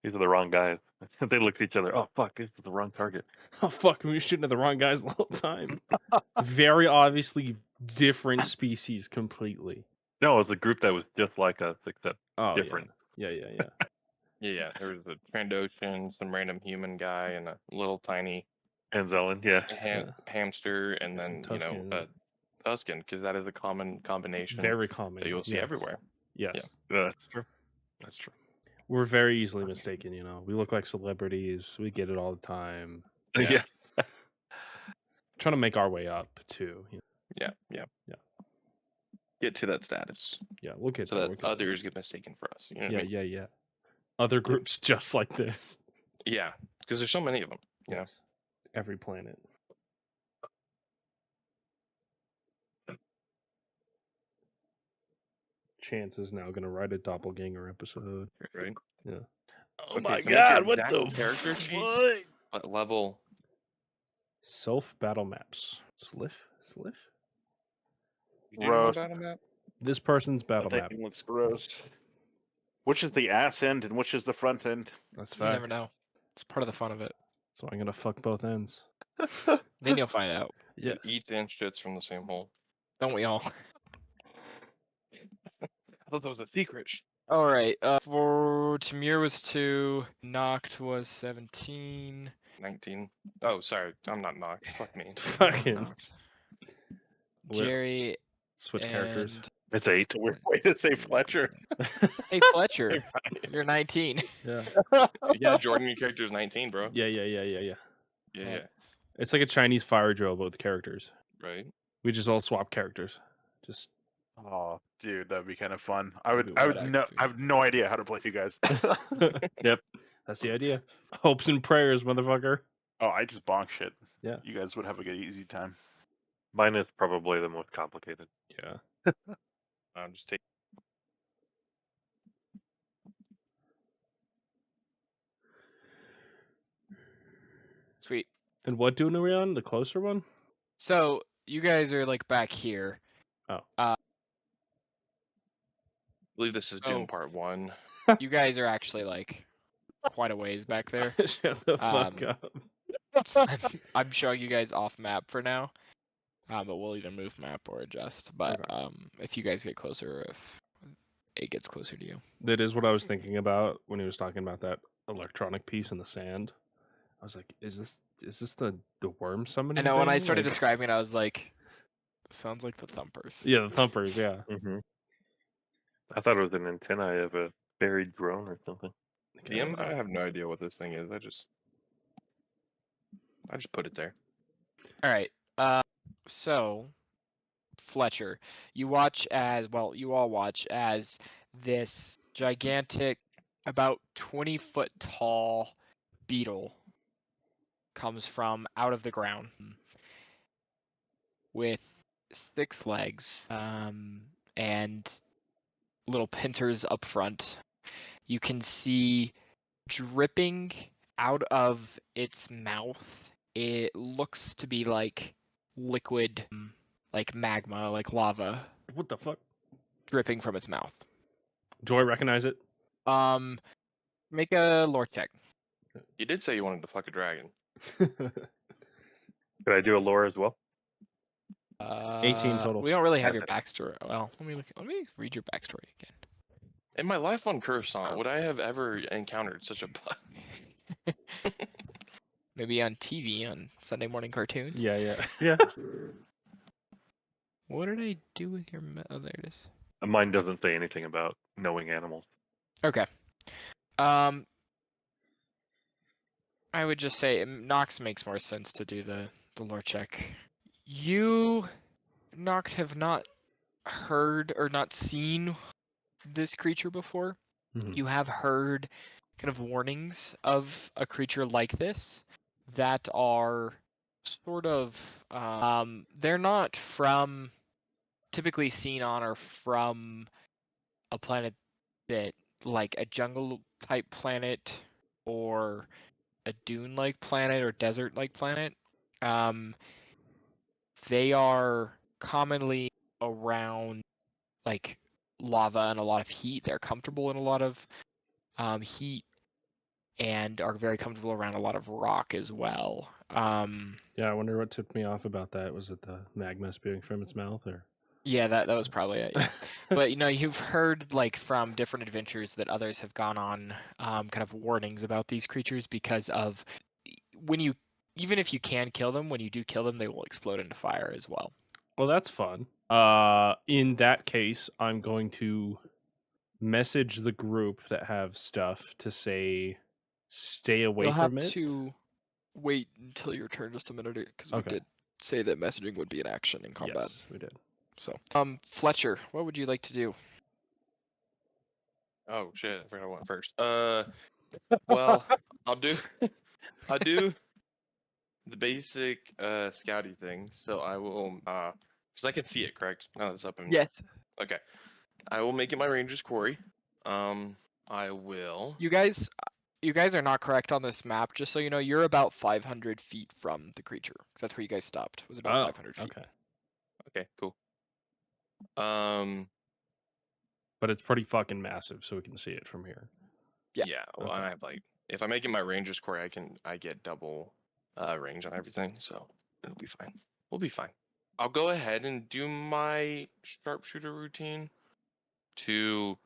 These are the wrong guys. They look at each other. Oh fuck, this is the wrong target. Oh fuck, we were shooting at the wrong guys the whole time. Very obviously different species completely. No, it was a group that was just like us, except Oh different. Yeah. Yeah. There was a Trandoshan, some random human guy, and a little tiny Anzelin, yeah. hamster, and then Tusken. Tusken, because that is a common combination Very common. that you'll see yes. everywhere. Yes. Yeah. That's true. That's true. We're very easily mistaken, you know. We look like celebrities. We get it all the time. Yeah. Yeah. Trying to make our way up too. You know. Yeah. Yeah. Get to that status Yeah, we'll get so there. that we'll get there. others get mistaken for us. You know what I mean? Yeah. Other groups just like this. Yeah, because there's so many of them. You know? Yes. Every planet. Chance is now going to write a doppelganger episode. Right. Yeah. Oh Okay, my so make your god, what exact the character sheets? fuck? What level? Self battle maps. Sliff? You do know Gross. about him, Matt? This person's That battle map. thing looks gross. Which is the ass end and which is the front end? That's You facts. never know. It's part of the fun of it. So I'm going to fuck both ends. Then you'll find out. Yes. Each inch shits from the same hole. Don't we all? I thought that was a secret. All right. For Tamir was 2. Noct was 17. 19. Oh, sorry. I'm not knocked. Fuck me. Fucking Noct. Wait. Jerry. switch characters. and- It's 8. It's a weird way to say Fletcher. Hey Fletcher, you're 19. Yeah. Yeah, Jordan, your character is 19, bro. Yeah. Yeah. It's like a Chinese fire drill but with characters. Right. We just all swap characters. Just Oh, dude, that'd be kind of fun. I That'd would. be I wild, would. No, actually. I have no idea how to play you guys. Yep. That's the idea. Hopes and prayers, motherfucker. Oh, I just bonk shit. Yeah. You guys would have a good, easy time. Mine is probably the most complicated. Yeah. I'm just taking. Sweet. And what dune are we on? The closer one? So you guys are like back here. Oh. believe this is Oh. Doom Part 1. You guys are actually like quite a ways back there. Shut the fuck Um, up. I'm showing you guys off map for now. But we'll either move map or adjust. But Okay. if you guys get closer, if it gets closer to you. That is what I was thinking about when he was talking about that electronic piece in the sand. I was like, is this the worm summoning I know when I thing? started Like- describing it, I was like, sounds like the thumpers. Yeah, the thumpers, yeah. Mm-hmm. I thought it was an antennae of a buried drone or something. DM, I have no idea what this thing is. I just put it there. All right. So Fletcher, you all watch as this gigantic, about 20-foot tall beetle comes from out of the ground with 6 legs, and little pincers up front. You can see dripping out of its mouth. It looks to be like liquid, like magma, like lava, What the fuck? dripping from its mouth. Do I recognize it? Make a lore check. You did say you wanted to fuck a dragon. Could I do a lore as well? 18 total. We don't really have Yeah, your backstory. Well, let me read your backstory again. In my life on Coruscant, would I have ever encountered such a bug? Maybe on TV on Sunday morning cartoons. Yeah. Yeah. What did I do with your? Oh, there it is. Mine doesn't say anything about knowing animals. Okay. I would just say Nox makes more sense to do the lore check. You, Nox, have not heard or not seen this creature before. Mhm. You have heard kind of warnings of a creature like this that are sort of they're not from typically seen on or from a planet that like a jungle type planet or a dune like planet or desert like planet. They are commonly around like lava and a lot of heat. They're comfortable in a lot of heat and are very comfortable around a lot of rock as well. Yeah, I wonder what tipped me off about that. Was it the magma spewing from its mouth, or? Yeah, that was probably it. Yeah. But you've heard like from different adventures that others have gone on, kind of warnings about these creatures because of even if you can kill them, when you do kill them, they will explode into fire as well. Well, that's fun. In that case, I'm going to message the group that have stuff to say, stay away You'll from have it. to wait until your turn just a minute because Okay. we did say that messaging would be an action in combat. Yes, we did. So, Fletcher, what would you like to do? Oh shit! I forgot I went first. Well, I'll do the basic scouty thing. So I will because I can see it, correct? No, it's up in. Yes. Okay. I will make it my ranger's quarry. I will. You guys are not correct on this map. Just so you know, you're about 500 feet from the creature. 'Cause that's where you guys stopped. Was about 500 feet. Okay. Okay, cool. But it's pretty fucking massive, so we can see it from here. Yeah. Yeah. Well, Okay. I have like if I make it my ranger's quarry, I get double range on everything, so it'll be fine. We'll be fine. I'll go ahead and do my sharpshooter routine to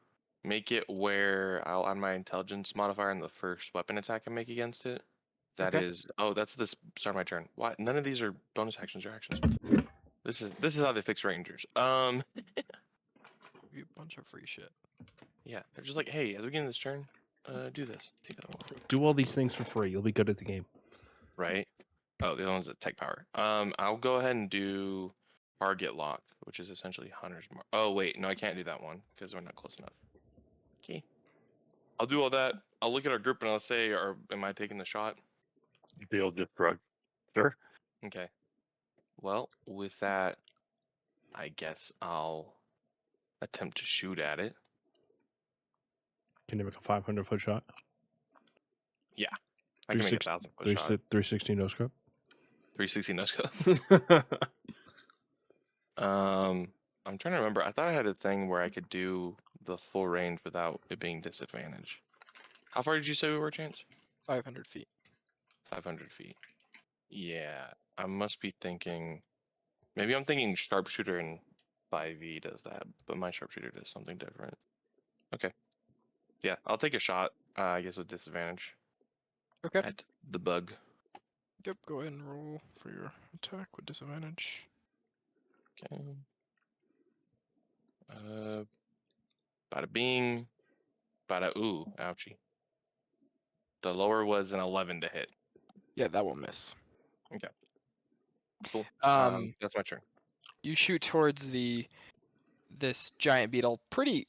make it where I'll add my intelligence modifier in the first weapon attack I make against it. That Okay. is that's the start of my turn. Why none of these are bonus actions or actions? This is how they fix rangers. Give you a bunch of free shit. Yeah, they're just like, hey, as we get in this turn, do this. Take that one. Do all these things for free. You'll be good at the game. Right? Oh, the other one's at tech power. I'll go ahead and do target lock, which is essentially Hunter's Mark. Oh wait, no, I can't do that one because we're not close enough. Okay. I'll do all that. I'll look at our group and I'll say, am I taking the shot? Deal just drug. Sure. Okay. Well, with that, I guess I'll attempt to shoot at it. Can you make a 500-foot shot? I can make a 360 1,000-foot shot. 360 no scope. 360 no scope. I'm trying to remember. I thought I had a thing where I could do the full range without it being disadvantage. How far did you say we were, Chance? 500 feet. 500 feet. Yeah, I must be thinking. Maybe I'm thinking sharpshooter and 5e does that, but my sharpshooter does something different. Okay. Yeah, I'll take a shot. I guess with disadvantage Okay. at the bug. Yep. Go ahead and roll for your attack with disadvantage. Okay. Bada bing. Bada ooh. Ouchie. The lower was an 11 to hit. Yeah, that will miss. Okay. Cool. That's my turn. You shoot towards this giant beetle. Pretty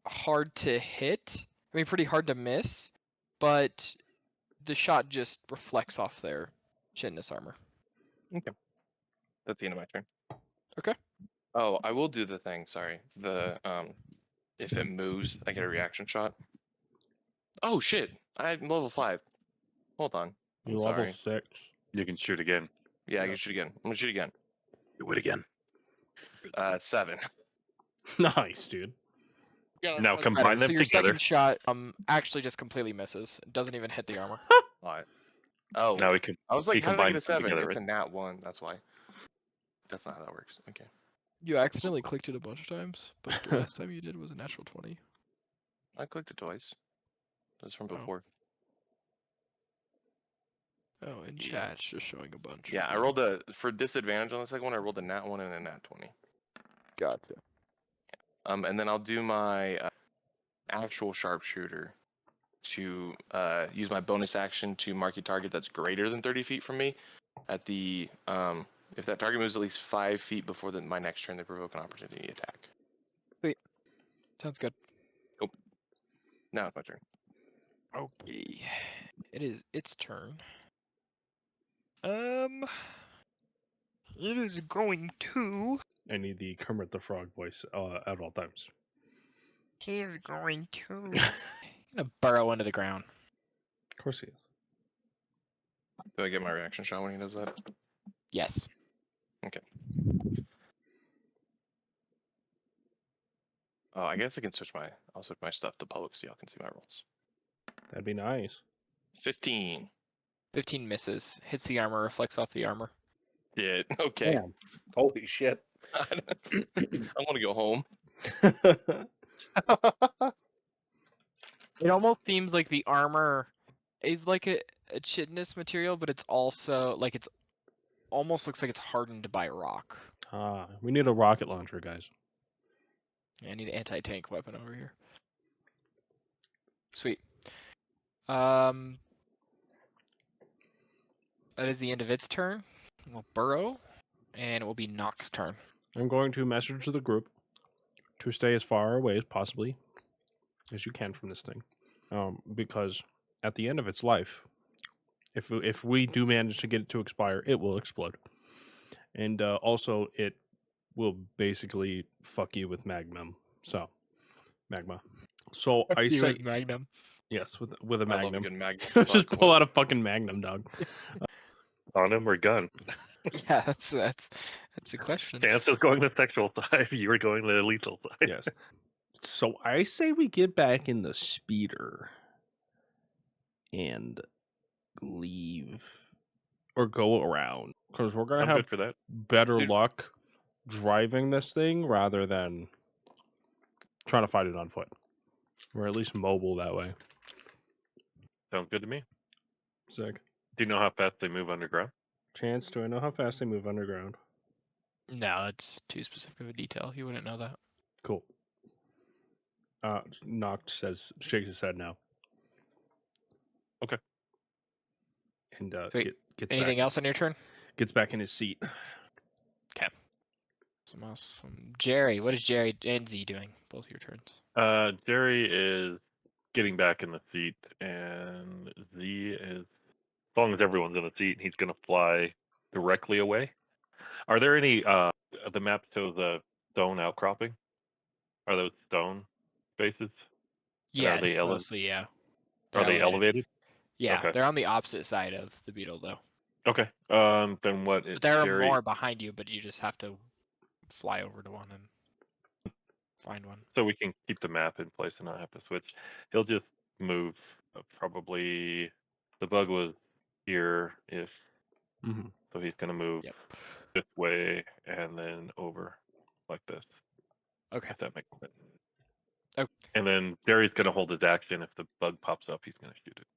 hard to hit. I mean, pretty hard to miss, but the shot just reflects off their chitinous armor. That's the end of my turn. Okay. Oh, I will do the thing. Sorry. The if it moves, I get a reaction shot. Oh shit! I'm level 5. Hold on. I'm You level sorry. 6. You can shoot again. Yeah, I can shoot again. I'm gonna shoot again. Do it again. 7. Nice, dude. Yeah, Now that's combine better. them So your together. second shot actually just completely misses. It doesn't even hit the armor. Alright. Oh, Now we can. I was like, he how did I get a combines them 7? together, It's right? a nat 1. That's why. That's not how that works. Okay. You accidentally clicked it a bunch of times, but the last time you did was a natural 20. I clicked it twice. That's from Oh. before. Oh, in Yeah. chat, it's just showing a bunch. Yeah, I rolled for disadvantage on the second one. I rolled a nat 1 and a nat 20. Gotcha. And then I'll do my actual sharpshooter to use my bonus action to mark a target that's greater than 30 feet from me. At the if that target moves at least 5 feet before my next turn, they provoke an opportunity attack. Sounds good. Now it's my turn. Okay. It is its turn. It is going to. I need the Kermit the Frog voice at all times. He is going to. Gonna burrow into the ground. Of course he is. Do I get my reaction shot when he does that? Yes. Oh, I guess I can I'll switch my stuff to public so y'all can see my rolls. That'd be nice. 15. 15 misses. Hits the armor, reflects off the armor. Yeah. Okay. Damn. Holy shit. I want to go home. It almost seems like the armor is like a chitinous material, but it's also like it's almost looks like it's hardened by rock. We need a rocket launcher, guys. I need an anti-tank weapon over here. Sweet. That is the end of its turn. We'll burrow, and it will be Nox's turn. I'm going to message the group to stay as far away as possibly as you can from this thing, because at the end of its life, if we do manage to get it to expire, it will explode, and also it will basically fuck you with magma. So I You say with Magnum. yes with a I love a magnum. good magnum. Just Fuck, pull what- out a fucking magnum, dog. On him or gun? Yeah, that's a question. Chance is going the sexual side. You were going the lethal side. Yes. So I say we get back in the speeder and leave or go around because we're gonna I'm have good for that. better Dude. luck driving this thing rather than trying to fight it on foot. We're at least mobile that way. Sounds good to me. Sick. Do you know how fast they move underground? Chance, do I know how fast they move underground? No, it's too specific of a detail. You wouldn't know that. Cool. Shakes his head now. Okay. And Sweet. gets Anything back, else on your turn? Gets back in his seat. Awesome. Jerry, what is Jerry and Z doing? Both your turns. Jerry is getting back in the seat, and Z is, as long as everyone's in the seat, he's going to fly directly away. Are there any? The map shows a stone outcropping. Are those stone spaces? Yeah, they ele- mostly, yeah. Are they They're elevated? Yeah, Okay. they're on the opposite side of the beetle, though. Okay. Then what is But there are Jerry? more behind you, but you just have to fly over to one. And find one. So we can keep the map in place and not have to switch. He'll just move probably. The bug was here, if Mhm. so. He's gonna move Yep. this way and then over like this. Okay. If that makes sense. Okay. And then Jerry's gonna hold his action. If the bug pops up, he's gonna shoot it.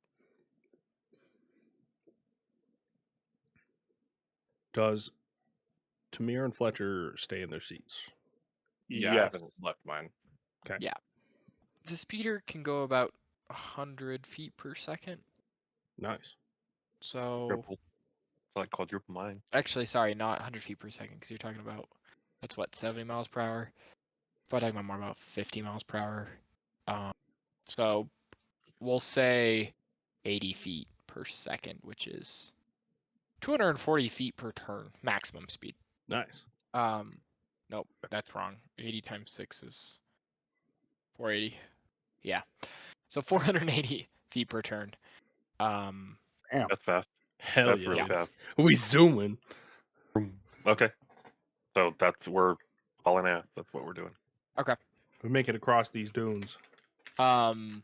Does Tamir and Fletcher stay in their seats? Yeah, I Yes. haven't left mine. The speeder can go about 100 feet per second. Nice. So Triple. It's like quadruple mine. actually, sorry, not 100 feet per second, because you're talking about that's what 70 miles per hour. If I'm talking about more about 50 miles per hour. So we'll say 80 feet per second, which is 240 feet per turn, maximum speed. Nice. Nope, that's wrong. 80 times 6 is 480. Yeah. So 480 feet per turn. That's fast. Hell That's yeah. really fast. We zooming. Okay. So we're hauling ass. That's what we're doing. Okay. We make it across these dunes. Go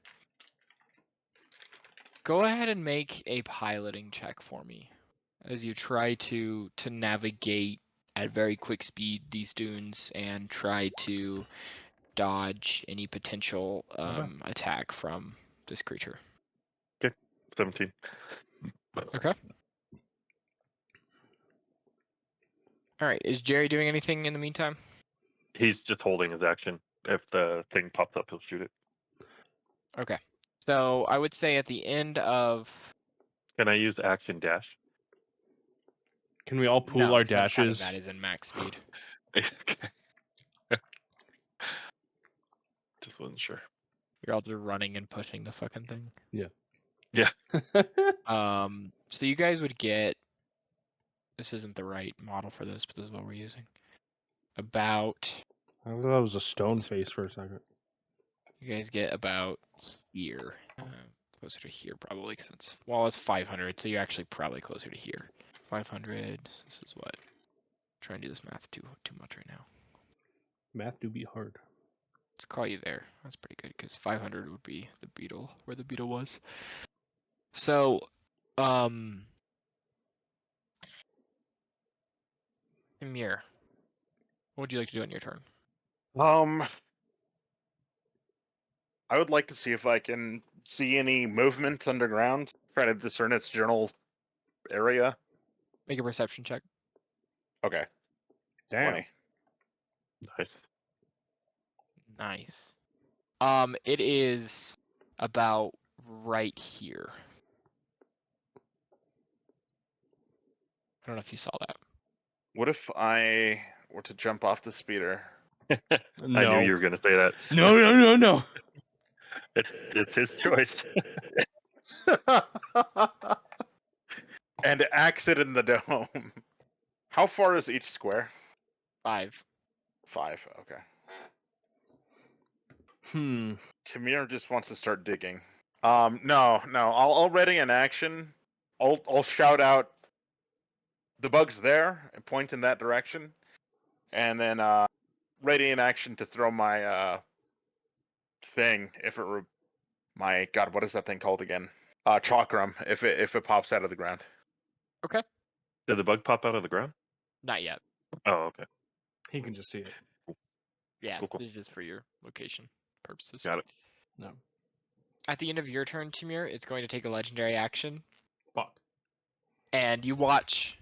ahead and make a piloting check for me as you try to navigate at very quick speed these dunes and try to dodge any potential attack from this creature. 17. Okay. All right. Is Jerry doing anything in the meantime? He's just holding his action. If the thing pops up, he'll shoot it. Okay. So I would say at the end of Can I use action dash? Can we all pool no, our 'cause I'm counting dashes? that is in max speed. Okay. Just wasn't sure. You're all just running and pushing the fucking thing. Yeah. So you guys would get. This isn't the right model for this, but this is what we're using. About. I thought that was a stone face for a second. You guys get about here. Closer to here probably, because it's 500, so you're actually probably closer to here. 500. This is what. Trying to do this math too much right now. Math do be hard. Let's call you there. That's pretty good because 500 would be the beetle, where the beetle was. So, Emir, what would you like to do on your turn? I would like to see if I can see any movement underground. Try to discern its general area. Make a perception check. Okay. Damn. 20. Nice. Nice. It is about right here. I don't know if you saw that. What if I were to jump off the speeder? I knew you were going to say that. No. It's his choice. And exit in the dome. How far is each square? 5. 5. Okay. Hmm. Tamir just wants to start digging. No. I'll ready an action. I'll shout out. The bug's there and point in that direction, and then ready in action to throw my thing if it were my god. What is that thing called again? Chakram. If it pops out of the ground. Okay. Did the bug pop out of the ground? Not yet. Oh, okay. He can just see it. Yeah, Cool. this is just for your location purposes. Got it. No. At the end of your turn, Timur, it's going to take a legendary action, Fuck. and you watch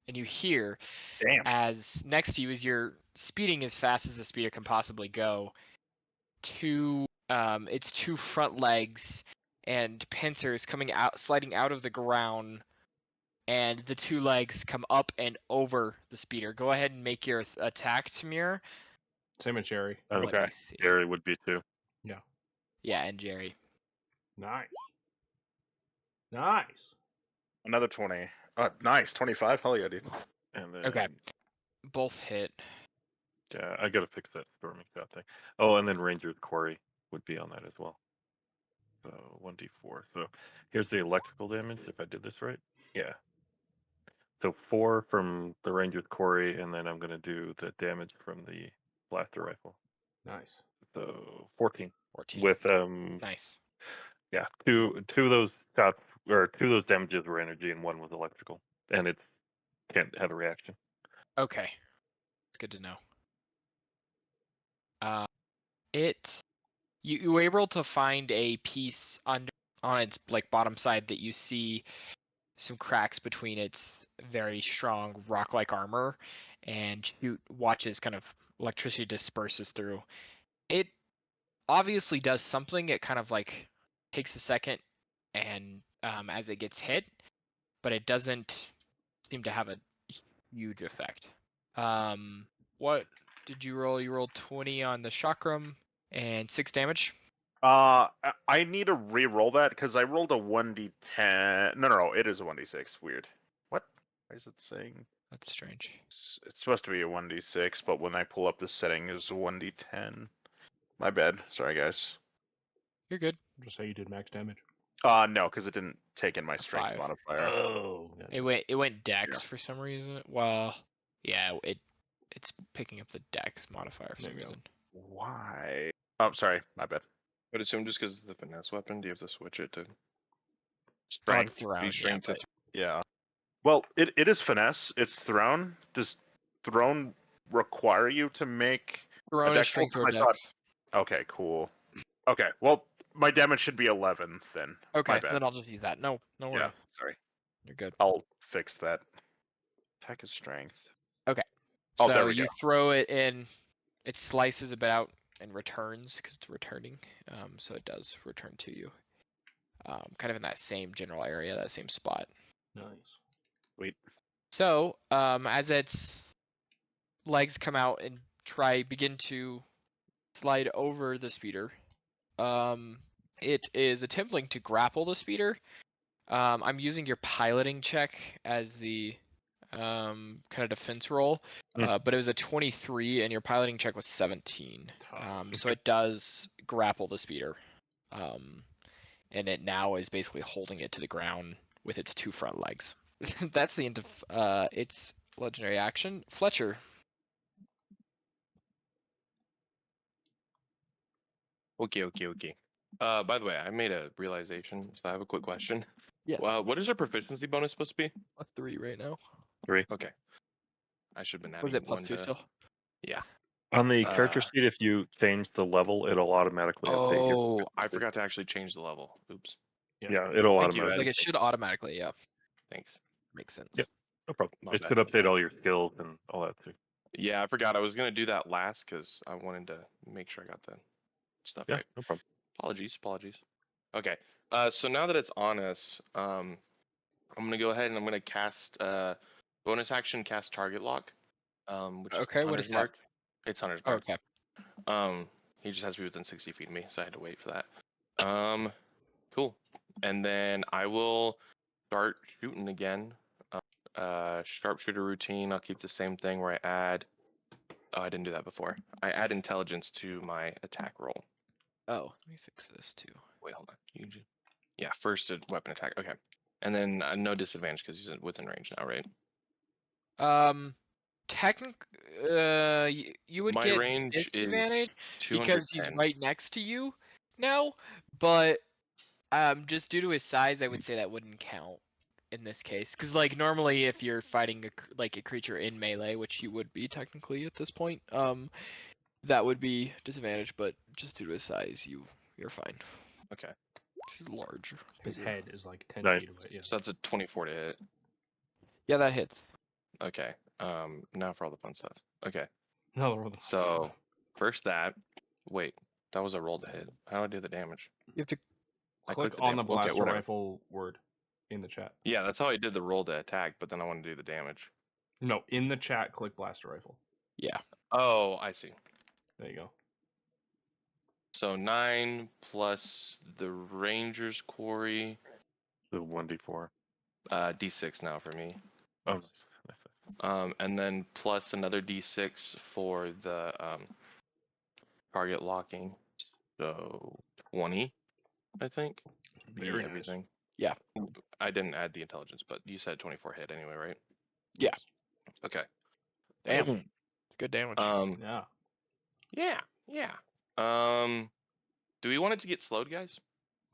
and you hear Damn. as next to you as you're speeding as fast as the speeder can possibly go, its two front legs and pincers sliding out of the ground, and the two legs come up and over the speeder. Go ahead and make your attack, Tamir. Same as Jerry. Let Okay. me see. Jerry would be too. Yeah, and Jerry. Nice. Nice. Another 20. Nice. 25. Hell yeah, dude. And then, Okay. Both hit. Yeah, I got to fix that storming shot thing. Oh, and then Ranger's Quarry would be on that as well. So 1d4. So here's the electrical damage if I did this right. Yeah. So 4 from the Ranger's Quarry, and then I'm going to do the damage from the blaster rifle. Nice. So 14 14. with Nice. yeah, two of those shots or two of those damages were energy and one was electrical, and it can't have a reaction. Okay. It's good to know. You were able to find a piece on its like bottom side that you see some cracks between its very strong rock-like armor, and you watch as kind of electricity disperses through. It obviously does something. It kind of like takes a second, and as it gets hit, but it doesn't seem to have a huge effect. What did you roll? You rolled 20 on the chakram and 6 damage. I need to re-roll that because I rolled a 1d10. No, it is a 1d6. Weird. What? Why is it saying? That's strange. It's supposed to be a 1d6, but when I pull up the setting, it's a 1d10. My bad. Sorry, guys. You're good. Just say you did max damage. No, because it didn't take in my strength 5. modifier. Oh, gotcha. It went dex for some reason. Well, yeah, it's picking up the dex modifier for There some you go. reason. Why? Oh, sorry. My bad. But assume just because it's the finesse weapon, do you have to switch it to Strength. Thrown, be yeah, strength to but Yeah. Well, it is finesse. It's thrown. Does thrown require you to make a thrown is dex roll? strength or 'Cause I thought. dex. Okay, cool. Okay, well, my damage should be 11 then. My Okay, bad. then I'll just use that. No worry. Yeah, sorry. You're good. I'll fix that. Attack is strength. Okay. Oh, So there we you go. throw it in, it slices a bit out and returns because it's returning. So it does return to you. Kind of in that same general area, that same spot. Nice. Sweet. So, as its legs come out and begin to slide over the speeder, it is attempting to grapple the speeder. I'm using your piloting check as the kind of defense roll, but it was a 23 and your piloting check was 17. So it does grapple the speeder, and it now is basically holding it to the ground with its 2 front legs. That's the end of its legendary action. Fletcher. Okay. By the way, I made a realization, so I have a quick question. Yeah. What is our proficiency bonus supposed to be? +3 right now. 3 Okay. I should have been Was adding it one +2 to. still? Yeah. on the character Uh, sheet. If you change the level, it'll automatically update your. Oh, I forgot to actually change the level. Oops. Yeah, it'll Thank you, automatically. Ed. Like it should automatically, yeah. Thanks. Makes sense. Yep. No problem. My It bad. should update all your skills and all that too. Yeah, I forgot. I was gonna do that last because I wanted to make sure I got the stuff Yeah, right. no problem. Apologies. Okay. So now that it's on us, I'm gonna go ahead and I'm gonna cast bonus action cast target lock. Which is Okay, what Hunter's is that? Mark. It's Hunter's Oh, Mark. okay. He just has to be within 60 feet of me, so I had to wait for that. Cool. And then I will start shooting again. Sharpshooter routine. I'll keep the same thing where I add. Oh, I didn't do that before. I add intelligence to my attack roll. Oh, let me fix this too. Wait, hold on. Yeah, first weapon attack. Okay. And then no disadvantage because he's within range now, right? You would My get range disadvantage is because he's 210. right next to you now, but just due to his size, I would say that wouldn't count in this case. Because like normally, if you're fighting like a creature in melee, which you would be technically at this point, that would be disadvantage. But just due to his size, you're fine. Okay. He's large. His bigger. head is like 10 Nice. feet away. Yeah. So that's a 24 to hit. Yeah, that hits. Okay. Now for all the fun stuff. Okay. No, roll the So first that. Wait, that was a roll to hit. How do I do the damage? You have to. I click clicked on the okay, blaster whatever. rifle word in the chat. Yeah, that's how I did the roll to attack, but then I want to do the damage. No, in the chat, click blaster rifle. Yeah. Oh, I see. There you go. So 9 plus the Ranger's Quarry, The 1d4. D6 now for me. Oh, nice. And then plus another D6 for the target locking. So 20, I think. Be Very nice. everything. Yeah. I didn't add the intelligence, but you said 24 hit anyway, right? Yeah. Yes. Okay. Damn. Good damage. Yeah. Yeah. Yeah. Do we want it to get slowed, guys?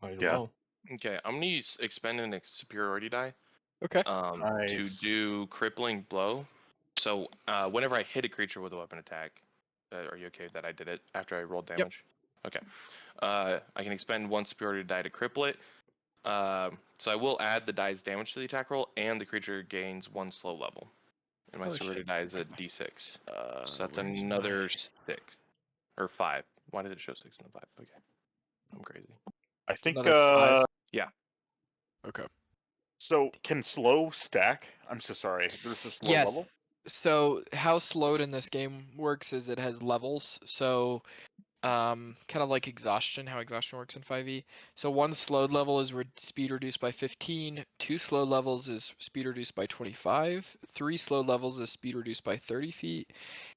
Might as Yeah. well. Okay, I'm gonna use expend an superiority die. Okay. To Nice. do crippling blow. So whenever I hit a creature with a weapon attack, are you okay that I did it after I rolled damage? Okay. I can expend 1 superiority die to cripple it. So I will add the die's damage to the attack roll, and the creature gains 1 slow level. And my Holy superiority shit. die is a d6. So that's Where's another 6 or 5. Why did it show 6 and a 5? Okay, I'm crazy. I think. Another 5. Yeah. Okay. So can slow stack? I'm so sorry. This is slow Yes. level. So how slowed in this game works is it has levels. So kind of like exhaustion, how exhaustion works in 5e. So 1 slowed level is speed reduced by 15, 2 slowed levels is speed reduced by 25, 3 slowed levels is speed reduced by 30 feet,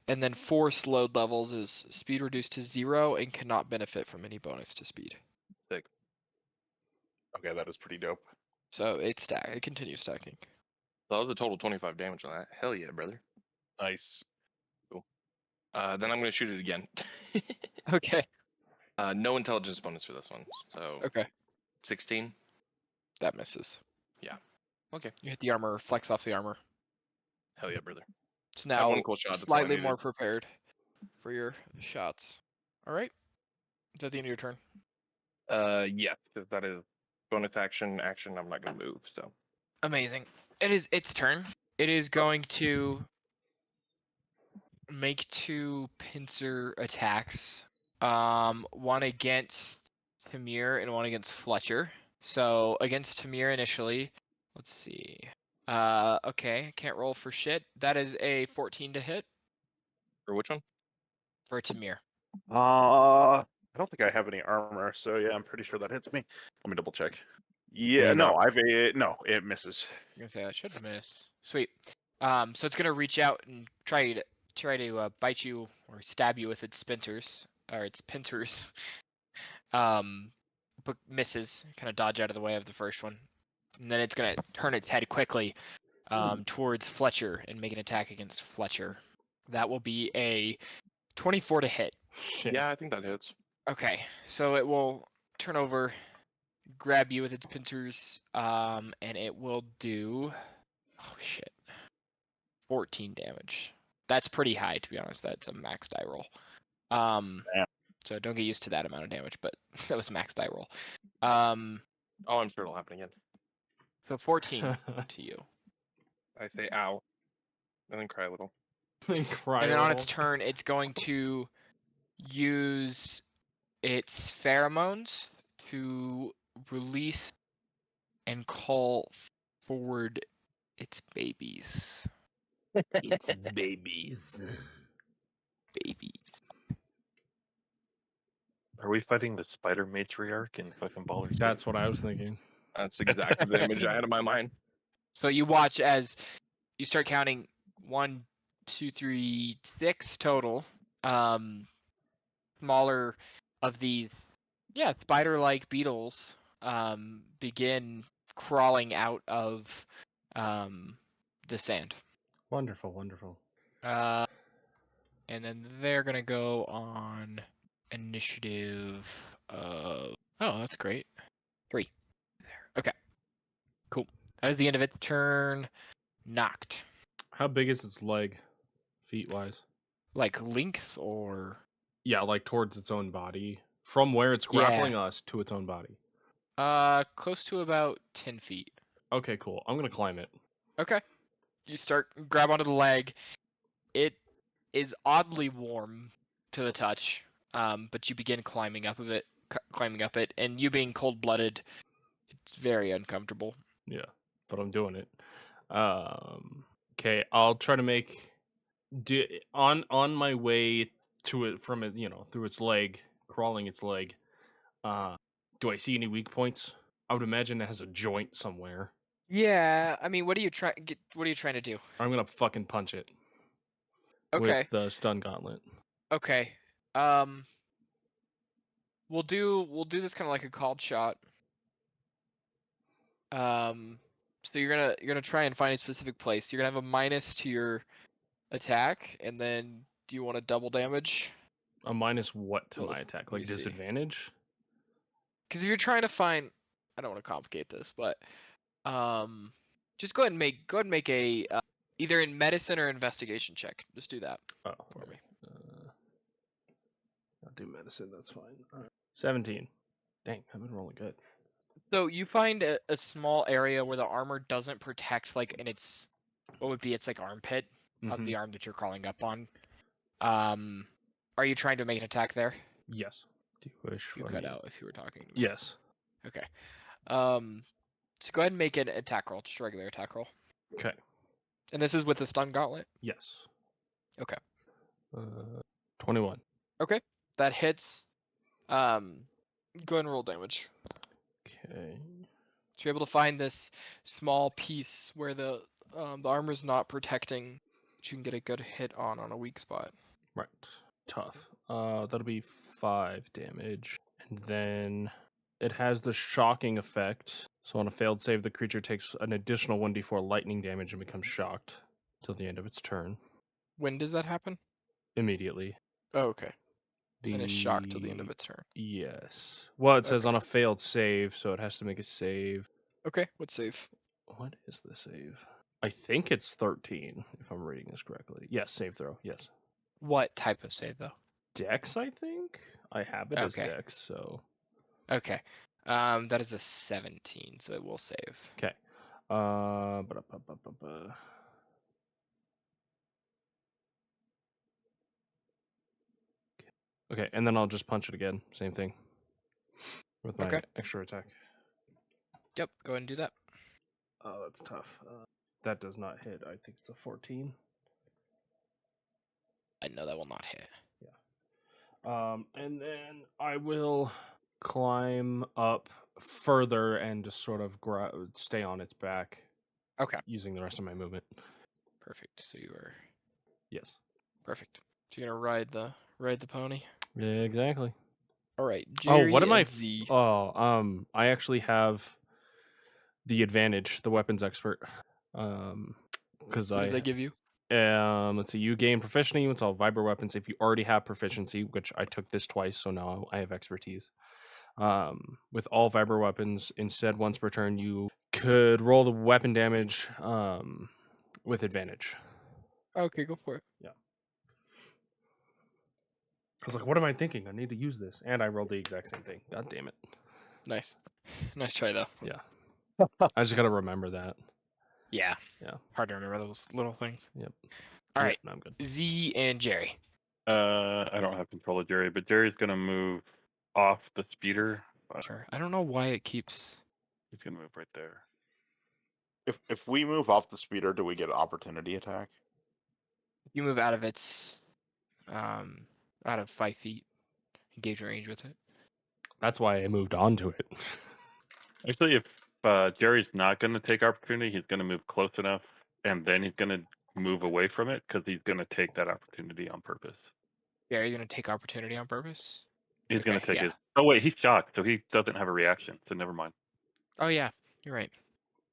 and then 4 slowed levels is speed reduced to 0 and cannot benefit from any bonus to speed. Sick. Okay, that is pretty dope. So it continues stacking. So that was a total 25 damage on that. Hell yeah, brother. Nice. Then I'm gonna shoot it again. Okay. No intelligence bonus for this one. So Okay. 16. That misses. Yeah. Okay. You hit the armor, flex off the armor. Hell yeah, brother. It's I have now one cool shot. That's all I slightly needed. more prepared for your shots. All right. Is that the end of your turn? Yes, because that is bonus action. I'm not gonna move. So Amazing. It is its turn. It is going to make 2 pincer attacks. One against Tamir and one against Fletcher. So against Tamir initially. Let's see. Okay, can't roll for shit. That is a 14 to hit for which one? for Tamir. I don't think I have any armor, so yeah, I'm pretty sure that hits me. Let me double check. Yeah, No. no, it misses. I'm gonna say I should miss. Sweet. So it's gonna reach out and try to bite you or stab you with its pincers or its pincers. But misses. Kind of dodge out of the way of the first one, and then it's gonna turn its head quickly towards Fletcher and make an attack against Fletcher. That will be a 24 to hit. Shit. Yeah, I think that hits. Okay, so it will turn over, grab you with its pincers, and it will do. Oh shit. 14 damage. That's pretty high, to be honest. That's a max die roll. Damn. So don't get used to that amount of damage, but that was max die roll. Oh, I'm sure it'll happen again. So 14 to you. I say ow, and then cry a little. And cry And a then on little. its turn, it's going to use its pheromones to release and call forward its babies. It's babies. Babies. Are we fighting the spider matriarch in fucking Baldur's Gate? That's what I was thinking. That's exactly the image I had in my mind. So you watch as you start counting 1, 2, 3, 6 total. Smaller of these, spider-like beetles begin crawling out of the sand. Wonderful, wonderful. And then they're gonna go on initiative of. Oh, that's great. 3. Okay. Cool. That is the end of its turn. Knocked. How big is its leg, feet wise? Like length or. Yeah, like towards its own body. From where it's grappling us to its own body. Close to about 10 feet. Okay, cool. I'm gonna climb it. Okay. You grab onto the leg. It is oddly warm to the touch, but you begin climbing up it, and you being cold-blooded, it's very uncomfortable. Yeah, but I'm doing it. Okay, I'll try to make on my way to it from it, through its leg, crawling its leg. Do I see any weak points? I would imagine it has a joint somewhere. Yeah, I mean, what are you trying to do? I'm gonna fucking punch it. Okay. With the stun gauntlet. Okay. We'll do this kind of like a called shot. So you're gonna try and find a specific place. You're gonna have a minus to your attack, and then do you want to double damage? A minus what to Well, my attack? let me Like see. disadvantage? Because if you're trying to find, I don't want to complicate this, but just go ahead and make a either in medicine or investigation check. Just do that Oh, for me. I'll do medicine. That's fine. 17. Dang, I've been rolling good. So you find a small area where the armor doesn't protect, like in its what would be its like armpit of the arm that you're crawling up on. Are you trying to make an attack there? Yes. Do you wish You for cut me? out if you were talking to me. Yes. Okay. So go ahead and make an attack roll, just a regular attack roll. Okay. And this is with the stun gauntlet. Yes. Okay. 21. Okay. That hits. Go ahead and roll damage. Okay. To be able to find this small piece where the armor's not protecting, that you can get a good hit on a weak spot. Right. Tough. That'll be 5 damage. And then it has the shocking effect. So on a failed save, the creature takes an additional 1d4 lightning damage and becomes shocked till the end of its turn. When does that happen? Immediately. Oh, okay. And it's shocked till the end of its turn. Yes. Well, it says Okay. on a failed save, so it has to make a save. Okay, what save? What is the save? I think it's 13, if I'm reading this correctly. Yes, save throw. Yes. What type of save though? Dex, I think? I have it as Okay. Dex, so. Okay. That is a 17, so it will save. Okay. Okay, and then I'll just punch it again. Same thing. With my Okay. extra attack. Yep, go ahead and do that. Oh, that's tough. That does not hit. I think it's a 14. I know that will not hit. And then I will climb up further and just sort of stay on its back. Okay. Using the rest of my movement. Perfect. So you are Yes. perfect. So you're gonna ride the pony. Yeah, exactly. All right. Oh, what Jerry am I? and Z. I actually have the advantage, the weapons expert. Because What does that give you? let's see, you gain proficiency with all vibro weapons if you already have proficiency, which I took this twice, so now I have expertise. With all vibro weapons, instead, once per turn, you could roll the weapon damage with advantage. Okay, go for it. Yeah. I was like, what am I thinking? I need to use this. And I rolled the exact same thing. God damn it. Nice. Nice try though. Yeah. I just got to remember that. Yeah. Yeah. Hard to remember those little things. Yep. All right. No, I'm good. Z and Jerry. I don't have control of Jerry, but Jerry's gonna move off the speeder. Sure. I don't know why it keeps. He's gonna move right there. If we move off the speeder, do we get an opportunity attack? You move out of its, out of 5 feet. Engage range with it. That's why I moved on to it. Actually, if Jerry's not gonna take opportunity, he's gonna move close enough, and then he's gonna move away from it because he's gonna take that opportunity on purpose. Yeah, are you gonna take opportunity on purpose? He's gonna Okay, take yeah. his. Oh wait, he's shocked, so he doesn't have a reaction. So never mind. Oh yeah, you're right.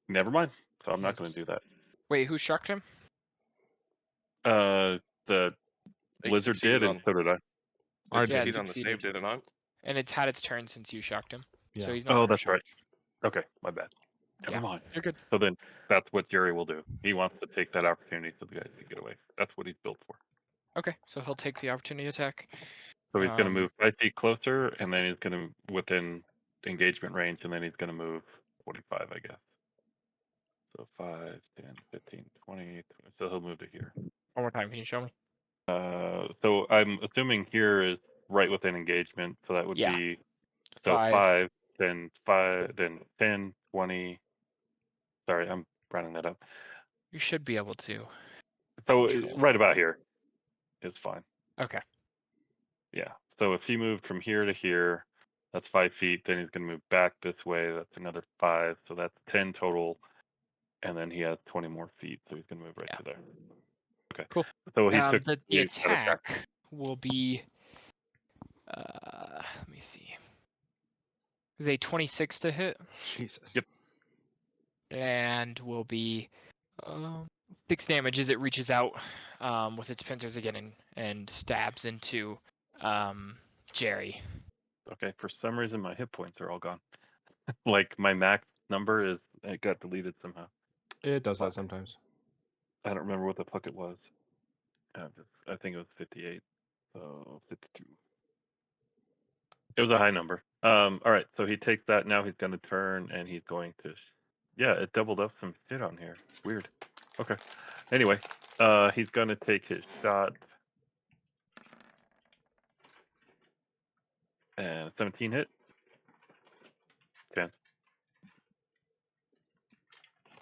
Never mind. So I'm not Yes. gonna do that. Wait, who shocked him? The They lizard succeeded did, and so did I. It I succeeded did. on the save, Succeeded. did it not? And it's had its turn since you shocked him. So Yeah. he's not. Oh, under that's right. shock. Okay, my bad. Never Yeah. mind. You're good. So then that's what Jerry will do. He wants to take that opportunity so the guys can get away. That's what he's built for. Okay, so he'll take the opportunity attack. So he's gonna move 5 feet closer, and then he's gonna within engagement range, and then he's gonna move 45, I guess. So 5, 10, 15, 20. So he'll move to here. One more time, can you show me? So I'm assuming here is right within engagement. So that would Yeah. be so 5. 5, then 10, 20. Sorry, I'm rounding that up. You should be able to. So Control. right about here is fine. Okay. Yeah. So if he moved from here to here, that's 5 feet. Then he's going to move back this way. That's another 5. So that's 10 total. And then he has 20 more feet. So he's going to move right to there. Okay. Cool. So he took The that attack will be. Let me see. Is a 26 to hit, Jesus. Yep. and will be 6 damage as it reaches out with its pincers again and stabs into Jerry. Okay, for some reason my hit points are all gone. Like my max number it got deleted somehow. It does that Fuck. sometimes. I don't remember what the fuck it was. I think it was 58. So 52. It was a high number. All right, so he takes that. Now he's going to turn and he's going to. Yeah, it doubled up some shit on here. Weird. Okay. Anyway, he's going to take his shot. And 17 hit. Chance.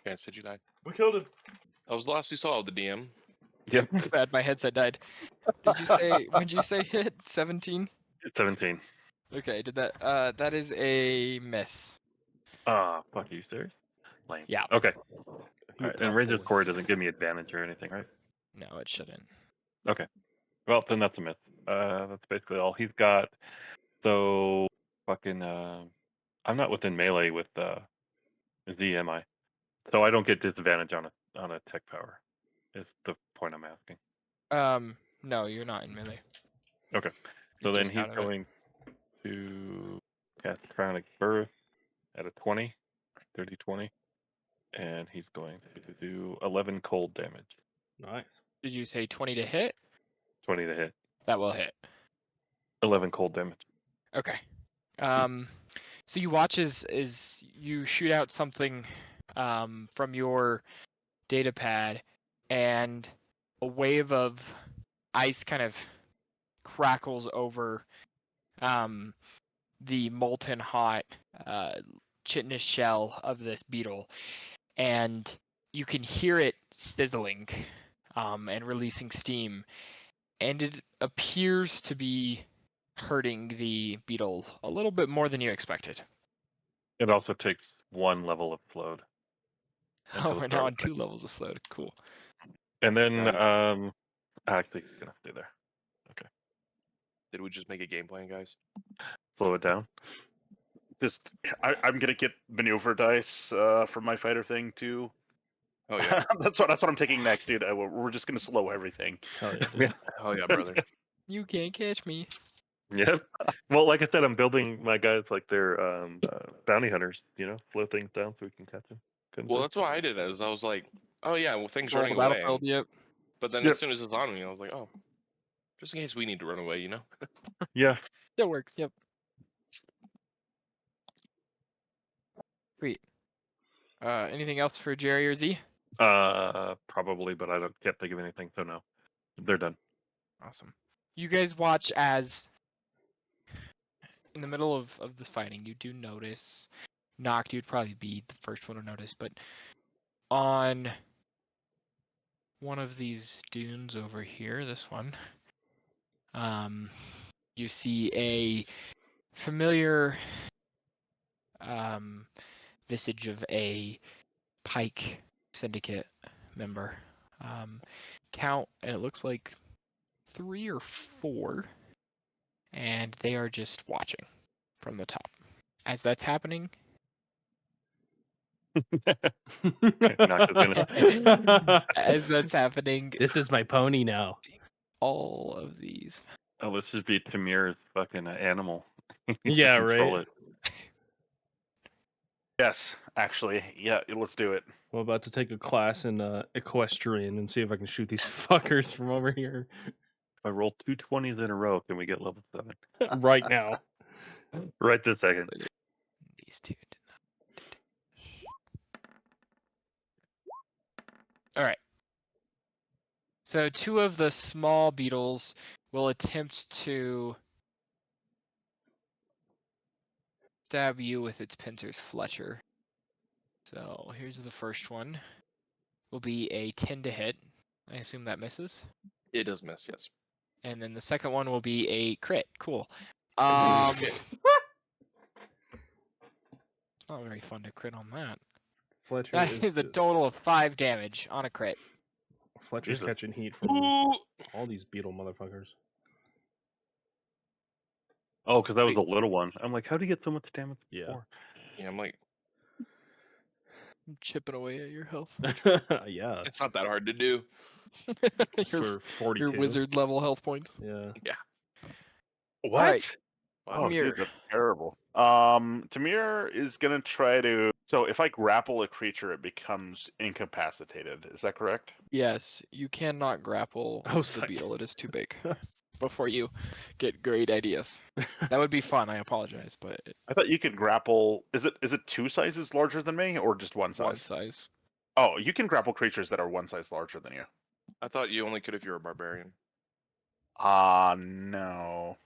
Chance said you died. We killed him. That was the last we saw of the DM. Yep. Too bad my headset died. Did you say? When did you say hit 17? 17. Okay. Did that? That is a miss. Ah, fuck, are you serious? Lame. Yeah. Okay. You All right. tough And Ranger's boy. Core doesn't give me advantage or anything, right? No, it shouldn't. Okay. Well, then that's a miss. That's basically all he's got. So, fucking, I'm not within melee with Z, am I? So I don't get disadvantage on a tech power. Is the point I'm asking. No, you're not in melee. Okay. You're So then just he's out of it. going to cast Chronic Birth at a 20, 30, 20. And he's going to do 11 cold damage. Nice. Did you say 20 to hit? 20 to hit. That will hit. 11 cold damage. Okay. So you watch as you shoot out something from your data pad, and a wave of ice kind of crackles over the molten hot chitinous shell of this beetle, and you can hear it sizzling and releasing steam, and it appears to be hurting the beetle a little bit more than you expected. It also takes 1 level of float. Oh, until the we're start now of on the 2 next- levels of slowed. Cool. And then, Got actually, he's going to stay there. Did we just make a game plan, guys? Slow it down. Just I'm gonna get maneuver dice for my fighter thing too. Oh yeah. that's what I'm taking next, dude. We're just gonna slow everything. Hell yeah, dude. Yeah. Oh yeah, brother. You can't catch me. Yep. Well, like I said, I'm building my guys like they're bounty hunters, slow things down so we can catch them. Well, that's why I did it. Is I was like, oh yeah, well things Roll the running away. battlefield. Yep. But then Yep. as soon as it's on me, I was like, oh, just in case we need to run away, Yeah. That works. Yep. Sweet. Anything else for Jerry or Z? Probably, but I can't think of anything, so no. They're done. Awesome. You guys watch as in the middle of this fighting, you do notice Noct, you'd probably be the first one to notice, but on one of these dunes over here, this one, you see a familiar visage of a Pike Syndicate member. Count, and it looks like 3 or 4, and they are just watching from the top. As that's happening, Not just gonna. as that's happening, This is my pony now. all of these. Oh, this should be Tamir's fucking animal. He can Yeah, control right? it. Yes, actually, yeah. Let's do it. I'm about to take a class in equestrian and see if I can shoot these fuckers from over here If I roll 2 20s in a row, can we get level 7? right now. Right this second. These two did not. All right. So 2 of the small beetles will attempt to stab you with its pincers, Fletcher. So here's the first one. Will be a 10 to hit. I assume that misses. It does miss, yes. And then the second one will be a crit. Cool. Not very fun to crit on that. Fletcher That is is a just- total of 5 damage on a crit. Fletcher's Jesus. catching heat from all these beetle motherfuckers. Oh, because that was Wait. a little one. I'm like, how do you get so much damage Yeah. before? Yeah, I'm like, I'm chipping away at your health. Yeah. it's not that hard to do. It's your, for 42. your wizard level health points. Yeah. What? Alright, Oh, Tamir. dude, that's terrible. Tamir is gonna try to. So if I grapple a creature, it becomes incapacitated. Is that correct? Yes, you cannot grapple I was the like- beetle. It is too big. Before you get great ideas. That would be fun. I apologize, but I thought you could grapple. Is it 2 sizes larger than me, or just 1 size? one size. Oh, you can grapple creatures that are 1 size larger than you. I thought you only could if you're a barbarian. No.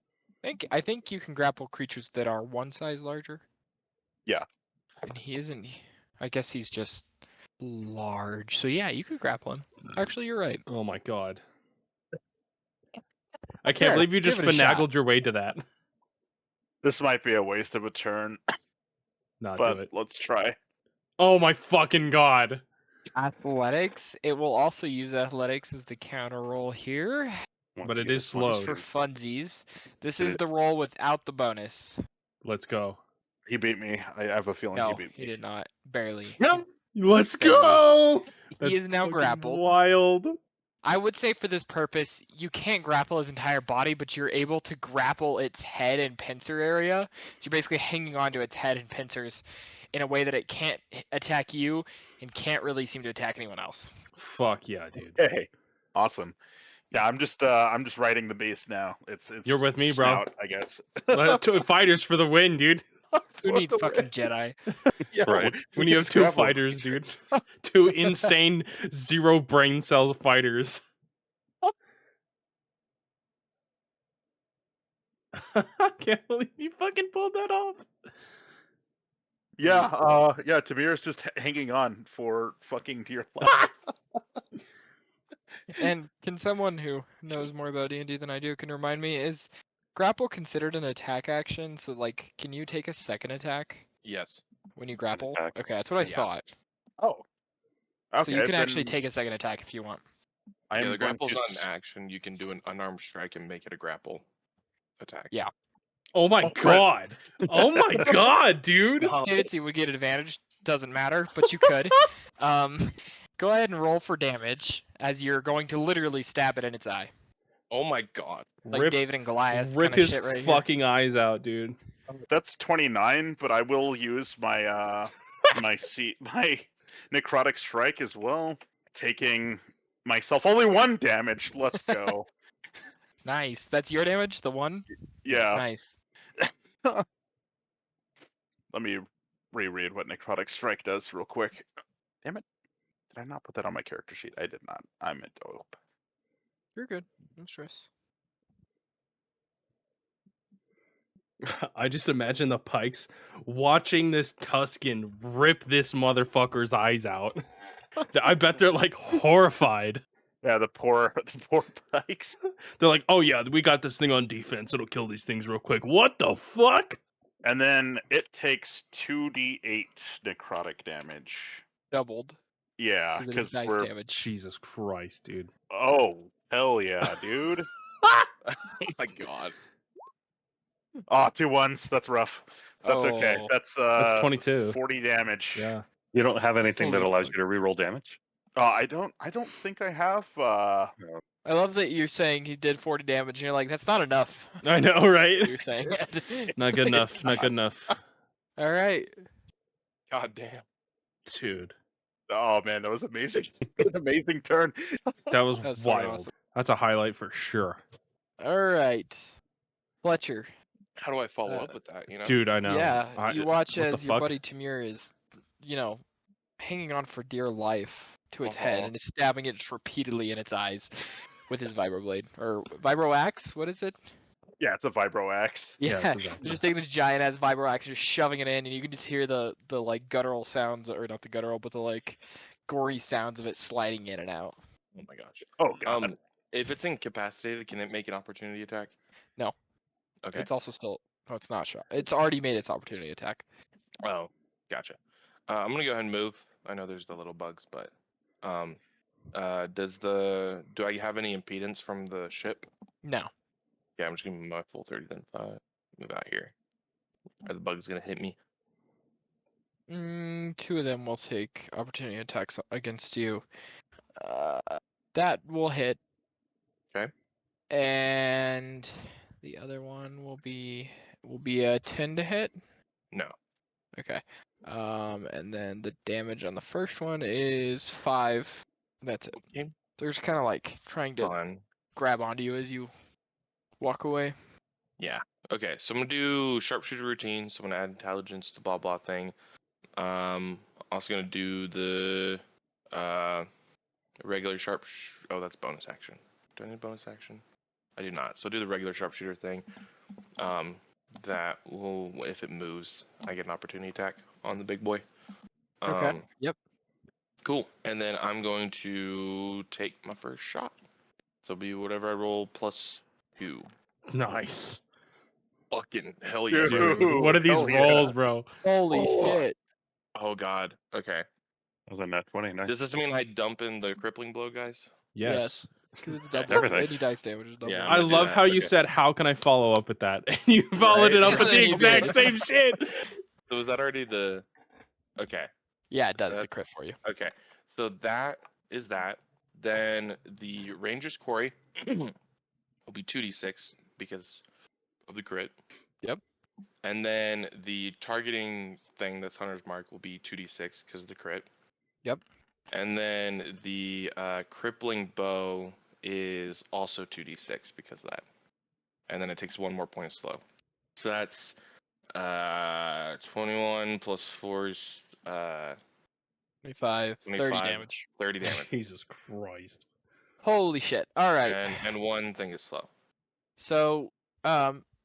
I think you can grapple creatures that are one size larger. Yeah. And he isn't. I guess he's just large. So yeah, you could grapple him. Actually, you're right. Oh my god. I can't Sure, believe you give just it a shot. finagled your way to that. This might be a waste of a turn, Not but do it. let's try. Oh my fucking god. Athletics. It will also use athletics as the counter roll here. But it is One, Just slowed. for funsies. This Did is it- the roll without the bonus. Let's go. He beat me. I have a feeling No, he beat he me. did not. Barely. No. Let's Barely. go! He is now fucking grappled. Wild. I would say for this purpose, you can't grapple his entire body, but you're able to grapple its head and pincer area. So you're basically hanging onto its head and pincers in a way that it can't attack you and can't really seem to attack anyone else. Fuck yeah, dude. Hey, awesome. Yeah, I'm just riding the beast now. It's You're with me, bro. snout, I guess. Two fighters for the win, dude. Who needs fucking Jedi? Yeah, Right. When you have two fighters, dude. Two insane 0 brain cells fighters. I can't believe you fucking pulled that off. Yeah, Tamir's just hanging on for fucking dear life. And can someone who knows more about D&D than I do can remind me, is grapple considered an attack action? So like, can you take a second attack Yes. when you grapple? attack. Okay, that's what I Yeah. thought. Oh. Okay. So you can actually then take a second attack if you want. I'm Yeah, the going grapple's to not an action. You can do an unarmed strike and make it a grapple attack. Yeah. Oh my Oh, god. Oh my god, dude. Candidacy would get advantage, doesn't matter, but you could. Go ahead and roll for damage as you're going to literally stab it in its eye. Oh my god. Like Rip, David and Goliath rip kind of his shit right here. fucking eyes out, dude. That's 29, but I will use my my necrotic strike as well, taking myself only 1 damage. Let's go. Nice. That's your damage, the one? Yeah. Nice. Let me reread what necrotic strike does real quick. Damn it. Did I not put that on my character sheet? I did not. I'm a dope. You're good. No stress. I just imagine the Pikes watching this Tuscan rip this motherfucker's eyes out. I bet they're like horrified. Yeah, the poor pikes. They're like, oh yeah, we got this thing on defense. It'll kill these things real quick. What the fuck? And then it takes 2d8 necrotic damage. Doubled. Yeah, Because it is because dice we're. damage. Jesus Christ, dude. Oh, hell yeah, dude. Oh my god. Oh, 2 1s. That's rough. That's okay. Oh. That's 22. 40 damage. Yeah. You don't have anything that Holy allows fuck. you to reroll damage? I don't think I have. I love that you're saying he did 40 damage, and you're like, that's not enough. I know, right? You're saying it. Not good enough. Not good enough. All right. God damn. Dude. Oh man, that was amazing. An amazing turn. That was That was fucking wild. awesome. That's a highlight for sure. All right. Fletcher. How do I follow Uh, up with that, you know? Dude, I know. Yeah, you watch what the as your fuck? buddy Tamir is, hanging on for dear life to its head Uh-huh. and is stabbing it just repeatedly in its eyes with his vibroblade or vibro axe. What is it? Yeah, it's a vibro axe. Yeah, Yeah, it's exactly. just taking this giant ass vibro axe, just shoving it in, and you can just hear the like guttural sounds, or not the guttural, but the like gory sounds of it sliding in and out. Oh my gosh. Oh god. If it's incapacitated, can it make an opportunity attack? No. Okay. It's also still. No, it's not shot. It's already made its opportunity attack. Oh, gotcha. I'm gonna go ahead and move. I know there's the little bugs, but do I have any impedance from the ship? No. Yeah, I'm just gonna move my full 30 then 5. Move out here. Are the bugs gonna hit me? 2 of them will take opportunity attacks against you. That will hit. Okay. And The other one will be a 10 to hit. No. Okay. And then the damage on the first one is 5. That's it. Okay. They're just kind of like trying to Fun. grab onto you as you walk away. Yeah. Okay. So I'm gonna do sharpshooter routine. So I'm gonna add intelligence to blah blah thing. Also gonna do the regular oh, that's bonus action. Do I need bonus action? I do not. So do the regular sharpshooter thing. That will, if it moves, I get an opportunity attack on the big boy. Okay. Yep. Cool. And then I'm going to take my first shot. So it'll be whatever I roll +2. Nice. Fucking hell yeah, Dude, brother. what are these hell yeah. rolls, bro? Holy shit. Oh god. Okay. That was a nat 20. Nice. Does this mean I dump in the crippling blow, guys? Yes. Because it's double. Everything. Any dice damage is double. Yeah, I'm I gonna do love that. how you Okay. said, "How can I follow up with that?" And you followed Right? it up And with then the you exact did. same shit. So is that already the? Okay. Yeah, it does the That- crit for you. Okay. So that is that. Then the Ranger's Quarry will be 2d6 because of the crit. Yep. And then the targeting thing that's Hunter's Mark will be 2d6 because of the crit. Yep. And then the crippling bow is also 2d6 because of that. And then it takes 1 more point of slow. So that's 21 plus 4 is 25, 30 25, damage. 30 damage. Jesus Christ. Holy shit. All right. And one thing is slow. So,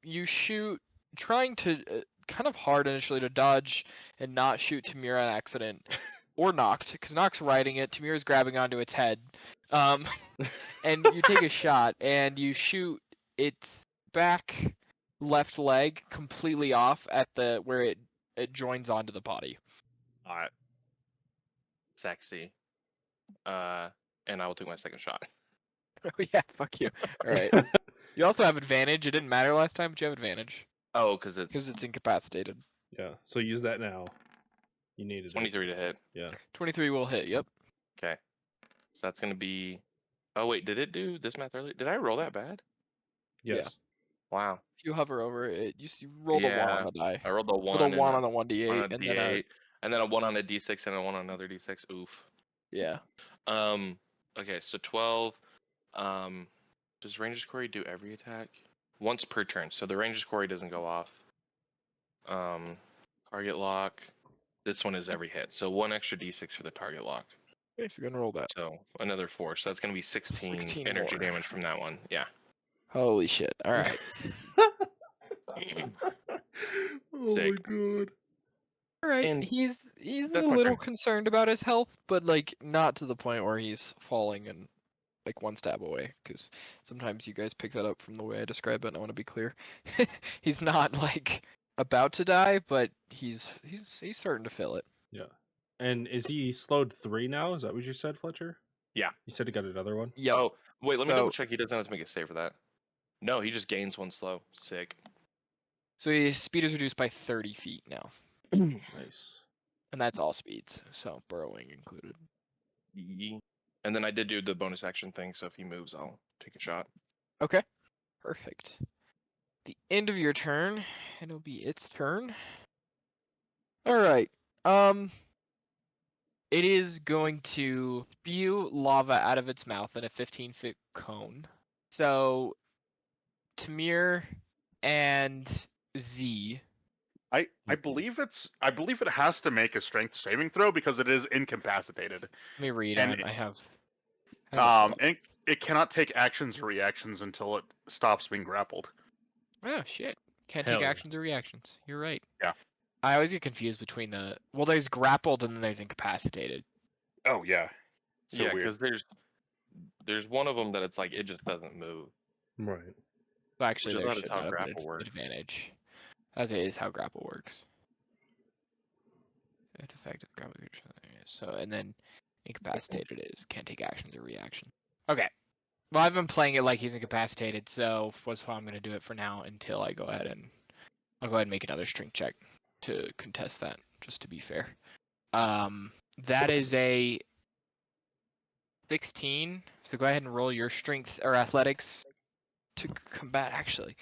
you shoot, trying to kind of hard initially to dodge and not shoot Tamir on accident, or Noct, because Noct's riding it. Tamir's grabbing onto its head. And you take a shot and you shoot its back left leg completely off at the where it joins onto the body. Alright. Sexy. And I will take my second shot. Oh yeah, fuck you. All right. You also have advantage. It didn't matter last time, but you have advantage Oh, because it's because it's incapacitated. Yeah. So use that now. You needed it. 23 to hit. Yeah. 23 will hit. Yep. Okay. So that's going to be. Oh, wait. Did it do this math earlier? Did I roll that bad? Yeah. Yes. Wow. If you hover over it, you roll the 1 on Yeah, the die. I rolled a 1. Roll a 1 and on a 1d8 on a and D8, then a and then a 1 on a D6 and a 1 on another D6. Oof. yeah. Okay, so 12. Does Ranger's Quarry do every attack? Once per turn, so the Ranger's Quarry doesn't go off. Target lock. This one is every hit, so 1 extra D6 for the target lock. Okay, so gonna roll that. So another 4, so that's gonna be 16, 16 energy more. damage from that one. Yeah. Holy shit! All right. Oh my Sick. god. All right. And He's a that's my little turn. concerned about his health, but like not to the point where he's falling and like 1 stab away. Because sometimes you guys pick that up from the way I describe it. And I want to be clear. He's not like about to die, but he's starting to feel it. Yeah. And is he slowed 3 now? Is that what you said, Fletcher? Yeah. You said he got another one? Yep. Oh, wait, let me So- double check. He doesn't have to make a save for that. No, he just gains 1 slow. Sick. So his speed is reduced by 30 feet now, Nice. and that's all speeds, so burrowing included. And then I did do the bonus action thing, so if he moves, I'll take a shot. Okay. Perfect. The end of your turn, and it'll be its turn. All right. It is going to spew lava out of its mouth in a 15-foot cone. So, Tamir and Z. I believe it has to make a strength saving throw because it is incapacitated. Let me read And on. I have. And it cannot take actions or reactions until it stops being grappled. Oh shit! Can't Hell take yeah. actions or reactions. You're right. Yeah. I always get confused between the. Well, there's grappled and then there's incapacitated. Oh yeah. So yeah, weird. because there's one of them that it's like it just doesn't move. Right. Well, actually, Which there I thought should it's how not have been grapple works. advantage. That is how grapple works. Effective grapple. So and then incapacitated is can't take actions or reactions. Okay. Well, I've been playing it like he's incapacitated, so was why I'm gonna do it for now until I go ahead and I'll go ahead and make another strength check to contest that, just to be fair. That is a 16. So go ahead and roll your strength or athletics to combat. Actually,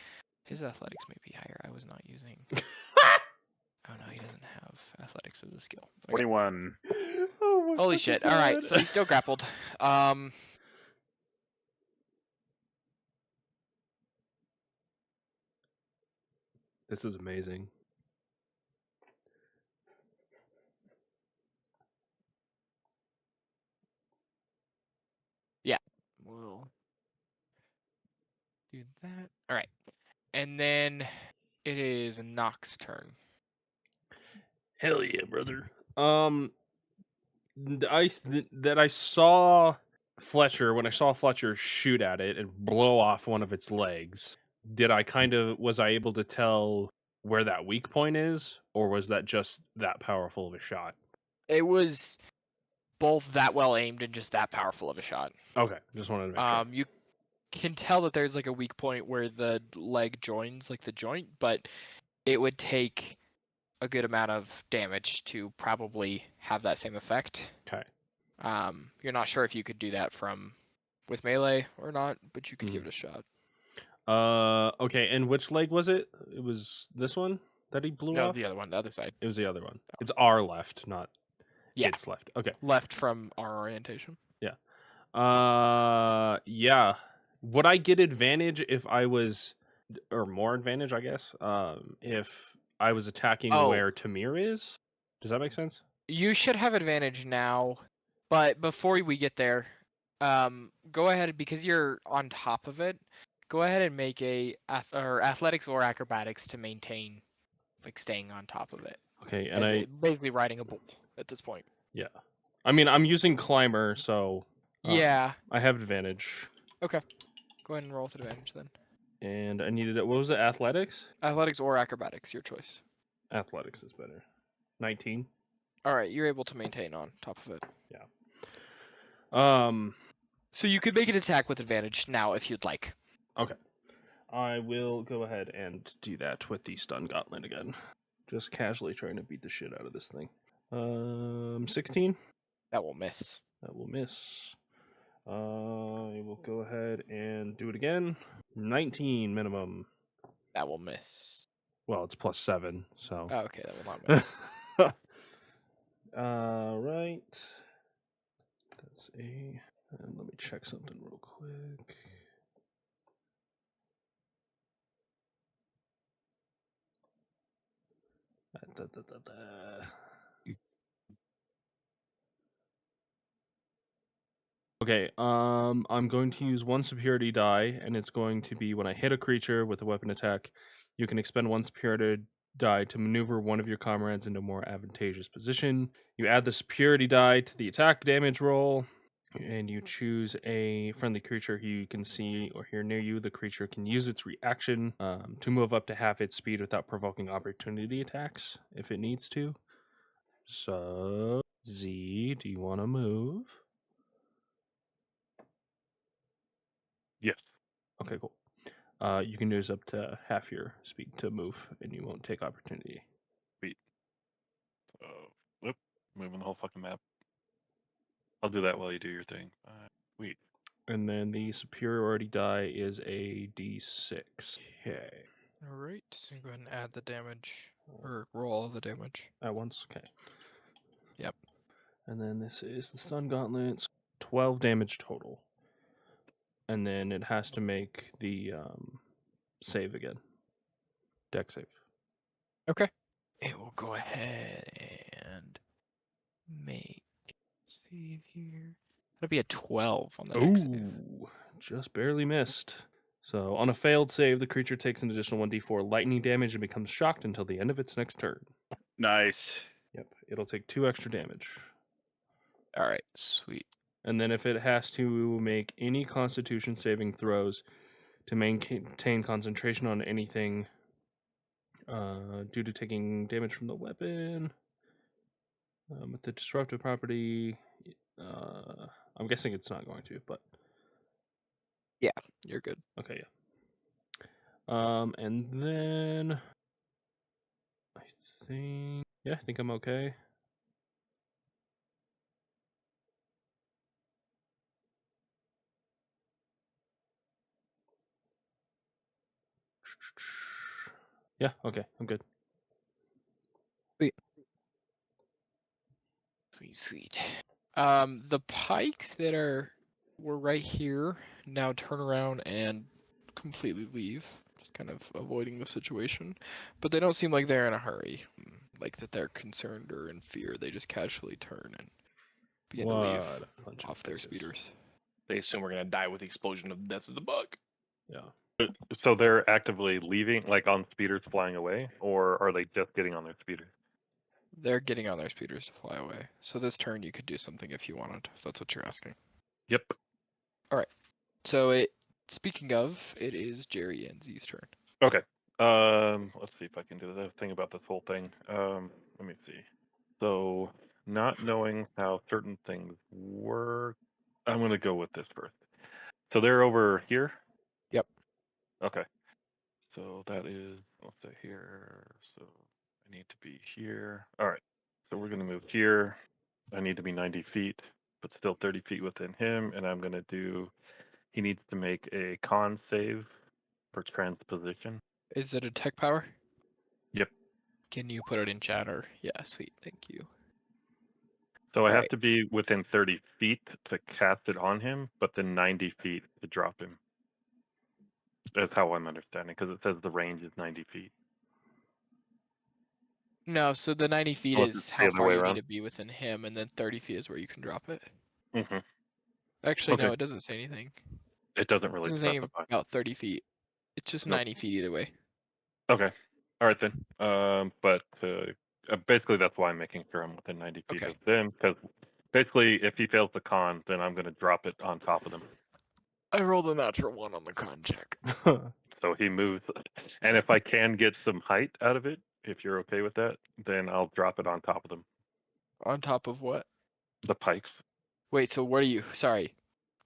His athletics may be higher. I was not using. Oh no, he doesn't have athletics as a skill. Okay. 21. Oh my Holy fucking shit! All right, God. so he's still grappled. This is amazing. Yeah, we'll do that. All right, and then it is Nox's turn. Hell yeah, brother. That I saw Fletcher when I saw Fletcher shoot at it and blow off one of its legs. Was I able to tell where that weak point is, or was that just that powerful of a shot? It was both that well aimed and just that powerful of a shot. Okay, just wanted to make sure. You can tell that there's like a weak point where the leg joins like the joint, but it would take a good amount of damage to probably have that same effect. Okay. You're not sure if you could do that with melee or not, but you could give Mhm. it a shot. Okay, and which leg was it? It was this one that he blew No, off? the other one, the other side. It was the other one. It's our left, not Yeah. its left. Okay. Left from our orientation. Yeah. Would I get advantage if I was, or more advantage, I guess, if I was attacking Oh. where Tamir is? Does that make sense? You should have advantage now, but before we get there, go ahead because you're on top of it. Go ahead and make athletics or acrobatics to maintain, like staying on top of it. Okay, and Basically riding a bull at this point. yeah. I mean, I'm using climber, so Yeah. I have advantage. Okay. Go ahead and roll with advantage then. And I needed it. What was it? Athletics? Athletics or acrobatics, your choice. Athletics is better. 19. All right, you're able to maintain on top of it. Yeah. So you could make an attack with advantage now if you'd like. Okay. I will go ahead and do that with the stun gauntlet again. Just casually trying to beat the shit out of this thing. 16. That will miss. That will miss. I will go ahead and do it again. 19 minimum. That will miss. Well, it's +7, so. Oh, okay, that will not miss. Right. That's a. And let me check something real quick. Okay, I'm going to use one superiority die, and it's going to be when I hit a creature with a weapon attack, you can expend one superiority die to maneuver one of your comrades into a more advantageous position. You add the superiority die to the attack damage roll, and you choose a friendly creature who you can see or hear near you. The creature can use its reaction to move up to half its speed without provoking opportunity attacks if it needs to. So, Z, do you want to move? Yes. Okay, cool. You can use up to half your speed to move, and you won't take opportunity. Whoop. Moving the whole fucking map. I'll do that while you do your thing. Sweet. And then the superiority die is a D6. Okay. All right, so go ahead and add the damage or roll the damage. At once? Okay. Yep. And then this is the stun gauntlets. 12 damage total. And then it has to make the save again. Deck save. Okay. It will go ahead and make save here. That'll be a 12 on the deck save. Ooh, just barely missed. So on a failed save, the creature takes an additional 1d4 lightning damage and becomes shocked until the end of its next turn. Nice. Yep, it'll take 2 extra damage. All right, sweet. And then if it has to make any constitution saving throws to maintain concentration on anything due to taking damage from the weapon with the disruptive property, I'm guessing it's not going to, but Yeah, you're good. okay, yeah. And then I think I'm okay. Yeah. Okay. I'm good. Sweet. The pikes that were right here now turn around and completely leave, just kind of avoiding the situation. But they don't seem like they're in a hurry, like that they're concerned or in fear. They just casually turn and begin to leave What a bunch of off their bitches. speeders. They assume we're gonna die with the explosion of the death of the bug. Yeah. So they're actively leaving, like on speeders flying away, or are they just getting on their speeders? They're getting on their speeders to fly away. So this turn you could do something if you wanted, if that's what you're asking. Yep. So speaking of, it is Jerry and Z's turn. Okay. Let's see if I can do the thing about this whole thing. Let me see. So, not knowing how certain things work, I'm gonna go with this first. So they're over here. Yep. Okay. So that is, let's say here. So I need to be here. All right. So we're gonna move here. I need to be 90 feet, but still 30 feet within him, and I'm gonna do. He needs to make a con save for transposition. Is it a tech power? Yep. Can you put it in chat or? Yeah, sweet. Thank you. So I have Alright. to be within 30 feet to cast it on him, but then 90 feet to drop him. That's how I'm understanding, because it says the range is 90 feet. No, so the 90 feet Unless is it's the how other far way you around. need to be within him, and then 30 feet is where you can drop it. Mm-hmm. Actually, no, Okay. it doesn't say anything. It doesn't It really doesn't say specify. about 30 feet. It's just Nope. 90 feet either way. Okay. All right then. But basically that's why I'm making sure I'm within 90 feet Okay. of them, because basically if he fails the con, then I'm going to drop it on top of them. I rolled a natural 1 on the con check. So he moves, and if I can get some height out of it, if you're okay with that, then I'll drop it on top of them. On top of what? The pikes. Wait, so what are you? Sorry.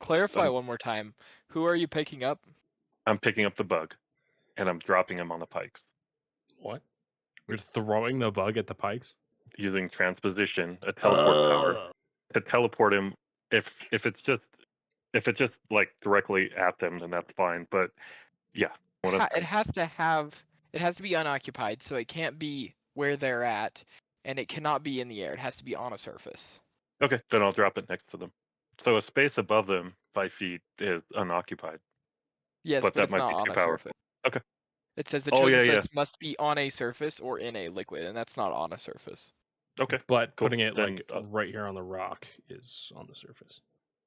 Clarify Um, one more time. Who are you picking up? I'm picking up the bug, and I'm dropping him on the pikes What? We're throwing the bug at the pikes? using transposition, a teleport power, to teleport him. If it's just like directly at them, then that's fine. But yeah, It has to be unoccupied, so it can't be where they're at, and it cannot be in the air. It has to be on a surface. Okay, then I'll drop it next to them. So a space above them, 5 feet, is unoccupied, Yes, but but that it's might not be on too a powerful. surface. Okay. It says the Oh chosen yeah, yeah. fence must be on a surface or in a liquid, and that's not on a surface. Okay. But Cool. putting it Then, like right here on the rock is on the surface.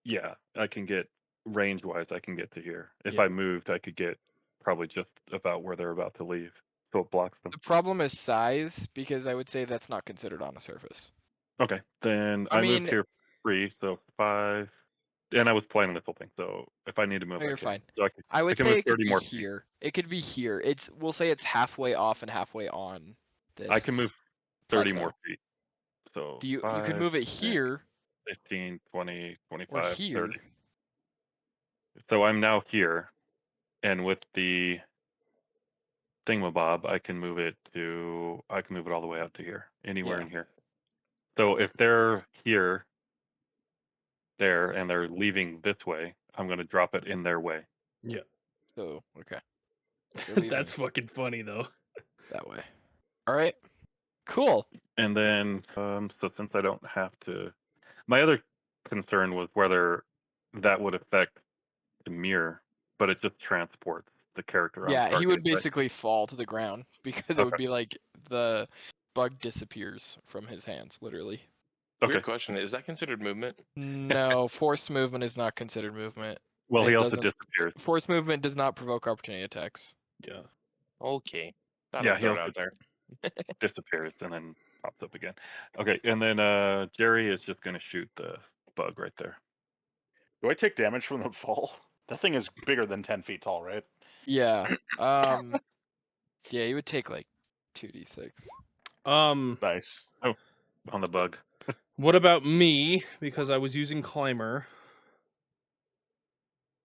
yeah, I can get range-wise. I can get to here. If Yeah. I moved, I could get probably just about where they're about to leave, so it blocks them. The problem is size, because I would say that's not considered on a surface. Okay, then I I moved mean- here 3, so 5, and I was planning this whole thing. So if I need to move, No, I you're can. fine. So I would can say move it could 30 be more feet. here. It could be here. We'll say it's halfway off and halfway on. This. I can move 30 plateau. more feet. So You 5, could move it 10, here 15, 20, or 25, here. 30. So I'm now here, and with the thingamabob, I can move it all the way out to here, anywhere Yeah. in here. So if they're here, there, and they're leaving this way, I'm going to drop it in their way. Yeah. So okay. They're leaving That's fucking funny though. that way. All right. Cool. And then, so since I don't have to, my other concern was whether that would affect the mirror, but it just transports the character I'm Yeah, targeting. he would right? basically fall to the ground because it would be like the bug disappears from his hands, literally. Okay. Weird question. Is that considered movement? No, forced movement is not considered movement. Well, he It also doesn't- disappears. Forced movement does not provoke opportunity attacks. Yeah. Okay. Thought Yeah, I'd he throw it also out there. disappears and then pops up again. Okay, and then Jerry is just going to shoot the bug right there. Do I take damage from the fall? That thing is bigger than 10 feet tall, right? Yeah. Yeah, you would take like 2d6. Nice. On the bug. What about me? Because I was using climber.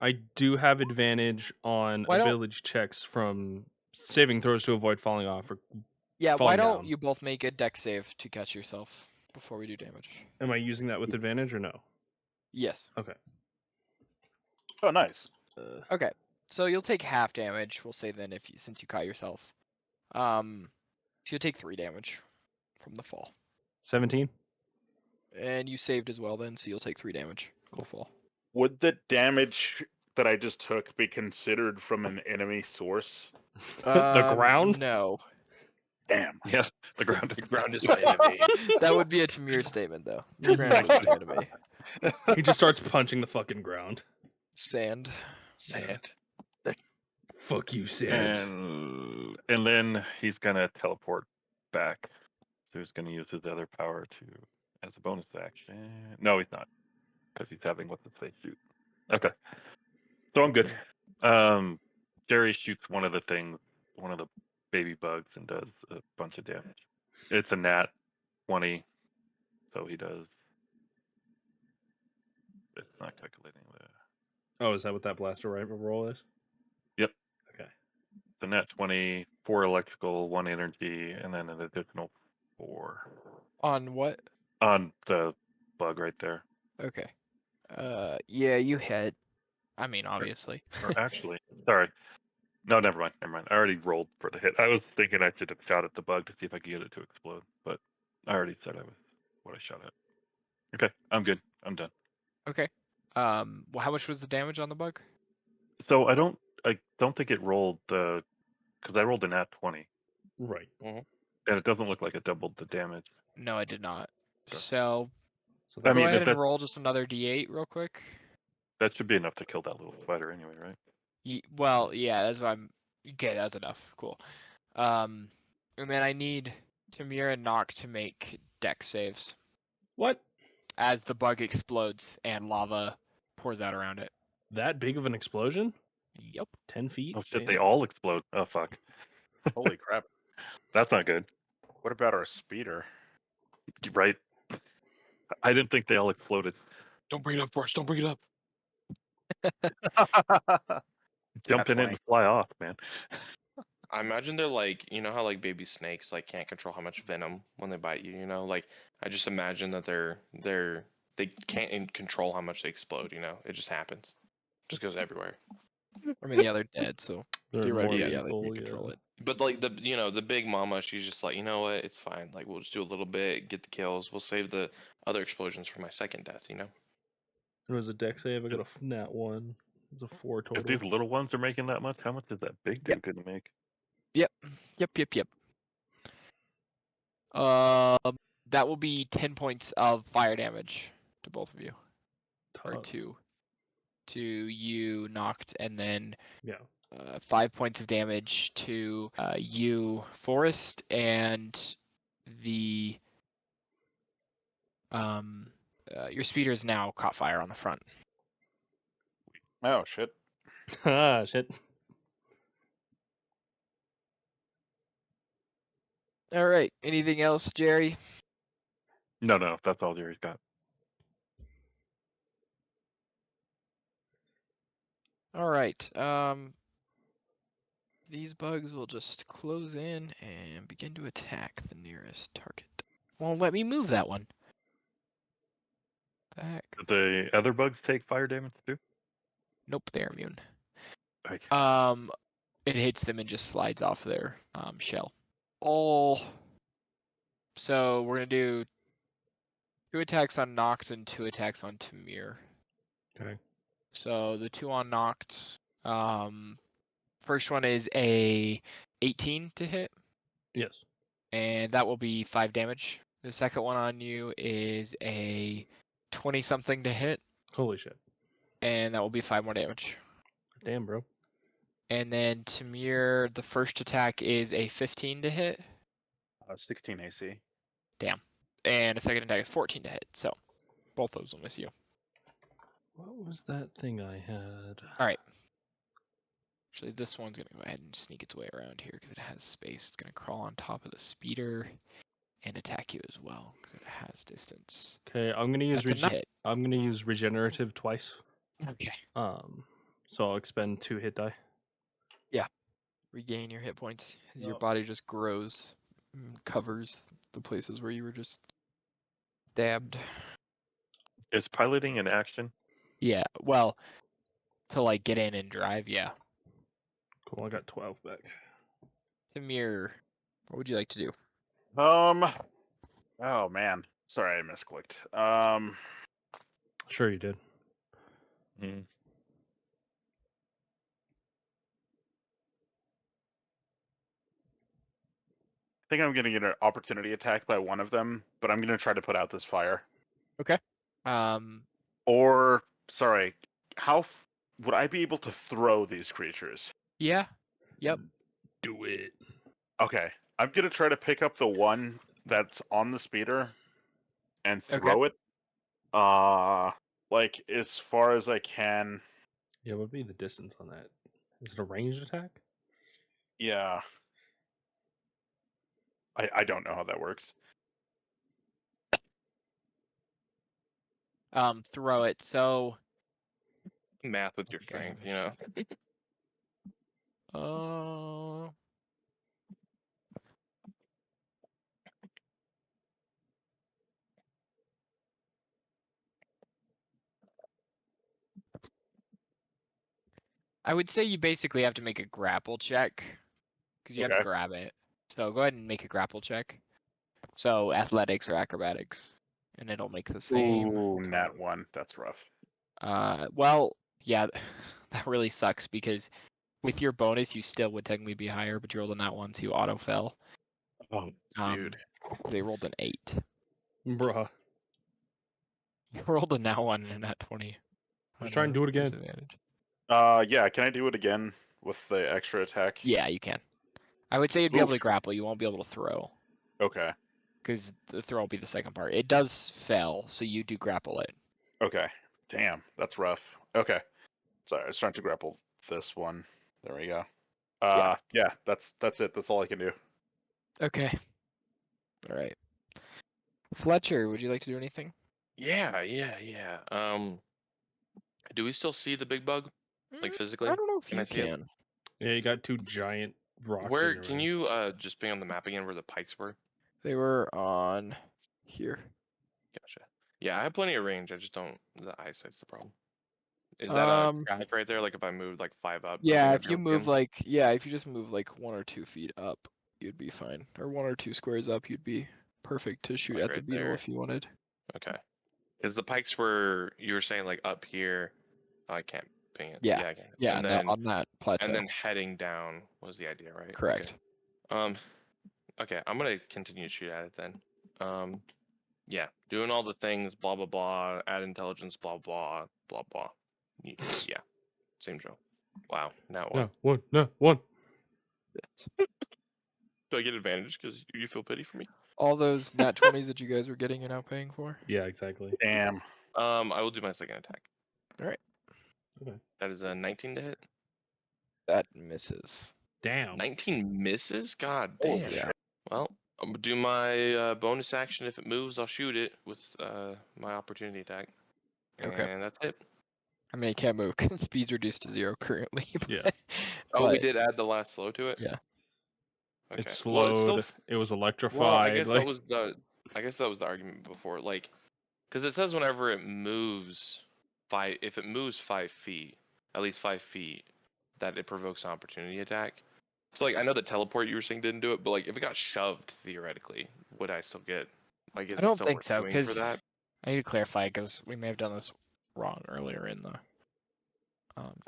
I do have advantage on Why don't- ability checks from saving throws to avoid falling off or Yeah, why falling don't down. you both make a deck save to catch yourself before we do damage? Am I using that with advantage or no? Yes. Okay. Oh, nice. Okay. So you'll take half damage. We'll say then since you caught yourself. So you'll take 3 damage from the fall, 17. and you saved as well then, so you'll take 3 damage from the fall. Would the damage that I just took be considered from an enemy source? The ground? No. Damn. Yeah, the ground. The ground is my enemy. That would be a Tamir statement, though. The ground is my enemy. He just starts punching the fucking ground. Sand. Sand. Fuck you, sand. And then he's gonna teleport back. So he's gonna use his other power as a bonus action. No, he's not, because he's having what's his face shoot. Okay, so I'm good. Jerry shoots one of the baby bugs, and does a bunch of damage. It's a nat 20, so he does. It's not calculating the. Oh, is that what that blaster rifle roll is? Yep. Okay. The nat 20, 4 electrical, 1 energy, and then an additional 4 On what? on the bug right there. Okay. Yeah, you hit. I mean, obviously. Or actually, sorry. No, never mind. Never mind. I already rolled for the hit. I was thinking I should have shot at the bug to see if I could get it to explode, but I already said what I shot at. Okay, I'm good. I'm done. Okay. Well, how much was the damage on the bug? So I don't think it rolled because I rolled a nat 20, Right. and it doesn't look like it doubled the damage. No, I did not. Okay. So So I go mean, ahead and that roll just another d8 real quick. should be enough to kill that little spider anyway, right? Well, yeah, that's what I'm. Okay, that's enough. Cool. And then I need Tamir and Nock to make dex saves what? as the bug explodes and lava pours out around it. That big of an explosion? Yep. 10 feet? Oh shit! Damn. They all explode. Oh fuck! Holy crap. That's not good. What about our speeder? Right? I didn't think they all exploded. Don't bring it up, Forrest. Don't bring it up. Jump in it and fly off, man. I imagine they're like, you know how like baby snakes like can't control how much venom when they bite you, you know? Like I just imagine that they can't control how much they explode, you know? It just happens. Just goes everywhere. I mean, yeah, they're dead, so They're theoretically, more yeah, they lethal, can't control it. But like the big mama, she's just like, you know what, it's fine. Like we'll just do a little bit, get the kills. We'll save the other explosions for my second death, you know? It was a deck save. I got a nat 1. It was a 4 If total. these little ones are making that much, how much is that big dude gonna make? Yep. That will be 10 points of fire damage to both of you, or Ton. 2 to you knocked, and then Yeah. 5 points of damage to you, Forest, and the your speeder is now caught fire on the front. Oh, shit. Ah, shit. All right. Anything else, Jerry? No, that's all Jerry's got. All right. These bugs will just close in and begin to attack the nearest target. Won't let me move that one. Back. Did the other bugs take fire damage too? Nope, they're immune. Like, It hits them and just slides off their shell. So we're gonna do 2 attacks on Noct and 2 attacks on Tamir. Okay. So the 2 on Noct, first one is a 18 to hit, Yes. and that will be 5 damage. The second one on you is a 20 something to hit, Holy shit. and that will be 5 more damage. Damn, bro. And then Tamir, the first attack is a 15 to hit, 16 AC. and the second attack is 14 to hit. So both those will miss you. What was that thing I had? All right. Actually, this one's gonna go ahead and sneak its way around here because it has space. It's gonna crawl on top of the speeder and attack you as well because it has distance. Okay, I'm gonna use That's a hit. I'm gonna use regenerative twice. Okay. So I'll expend 2 hit die. Regain your hit points as your Oh. body just grows, and covers the places where you were just stabbed. is piloting an action? Yeah. Well, to like get in and drive, yeah. Cool. I got 12 back. Tamir, what would you like to do? Oh man, sorry I misclicked. Sure you did. Mm. I think I'm gonna get an opportunity attack by one of them, but I'm gonna try to put out this fire. Um, Or sorry, would I be able to throw these creatures? yeah. Yep. Do it. Okay, I'm gonna try to pick up the one that's on the speeder and Okay. throw it. Like as far as I can. Yeah, what would be the distance on that? Is it a ranged attack? Yeah. I don't know how that works. Throw it. So, Math with your think I have strength, a you know. I would say you basically have to make a grapple check because you have to Okay. grab it. So go ahead and make a grapple check. So athletics or acrobatics, and it'll make the same. Ooh, nat 1. That's rough. Well, yeah, that really sucks because with your bonus you still would technically be higher, but you rolled a nat 1, so you auto fell. Oh, dude. They rolled an 8. Bruh. You rolled a nat 1 and a nat 20. Just try and do it again. Disadvantage. Yeah, can I do it again with the extra attack? Yeah, you can. I would say you'd be able Oof. to grapple. You won't be able to throw Okay. because the throw will be the second part. It does fail, so you do grapple it. Okay. Damn, that's rough. Okay. Sorry, I was trying to grapple this one. There we go. Yeah, that's it. That's all I can do. Okay. All right. Fletcher, would you like to do anything? Yeah. Do we still see the big bug, like physically? I don't know if Can you I see it? can. Yeah, you got 2 giant rocks. Where in your can ring. you just bring on the map again where the pikes were? They were on here. Gotcha. Yeah, I have plenty of range. I just don't. The eyesight's the problem. Is that a track right there? Like if I moved like 5 up? to Yeah, bring if up you your move pin? like if you just move like 1 or 2 feet up, you'd be fine. Or 1 or 2 squares up, you'd be perfect to shoot Like at the right beetle there. if you wanted. Okay. Because the pikes were, you were saying like up here. Oh, I can't ping it. Yeah. Yeah, I can. Yeah, And no, then on that plateau. and then heading down was the idea, right? Correct. Okay. Okay, I'm gonna continue to shoot at it then. Yeah, doing all the things, blah blah blah, add intelligence, blah blah blah blah. Yeah, same drill. Wow, now No, one. one. No, one. Do I get advantage because you feel pity for me? All those nat 20s that you guys were getting, you're now paying for. Yeah, exactly. Damn. I will do my second attack. All right. Okay. That is a 19 to hit. That misses. Damn. 19 misses? God Holy damn. Yeah. Well, I'm gonna do my bonus action. If it moves, I'll shoot it with my opportunity attack. Okay. And that's it. I mean, it can't move because speed's reduced to 0 currently. Yeah. Oh, we but- did add the last slow to it. Yeah. Okay. It Well, it's slowed. still. It was electrified. Well, I guess like... that was the. I guess that was the argument before, like, because it says whenever it moves if it moves 5 feet, at least 5 feet, that it provokes an opportunity attack. So, like, I know the teleport you were saying didn't do it, but like, if it got shoved theoretically, would I still get? Like, is I it don't still think worth so doing for because that? I need to clarify because we may have done this wrong earlier in the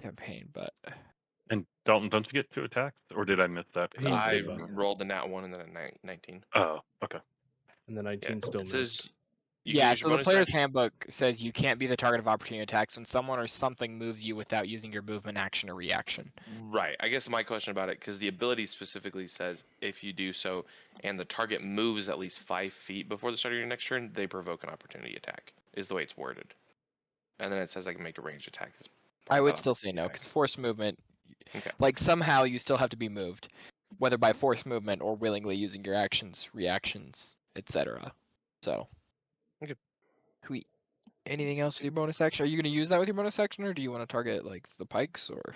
campaign, but And Dalton, don't you get 2 attacks, or did I miss that? He I did that. rolled a nat 1 and then a 19. Oh, okay. And the 19 still It missed. says you can yeah, use so your the bonus player's action. handbook says you can't be the target of opportunity attacks when someone or something moves you without using your movement, action, or reaction. Right. I guess my question about it, because the ability specifically says if you do so and the target moves at least 5 feet before the start of your next turn, they provoke an opportunity attack, is the way it's worded. And then it says I can make a ranged attack. I would without still say no attack. because forced movement, Okay. like somehow you still have to be moved, whether by forced movement or willingly using your actions, reactions, etc. So. Okay. Sweet. Anything else with your bonus action? Are you going to use that with your bonus action, or do you want to target like the pikes, or?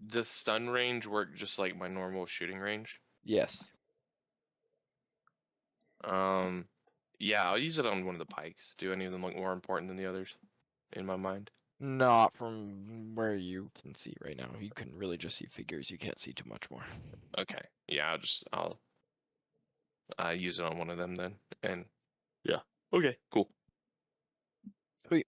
Does stun range work just like my normal shooting range? Yes. Yeah, I'll use it on one of the pikes. Do any of them look more important than the others in my mind? Not from where you can see right now. You can really just see figures. You can't see too much more. Okay. Yeah, I'll use it on one of them then. And yeah. Okay, cool. Sweet.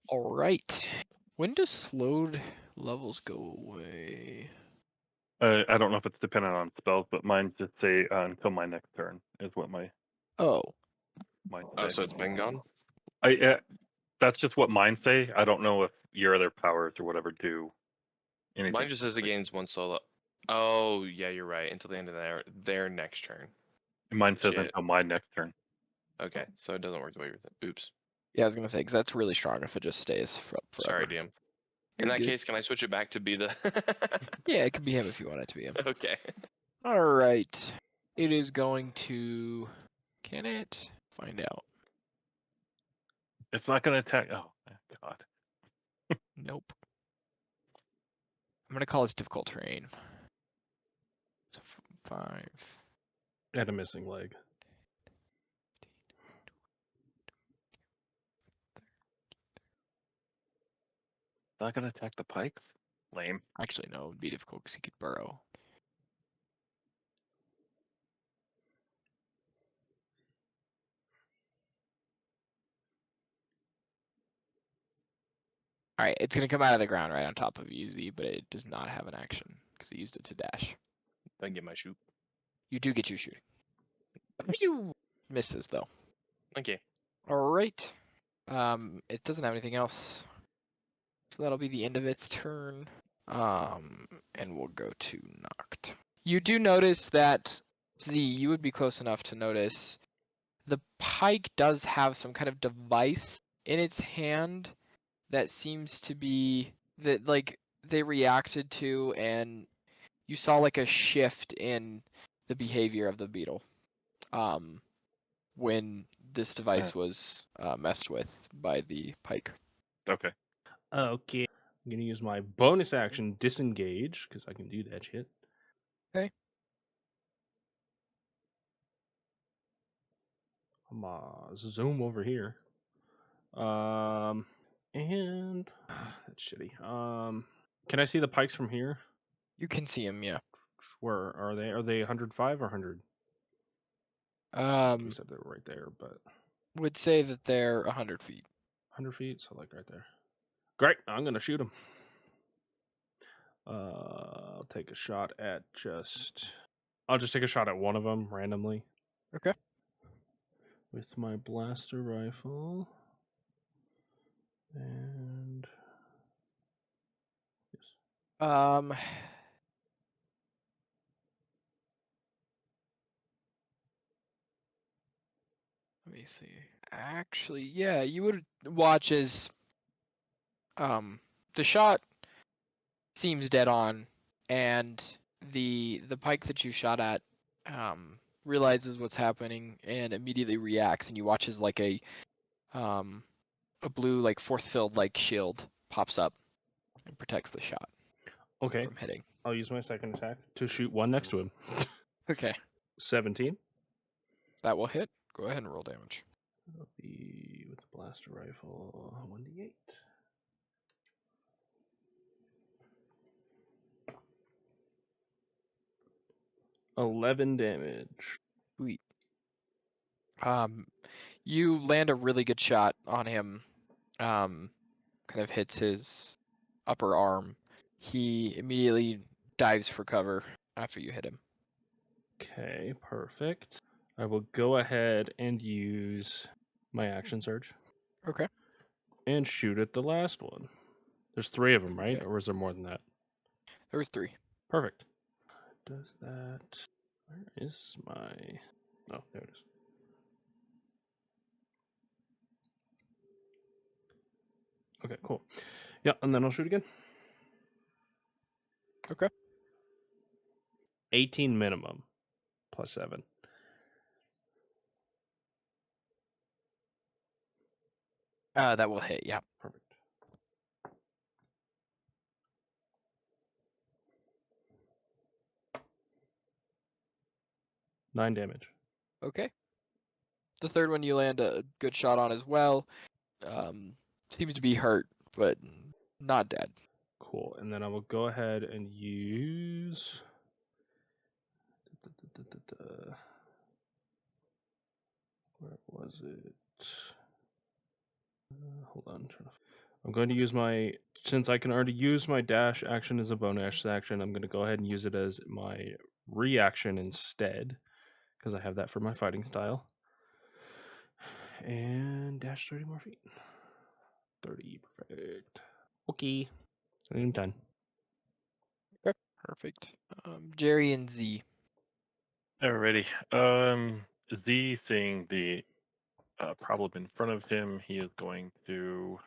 All right. When does slowed levels go away? I don't know if it's dependent on spells, but mine just say until my next turn is what mine Oh, Oh, say. so it's been gone? That's just what mine say. I don't know if your other powers or whatever do anything. Mine just says it gains 1 solo. Oh, yeah, you're right. Until the end of their next turn. Mine says Shit. until my next turn. Okay, so it doesn't work the way you're Oops. yeah, I was gonna say because that's really strong if it just stays forever. Sorry, DM. In You're that good. case, can I switch it back to be the? Yeah, it could be him if you want it to be him. Okay. All right. It is going to. Can it? Find out. It's not going to attack. Oh God. Nope. I'm gonna call this difficult terrain. So 5. And a missing leg. Not going to attack the pikes. Lame. Actually, no, it would be difficult because he could burrow. All right, it's gonna come out of the ground right on top of you, Z, but it does not have an action because it used it to dash. I get my shoot. You do get your shooting. Misses though. Okay. All right. It doesn't have anything else, so that'll be the end of its turn. And we'll go to Noct. You do notice that Z, you would be close enough to notice the pike does have some kind of device in its hand that seems to be that like they reacted to, and you saw like a shift in the behavior of the beetle when this device was messed with by the pike. Okay. Okay. I'm gonna use my bonus action disengage because I can do that shit. Okay. I'm zoom over here. And that's shitty. Can I see the pikes from here? You can see him, yeah. Where are they? Are they 105 or 100? You said they were right there, but Would say that they're 100 feet. 100 feet, so like right there. Great, I'm gonna shoot him. I'll take a shot at I'll just take a shot at one of them randomly. Okay. With my blaster rifle. And yes. Let me see. Actually, yeah, you would watch as the shot seems dead on, and the pike that you shot at realizes what's happening and immediately reacts, and you watch as like a blue like force field like shield pops up and protects the shot Okay. from hitting. I'll use my second attack to shoot one next to him. Okay, 17. that will hit. Go ahead and roll damage. That'll be with the blaster rifle 1d8. $11 damage. Sweet. You land a really good shot on him. Kind of hits his upper arm. He immediately dives for cover after you hit him. Okay, perfect. I will go ahead and use my action surge. Okay. And shoot at the last one. There's 3 of them, right? Okay. Or is there more than that? There was 3. Perfect. Does that... Where is my... Oh, there it is. Okay, cool. Yeah, and then I'll shoot again. Okay. 18 minimum. Plus 7. That will hit, yeah. Perfect. Nine damage. Okay. The third one you land a good shot on as well. Seems to be hurt, but Not dead. Cool. And then I will go ahead and use. Where was it? Hold on. I'm going to use my. Since I can already use my dash action as a bonus action, I'm going to go ahead and use it as my reaction instead, because I have that for my fighting style. And dash 30 more feet. 30, perfect. Okay. I'm done. Perfect. Jerry and Z. Alrighty. Z, seeing the problem in front of him, he is going to.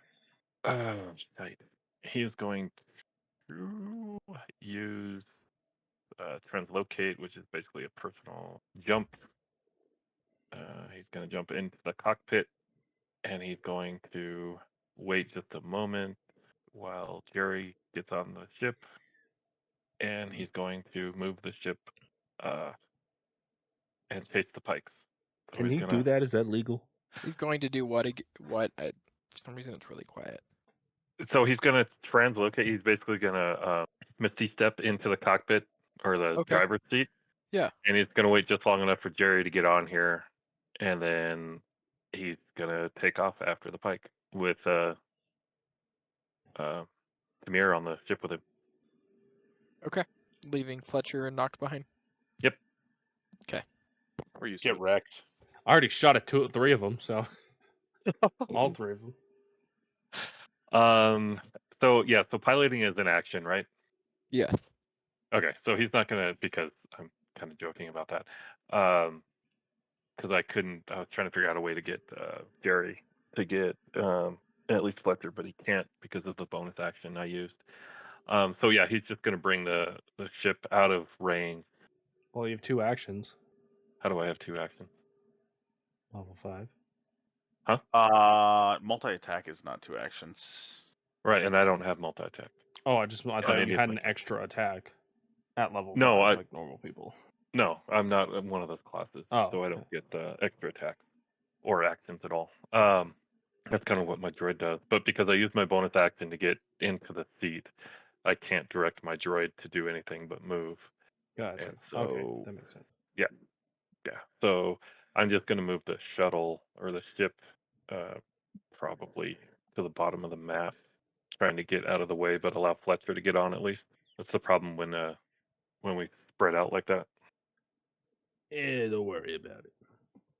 Tight. He is going to use translocate, which is basically a personal jump. He's going to jump into the cockpit, and he's going to wait just a moment while Jerry gets on the ship, and he's going to move the ship and chase the pikes. So Can he's he gonna, do that? Is that legal? He's going to do what? What? For some reason, it's really quiet. So he's going to translocate. He's basically going to misty step into the cockpit or the Okay. driver's seat. Yeah. And he's going to wait just long enough for Jerry to get on here, and then he's going to take off after the pike with Tamir on the ship with him. Okay. Leaving Fletcher and knocked behind. Yep. We're used to Get it. wrecked. I already shot at 3 of them, so all 3 of them. So piloting is an action, right? Yeah. Okay, so he's not gonna, because I'm kind of joking about that. Because I was trying to figure out a way to get Jerry to get at least Fletcher, but he can't because of the bonus action I used. So yeah, he's just gonna bring the ship out of range. Well, you have 2 actions. How do I have 2 actions? Level 5. Multi-attack is not 2 actions. Right, and I don't have multi-attack. Oh, I thought it you is had like- an extra attack at level No, 5, like normal people. No, I'm not in one of those classes, Oh, so I okay. don't get extra attack or actions at all. That's kind of what my droid does. But because I use my bonus action to get into the seat, I can't direct my droid to do anything but move. Gotcha. And Okay, so, that makes sense. yeah. So I'm just going to move the shuttle or the ship probably to the bottom of the map, trying to get out of the way, but allow Fletcher to get on at least. That's the problem when we spread out like that. Yeah, don't worry about it.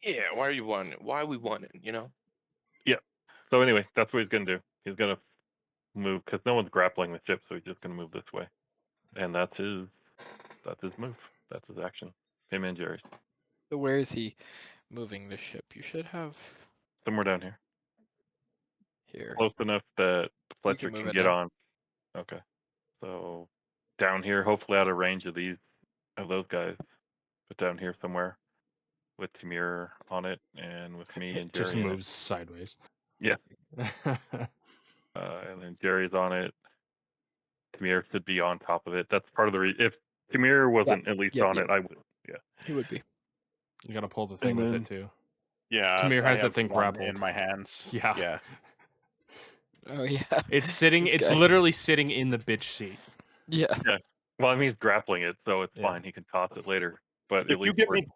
Yeah, why are you wanting it? Why we want it, you know? So anyway, that's what he's going to do. He's going to move because no one's grappling the ship, so he's just going to move this way, and that's his move. That's his action. Him and Jerry's So where is he moving the ship? You should have somewhere down here, here. close enough that Fletcher move can it get now. on. Okay, so down here, hopefully out of range of those guys, but down here somewhere with Tamir on it and with me and Jerry Just in it. moves sideways. Yeah. And then Jerry's on it. Tamir should be on top of it. That's part of the reason. If Tamir wasn't at least on it, I would. Yeah. He would be. You gotta pull the thing And with then- it too. Yeah, Tamir I has that have thing one grappled. in my hands. Yeah. Yeah. Oh yeah. It's sitting. This It's guy. literally sitting in the bitch seat. Yeah. Well, I mean, he's grappling it, so it's Yeah. fine. He can toss it later. But at If you least get we're- me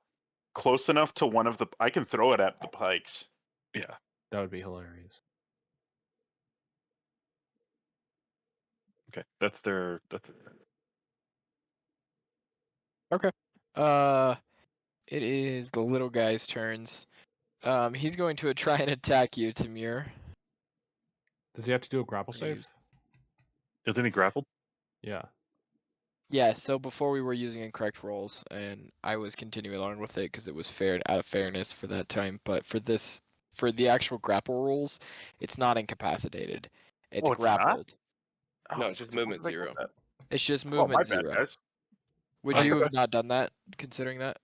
close enough to one of the, I can throw it at the pikes. yeah. That would be hilarious. Okay. That's their. It is the little guy's turns. He's going to try and attack you, Tamir. Does he have to do a grapple We're gonna save? use- Isn't he grappled? Yeah. Yeah, so before we were using incorrect rolls, and I was continuing along with it because it was fair out of fairness for that time. But for the actual grapple rules, it's not incapacitated. It's Oh, it's not? grappled. No, it's just why movement did I get 0. that? It's just Oh, movement my bad, 0. guys. Would Okay. you have not done that, considering that?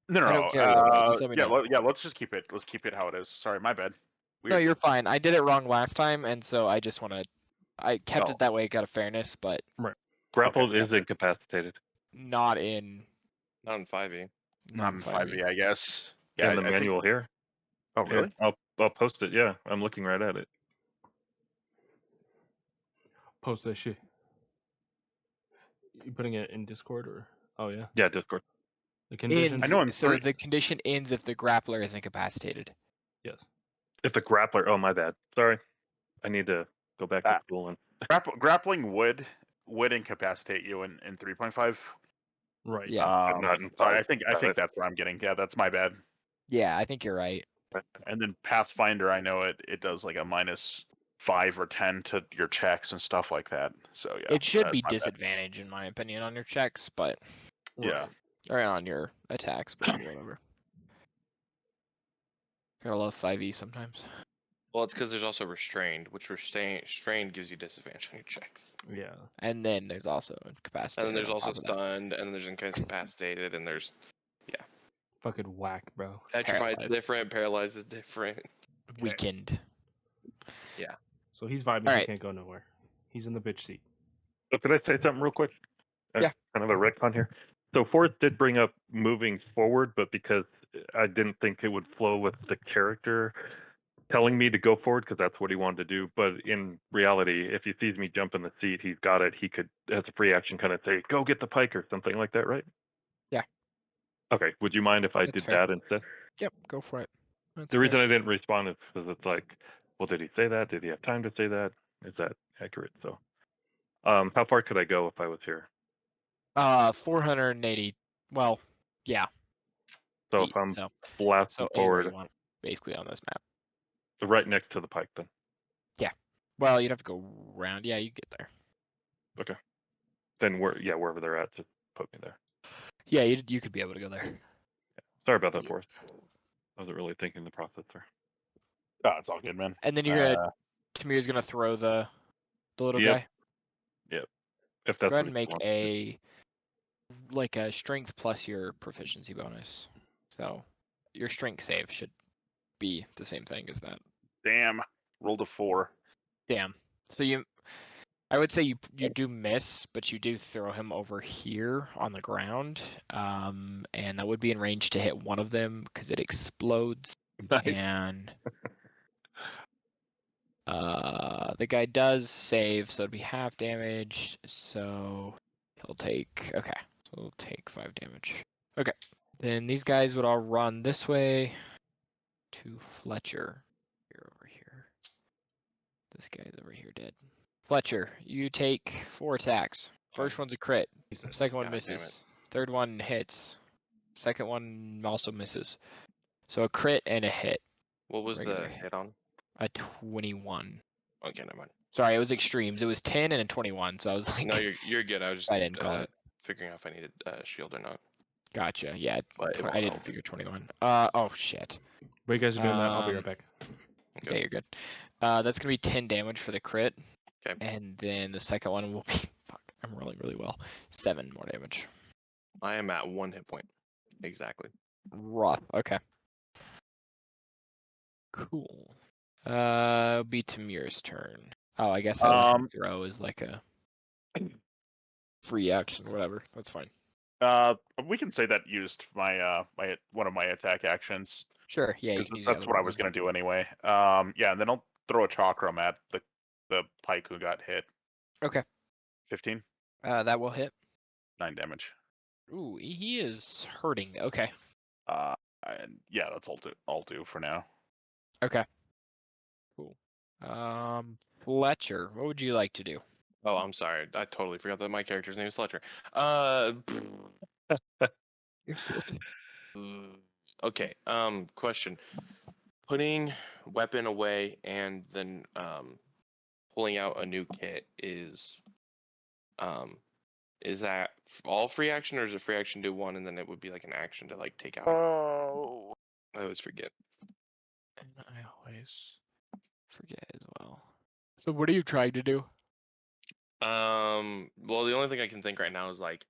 No, I don't care either way, just let me know. Let's just keep it. Let's keep it how it is. Sorry, my bad. No, Weird. you're fine. I did it wrong last time, and so I just want to. I kept Oh. it that way out of fairness, but Grappled Okay, is incapacitated. not in. Not in 5e. Not in 5e, I guess. In the I think- manual here. Oh, Yeah, really? I'll post it. Yeah, I'm looking right at it. post that shit. You putting it in Discord or? Oh yeah. Yeah, Discord. The conditions. I know in So three. the condition ends if the grappler is incapacitated. Yes. If the grappler. Oh, my bad. Sorry. I need to go back to Ah. school and. Grappling would incapacitate you in 3.5. Right. Yeah. But not in So I 5. think that's where I'm getting. Yeah, that's my bad. Yeah, I think you're right. And then Pathfinder, I know it does like a -5 or 10 to your checks and stuff like that. So yeah, It should that's be my bad. disadvantage in my opinion on your checks, but Yeah. or on your attacks, but whatever. Gotta love 5e sometimes. Well, it's because there's also restrained, which restrained gives you disadvantage on your checks. Yeah. And then there's also incapacitated. And then there's on also top of that. stunned, and then there's incapacitated, and there's Fucking whack, bro. petrified Paralyzed. different, paralyzed is different. Weakened. So he's vibing. He Alright. can't go nowhere. He's in the bitch seat. So could I say something real quick? Yeah. Kind of a retcon here. So Forrest did bring up moving forward, but because I didn't think it would flow with the character telling me to go forward because that's what he wanted to do. But in reality, if he sees me jump in the seat, he's got it. He could, as a free action, kind of say, "Go get the pike" or something like that, right? Yeah. Okay. Would you mind if I That's did fair. that instead? Yep, go for it. That's The reason fair. I didn't respond is because it's like, well, did he say that? Did he have time to say that? Is that accurate? So, how far could I go if I was here? 480. Well, yeah. So feet, if I'm so blasting anywhere you forward, want, basically on this map. right next to the pike, then. Well, you'd have to go around. Yeah, you get there. Okay. Then wherever they're at, just put me there. Yeah, you could be able to go there. Sorry about that, Forrest. I wasn't really thinking the process there. Oh, it's all good, man. And then you're gonna Tamir's gonna throw the little Yep. guy. If that's Go ahead what and he make wants. a strength plus your proficiency bonus. So your strength save should be the same thing as that. Damn. Rolled a 4. Damn. So I would say you do miss, but you do throw him over here on the ground, and that would be in range to hit one of them because it explodes. Nice. And the guy does save, so it'd be half damage. So he'll take 5 damage. Okay. Then these guys would all run this way to Fletcher. You're over here. This guy's over here dead. Fletcher, you take 4 attacks. First one's a crit. Jesus. Second one God damn it. misses. Third one hits. Second one also misses. So a crit and a hit. What was Regular the hit on? A 21. Okay, never mind. Sorry, it was extremes. It was 10 and a 21. So I was like, No, you're good. I was just I didn't call it. figuring out if I needed a shield or not. Gotcha. Yeah, But it won't I didn't help. figure 21. Oh shit. While you guys are doing that, I'll be right back. Yeah, you're good. That's gonna be 10 damage for the crit. Okay. And then the second one will be fuck. I'm rolling really well. 7 more damage. I am at 1 hit point. Exactly. Rough. Okay. Cool. It'll be Tamir's turn. Oh, I guess that throw is like a free action, whatever. That's fine. We can say that used my one of my attack actions. Sure. Yeah, you 'Cause can use that's what I was gonna do anyway. Yeah, and then I'll throw a chakram at the pike who got hit. Okay. 15, That will hit. 9 damage. Ooh, he is hurting. Okay. And yeah, that's all do for now. Okay. Cool. Fletcher, what would you like to do? Oh, I'm sorry. I totally forgot that my character's name is Fletcher. Okay. Question. Putting weapon away and then pulling out a new kit is that all free action, or is it free action do 1 and then it would be like an action to like take out? Oh. I always forget. And I always forget as well. So what are you trying to do? Well, the only thing I can think right now is like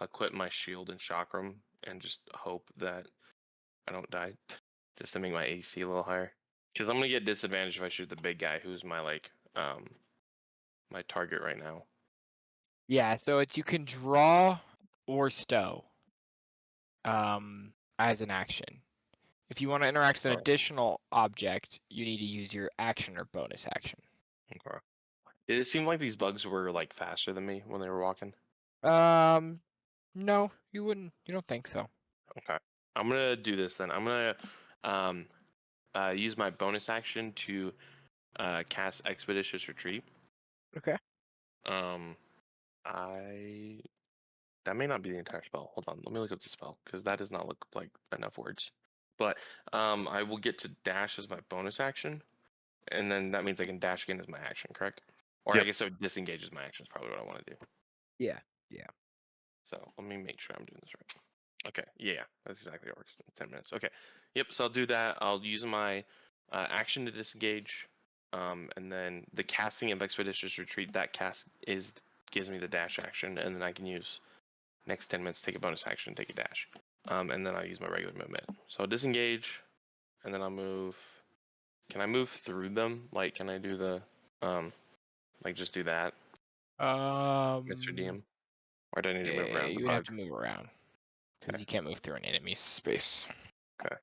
equip my shield and chakram and just hope that I don't die, just to make my AC a little higher. Because I'm gonna get disadvantage if I shoot the big guy, who's my like my target right now. Yeah, so it's you can draw or stow as an action. If you want to interact with an Oh. additional object, you need to use your action or bonus action. Okay. Did it seem like these bugs were like faster than me when they were walking? No, you wouldn't. You don't think so? Okay. I'm gonna do this then. I'm gonna use my bonus action to cast Expeditious Retreat. Okay. I that may not be the entire spell. Hold on, let me look up the spell because that does not look like enough words. But I will get to dash as my bonus action, and then that means I can dash again as my action, correct? Or I Yep. guess I would disengage as my action is probably what I want to do. Yeah. So let me make sure I'm doing this right. Okay, yeah, that's exactly how it works. 10 minutes. Okay, yep. So I'll do that. I'll use my action to disengage, and then the casting of Expeditious Retreat. That cast gives me the dash action, and then I can use next 10 minutes take a bonus action, take a dash, and then I'll use my regular movement. So I'll disengage, and then I'll move. Can I move through them? Like, can I do the like just do that, Mr. DM? Or do I need to move around the You would have bug? to move around because Okay. you can't move through an enemy's space. Okay.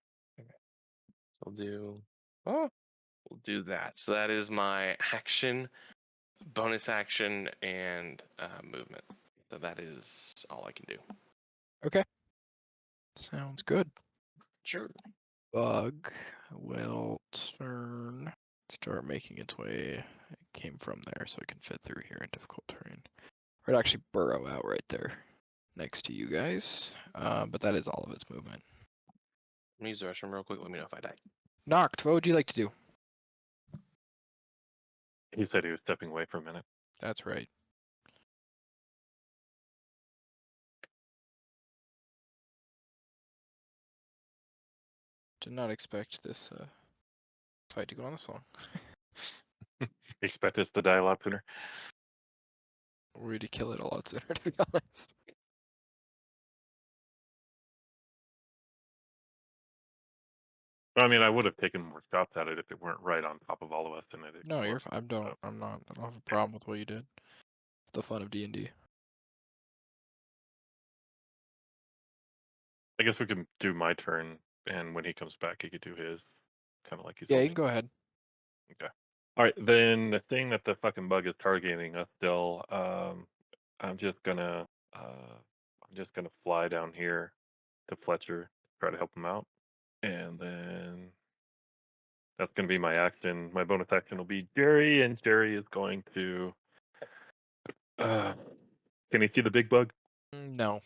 So we'll do that. So that is my action, bonus action, and movement. So that is all I can do. Sounds good. Sure. Bug will start making its way. It came from there, so it can fit through here in difficult terrain. Or it actually burrow out right there next to you guys. But that is all of its movement. Let me use the restroom real quick. Let me know if I die. Noct, what would you like to do? He said he was stepping away for a minute. That's right. Did not expect this fight to go on this long. Expect us to die a lot sooner. We're to kill it a lot sooner, to be honest. I mean, I would have taken more shots at it if it weren't right on top of all of us and it No, you're exploded. fine. I don't have a problem with what you did. It's the fun of D&D. I guess we can do my turn, and when he comes back, he could do his. Kind of like he's Yeah, you holding. can go ahead. Okay. All right, then the thing that the fucking bug is targeting us still. I'm just gonna fly down here to Fletcher, try to help him out, and then that's gonna be my action. My bonus action will be Jerry, and Jerry is going to. Can he see the big bug? No.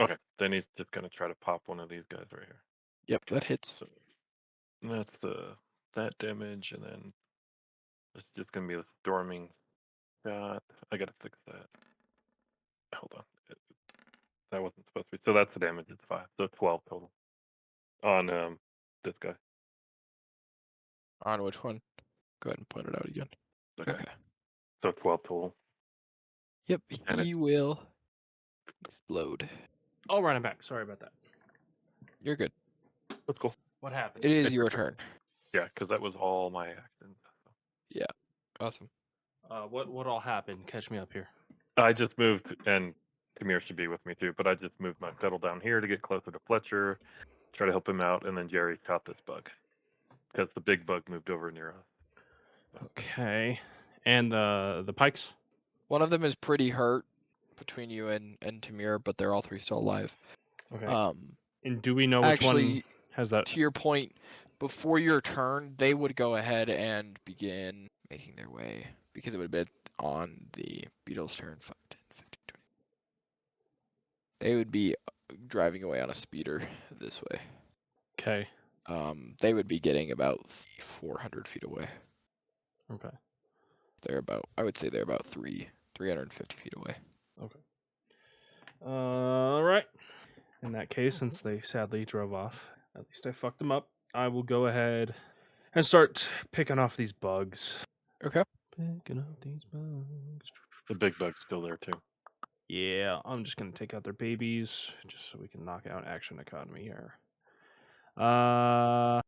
Okay, then he's just gonna try to pop one of these guys right here. Yep, that hits. So that's that damage, and then it's just gonna be a storming shot. I gotta fix that. Hold on, that wasn't supposed to be. So that's the damage. It's 5, so 12 total on this guy. On which one? Go ahead and point it out again. Okay. So 12 total. Yep, And he will explode. All right, I'm back. Sorry about that. You're good. That's cool. What happened? It is It's your your turn. Yeah, because that was all my actions. Yeah. Awesome. What all happened? Catch me up here. I just moved, and Tamir should be with me too, but I just moved my settle down here to get closer to Fletcher, try to help him out, and then Jerry shot this bug because the big bug moved over near us. Okay. And the pikes? One of them is pretty hurt between you and Tamir, but they're all three still alive. Okay. Um, And do we know which one actually, has that? to your point, before your turn, they would go ahead and begin making their way because it would have been on the beetle's turn. 5, 10, 15, 20. They would be driving away on a speeder this way. Okay. They would be getting about 400 feet away. Okay. I would say they're about 350 feet away. Okay. All right. In that case, since they sadly drove off, at least I fucked them up. I will go ahead and start picking off these bugs. Okay. Picking up these bugs. The big bug's still there too. Yeah, I'm just gonna take out their babies just so we can knock out action economy here. Yeah,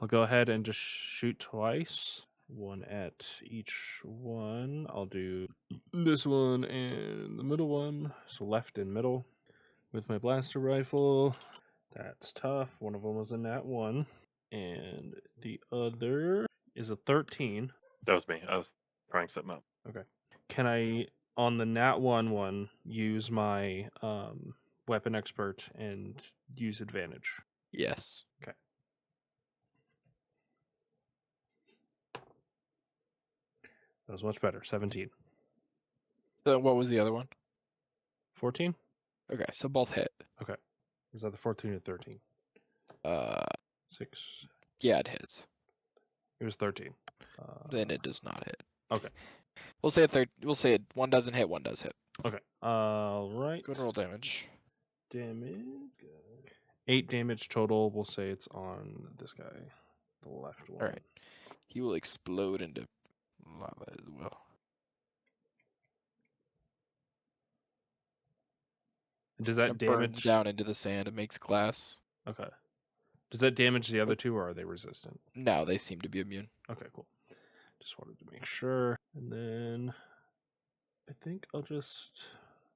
I'll go ahead and just shoot twice. One at each one. I'll do this one and the middle one. So left and middle with my blaster rifle. That's tough. One of them was a nat 1. And the other is a 13. That was me. I was trying something out. Can I, on the nat 1 use my weapon expert and use advantage? Yes. That was much better. 17. So what was the other one? 14? Okay, so both hit. Was that the 14 or 13? 6. Yeah, it hits. It was 13. Then it does not hit. Okay. We'll say We'll say one doesn't hit, one does hit. Okay. All right. Go and roll damage. Damage. 8 damage total. We'll say it's on this guy, the left one. Alright. He will explode into lava as well. Does that It damage? burns down into the sand. It makes glass. Okay. Does that damage the other two, or are they resistant? No, they seem to be immune. Okay, cool. Just wanted to make sure. And then I think I'll just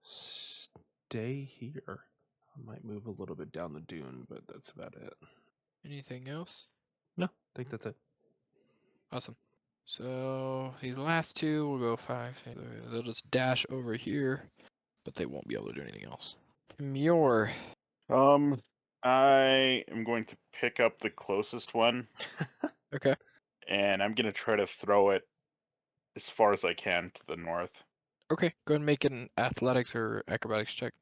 stay here. I might move a little bit down the dune, but that's about it. Anything else? No, I think that's it. Awesome. So these last two will go 5. They'll just dash over here, but they won't be able to do anything else. Muir. I am going to pick up the closest one, Okay. and I'm gonna try to throw it as far as I can to the north. Okay. Go ahead and make an athletics or acrobatics check.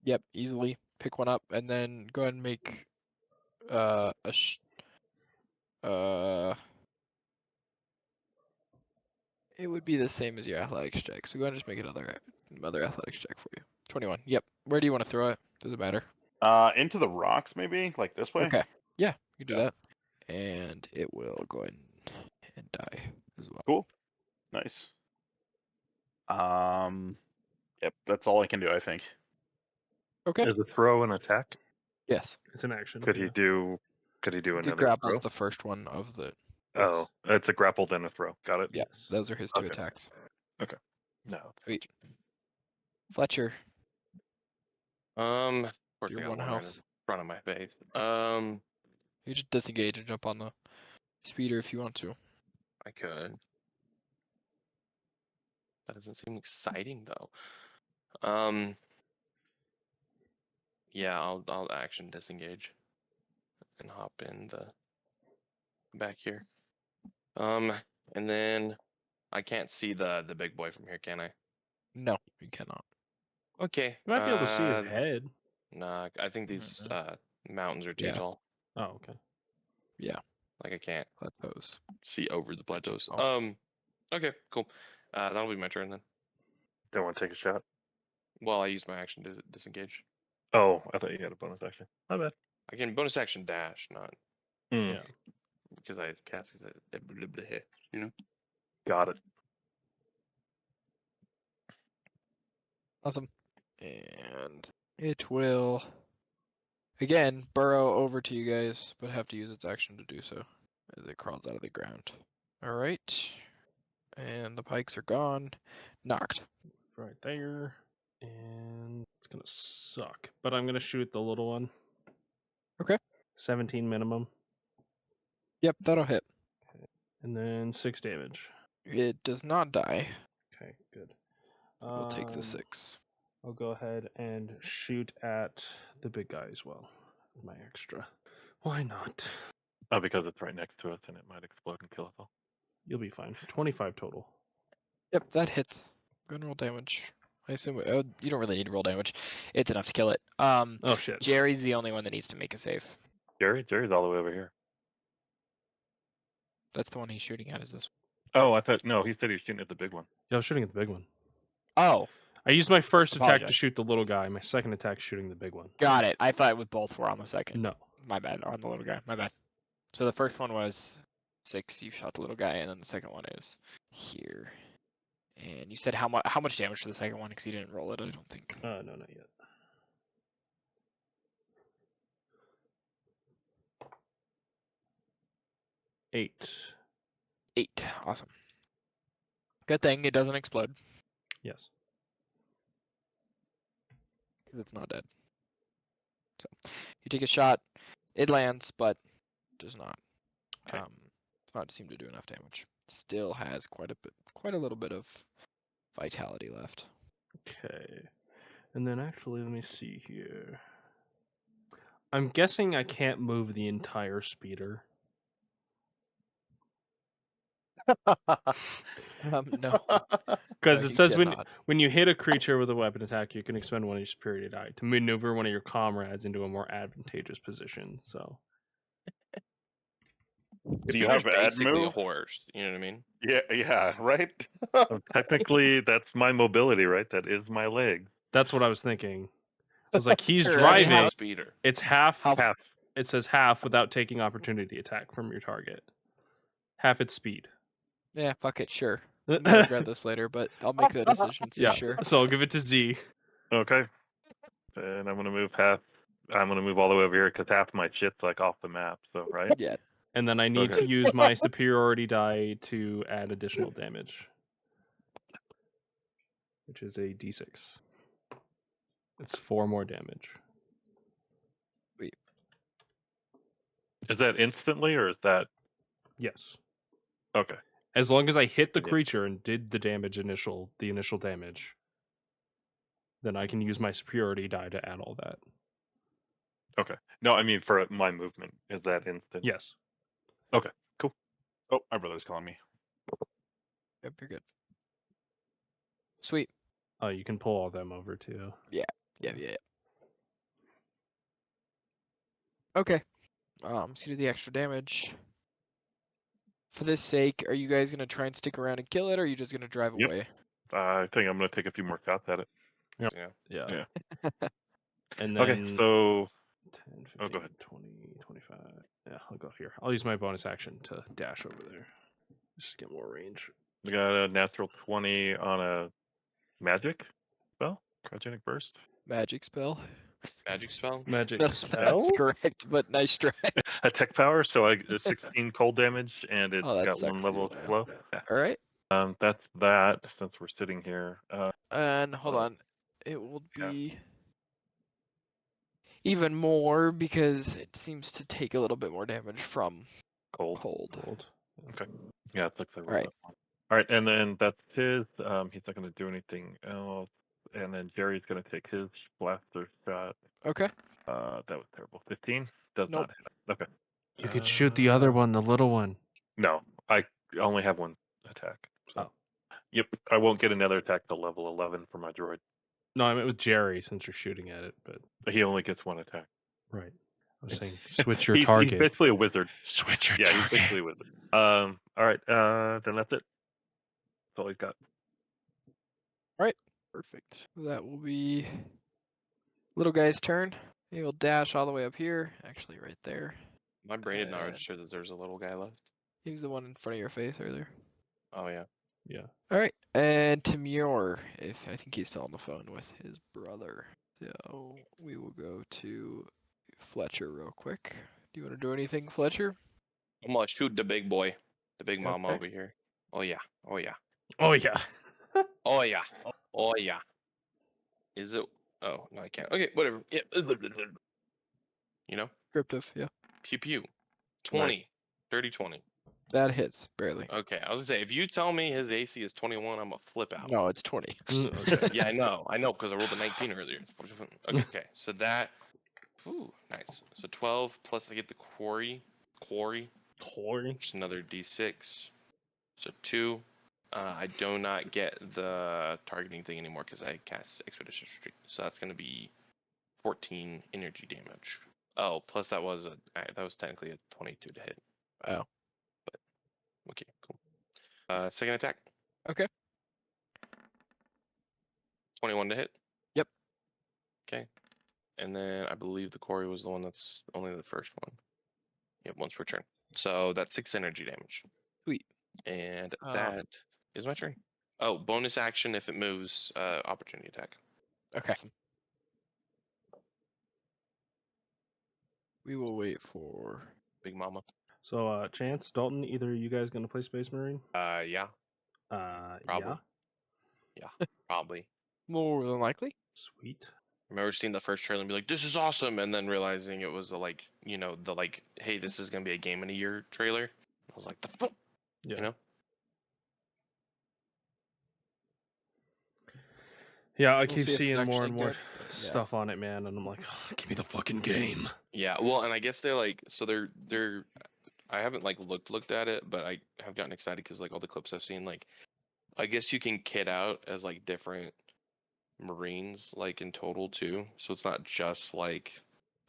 Yep, easily pick one up, and then go ahead and make it would be the same as your athletics check. So go ahead and just make another athletics check for you. 21. Yep. Where do you want to throw it? Does it matter? Into the rocks, maybe, like this way. Okay. Yeah, you can do that. And it will go ahead and die as well. Cool. Nice. Yep, that's all I can do, I think. Okay. Is a throw an attack? Yes. It's an action. Could yeah. he do The another grapple's throw? the first one of the. Oh, it's a grapple then a throw. Got it. Yeah, those are his two Okay. attacks. No. Sweet. Fletcher, Of course, Your I got one one right in health. front of my face. you just disengage and jump on the speeder if you want to. I could. That doesn't seem exciting though. Yeah, I'll action disengage and hop in the back here. And then I can't see the big boy from here, can I? No, you cannot. Okay. You might be able to see his head. Nah, I think these mountains are too Yeah. tall. Oh, okay. Like I can't Plateaus. see over the plateaus. Oh. Okay, cool. That'll be my turn then. Don't want to take a shot. Well, I used my action to disengage. Oh, I thought you had a bonus action. My bad. I can bonus action dash, not Mm, Yeah. because I cast it. You know. Got it. Awesome. And it will again burrow over to you guys, but have to use its action to do so as it crawls out of the ground. Alright. And the pikes are gone. Knocked. Right there. And it's going to suck. But I'm going to shoot the little one. Okay. 17 minimum. Yep, that'll hit. And then 6 damage. It does not die. Okay, good. We'll take the 6. I'll go ahead and shoot at the big guy as well. My extra. Why not? Oh, because it's right next to us and it might explode and kill us all. You'll be fine. 25 total. Yep, that hits. Go ahead and roll damage. I assume you don't really need to roll damage. It's enough to kill it. Oh, shit. Jerry's the only one that needs to make a save. Jerry's all the way over here. That's the one he's shooting at, is this Oh, I thought no. He said he was shooting at the big one. Yeah, I was shooting at the big one. one? Oh, I used my first attack to Apologize. shoot the little guy. My second attack shooting the big one. got it. I thought both were on the second. No. My bad, on the little guy. My bad. So the first one was 6, you shot the little guy, and then the second one is here. And you said how much damage to the second one, because you didn't roll it, I don't think. No, not yet. Eight. 8. Awesome. Good thing it doesn't explode, Yes. because it's not dead. So you take a shot. It lands, but does not. Okay. Does not seem to do enough damage. Still has quite a little bit of vitality left. Okay. And then actually, let me see here. I'm guessing I can't move the entire speeder. No. Because No, it you says cannot. when you hit a creature with a weapon attack, you can expend one of your superiority die to maneuver one of your comrades into a more advantageous position. So Do you Speeder's have ad basically a move? horse. You know what I mean? Yeah, right? So technically, that's my mobility, right? That is my leg. that's what I was thinking. I was like, he's Sure, I mean, driving. how- Speeder. It's half. Half. It says half without taking opportunity attack from your target. Half its speed. Yeah, fuck it, sure. I'm gonna regret this later, but I'll make the decision and say Yeah. sure. So I'll give it to Z. Okay. And I'm gonna move half. I'm gonna move all the way over here because half my shit's like off the map. So right. Yeah. And then I need Okay. to use my superiority die to add additional damage, which is a d6. It's 4 more damage. Is that instantly or is that Yes. okay? As long as I hit the Yeah. creature and did the initial damage, then I can use my superiority die to add all that. Okay. No, I mean for my movement. Is that instant? Yes. Oh, my brother's calling me. Yep, you're good. Sweet. You can pull all them over too. Yeah. Okay. Let's do the extra damage. For this sake, are you guys gonna try and stick around and kill it, or are you just gonna drive Yep. away? I think I'm gonna take a few more shots at it. Yeah. Yeah. Yeah. And then Okay. So 10, 15, Oh, go ahead. 20, 25. Yeah, I'll go here. I'll use my bonus action to dash over there. Just get more range. we got a natural 20 on a magic spell, cryogenic burst. Magic spell. Magic spell. Magic That's spell? correct, but nice try. Attack power, so I 16 cold damage, and it's Oh, that got 1 sucks, level of dude. slow. Yeah. All right. That's that. Since we're sitting here, And hold Oh, on. It will yeah. be even more because it seems to take a little bit more damage from cold. cold. Gold. Okay. Yeah, it looks like All right. that. All right, and then that's his. He's not going to do anything else. And then Jerry's going to take his blaster shot. Okay. That was terrible. 15 does Nope. not hit. Okay. You could shoot the other one, the little one. No, I only have 1 attack. So. Oh. Yep, I won't get another attack till level 11 for my droid. No, I meant with Jerry since you're shooting at it, but He only gets 1 attack. right. I was saying switch your He's target. basically a wizard. Switch your Yeah, target. he's basically a wizard. All right, then that's it. That's all he's got. Perfect. That will be little guy's turn. He will dash all the way up here. Actually, right there. My brain did not Uh, register that there's a little guy left. He was the one in front of your face earlier. Oh yeah. Yeah. All right, and Tamur, if I think he's still on the phone with his brother. So we will go to Fletcher real quick. Do you want to do anything, Fletcher? I'm gonna shoot the big boy, the big mama Okay. over here. Oh yeah. Oh yeah. Oh yeah. Oh yeah. Oh yeah. Is it? Oh no, I can't. Okay, whatever. Yeah. You know, Cryptive, yeah. pew pew. 20, 30, 20. That hits barely. Okay, I was gonna say if you tell me his AC is 21, I'm gonna flip out. No, it's 20. Okay. Yeah, I know, because I rolled a 19 earlier. Okay, so that. Ooh, nice. So 12 plus I get the quarry, Corey. which is another D6. So 2. I do not get the targeting thing anymore because I cast Expedition Retreat. So that's gonna be 14 energy damage. Oh, plus that was technically a 22 to hit. Oh. Okay, cool. Second attack. Okay. 21 to hit. Yep. Okay. And then I believe the quarry was the one that's only the first one. Yep, once per turn. So that's 6 energy damage. Sweet. And that is my turn. Oh, bonus action if it moves, opportunity attack. Okay. We will wait for. Big Mama. So Chance, Dalton, either of you guys gonna play Space Marine? Yeah, Yeah. Probably. Probably. More than likely. Sweet. remember seeing the first trailer and be like, "This is awesome," and then realizing it was hey, this is gonna be a game in a year trailer. I was like, the fuck, Yeah. Yeah, I We'll keep see if it's seeing more actually and more good, but yeah. stuff on it, man, and I'm like, give me the fucking game. Yeah, well, and I guess they're I haven't like looked at it, but I have gotten excited because like all the clips I've seen, like I guess you can kit out as like different Marines like in total too, so it's not just like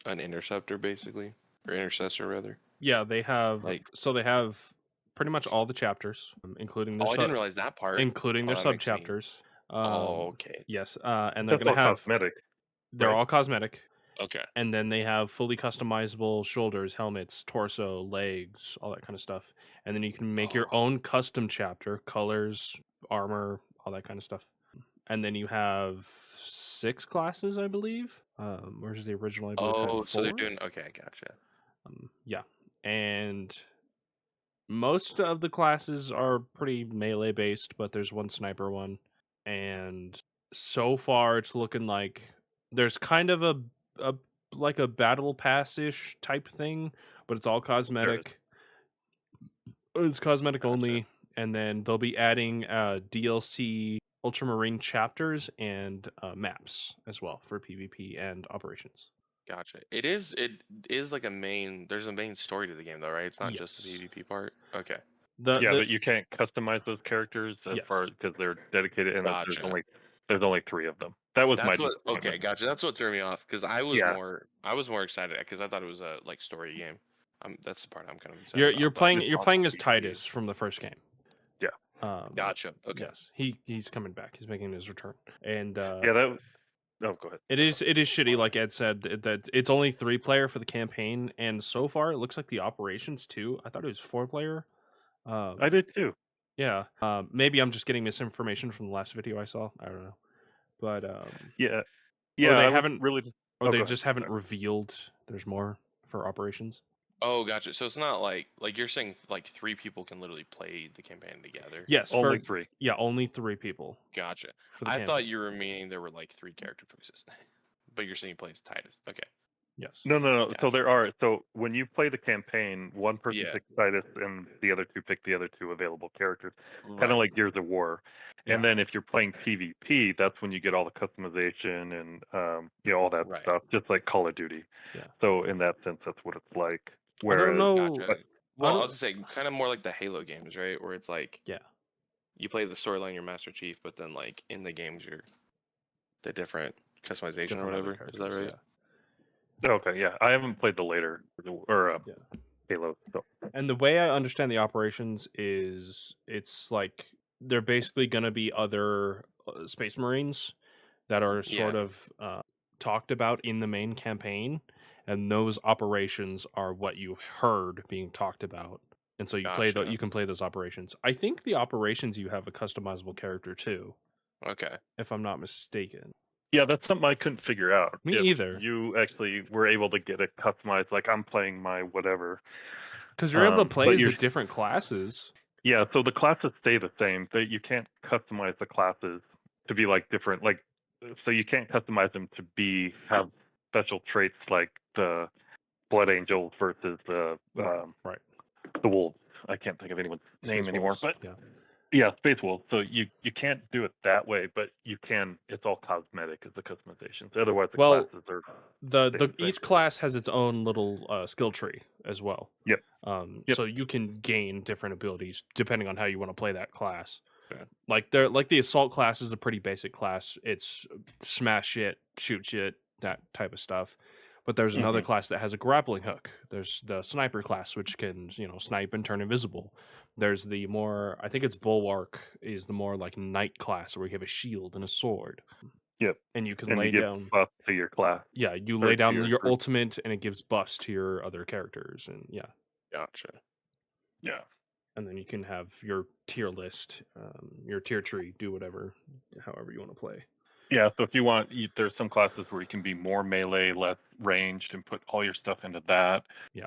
an interceptor basically or intercessor rather. Yeah, they have Like, they have pretty much all the chapters, including their oh, I didn't realize that part. including their Oh, that sub makes me. chapters. Oh, okay. Yes, and they're That's gonna all have cosmetic. they're right? all cosmetic, Okay. and then they have fully customizable shoulders, helmets, torso, legs, all that kind of stuff. And then you can make your Oh. own custom chapter, colors, armor, all that kind of stuff. And then you have 6 classes, I believe. Whereas the original, I believe, had 4. Oh, so they're doing. Okay, gotcha. Yeah, and most of the classes are pretty melee based, but there's one sniper one, and so far it's looking like there's kind of a like a battle pass ish type thing, but it's all cosmetic. It's cosmetic Gotcha. only, and then they'll be adding DLC Ultramarine chapters and maps as well for PvP and operations. Gotcha. It is like a main. There's a main story to the game though, right? It's not just the Yes. PvP part. Okay. Yeah, but you can't customize those characters as far Yes. because they're dedicated, and Gotcha. there's only 3 of them. That was my That's what. Okay, disappointment. gotcha. That's what threw me off because I was Yeah. more excited because I thought it was a like story game. That's the part I'm kind of excited You're about. playing But you're also playing as PvP. Titus from the first game. Yeah. Gotcha. Okay. Yes, he's coming back. He's making his return, and Yeah, that was. Oh, go ahead. it is shitty. Like Ed said, that it's only 3-player for the campaign, and so far it looks like the operations too. I thought it was 4-player. I did too. Yeah. Maybe I'm just getting misinformation from the last video I saw. I don't know, but Yeah. or Yeah, they I was haven't, really. or Oh, they go ahead. just haven't Sorry. revealed there's more for operations. Oh, gotcha. So it's not like you're saying like 3 people can literally play the campaign together. Yes, Only for 3. yeah, only 3 people Gotcha. for the I campaign. thought you were meaning there were like 3 character choices, but you're saying you play as Titus. Okay. Yes. No. So Gotcha. there are. So when you play the campaign, one person Yeah. picks Titus, and the other 2 pick the other 2 available characters. Kind Right. of like Gears of War. Yeah. And then if you're playing PvP, that's when you get all the customization and all that Right. stuff, just like Call of Duty. Yeah. So in that sense, that's what it's like. I Whereas, don't know. Gotcha. Well, I don't- was gonna say kind of more like the Halo games, right? Where it's like Yeah. you play the storyline, you're Master Chief, but then like in the games, you're the different customization Different or other whatever. Is that characters, right? okay, yeah, I haven't played the later or Yeah. Halo. So And the way I understand the operations is it's like they're basically going to be other Space Marines that are sort Yeah. of talked about in the main campaign, and those operations are what you heard being talked about. And so you Gotcha. you can play those operations. I think the operations you have a customizable character too, Okay. if I'm not mistaken. yeah, that's something I couldn't figure out. Me if either. You actually were able to get it customized, like I'm playing my whatever. Because you're able to play but as the you're- different classes. Yeah, so the classes stay the same. That you can't customize the classes to be like different. Like, so you can't customize them to have special traits like the Blood Angels versus the Right. the Wolves. I can't think of anyone's name Space anymore, Wolves, but yeah. yeah, Space Wolves. So you can't do it that way, but you can. It's all cosmetic as the customizations. Otherwise, the Well, classes are the same. each class has its own little skill tree as well. Yep. Yep. So you can gain different abilities depending on how you want to play that class. Okay. Like the assault class is a pretty basic class. It's smash shit, shoot shit, that type of stuff. But there's another class that has a grappling hook. There's the sniper class, which can snipe and turn invisible. There's the more, I think it's bulwark, is the more like knight class where you have a shield and a sword. Yep. And you can And lay you give down buffs to your class. Yeah, you or lay to down your your group. ultimate, and it gives buffs to your other characters, and yeah, Gotcha. Yeah. and then you can have your tier list, your tier tree, do whatever, however you want to play. Yeah, so if you want, there's some classes where you can be more melee, less ranged, and put all your stuff into that. Yeah.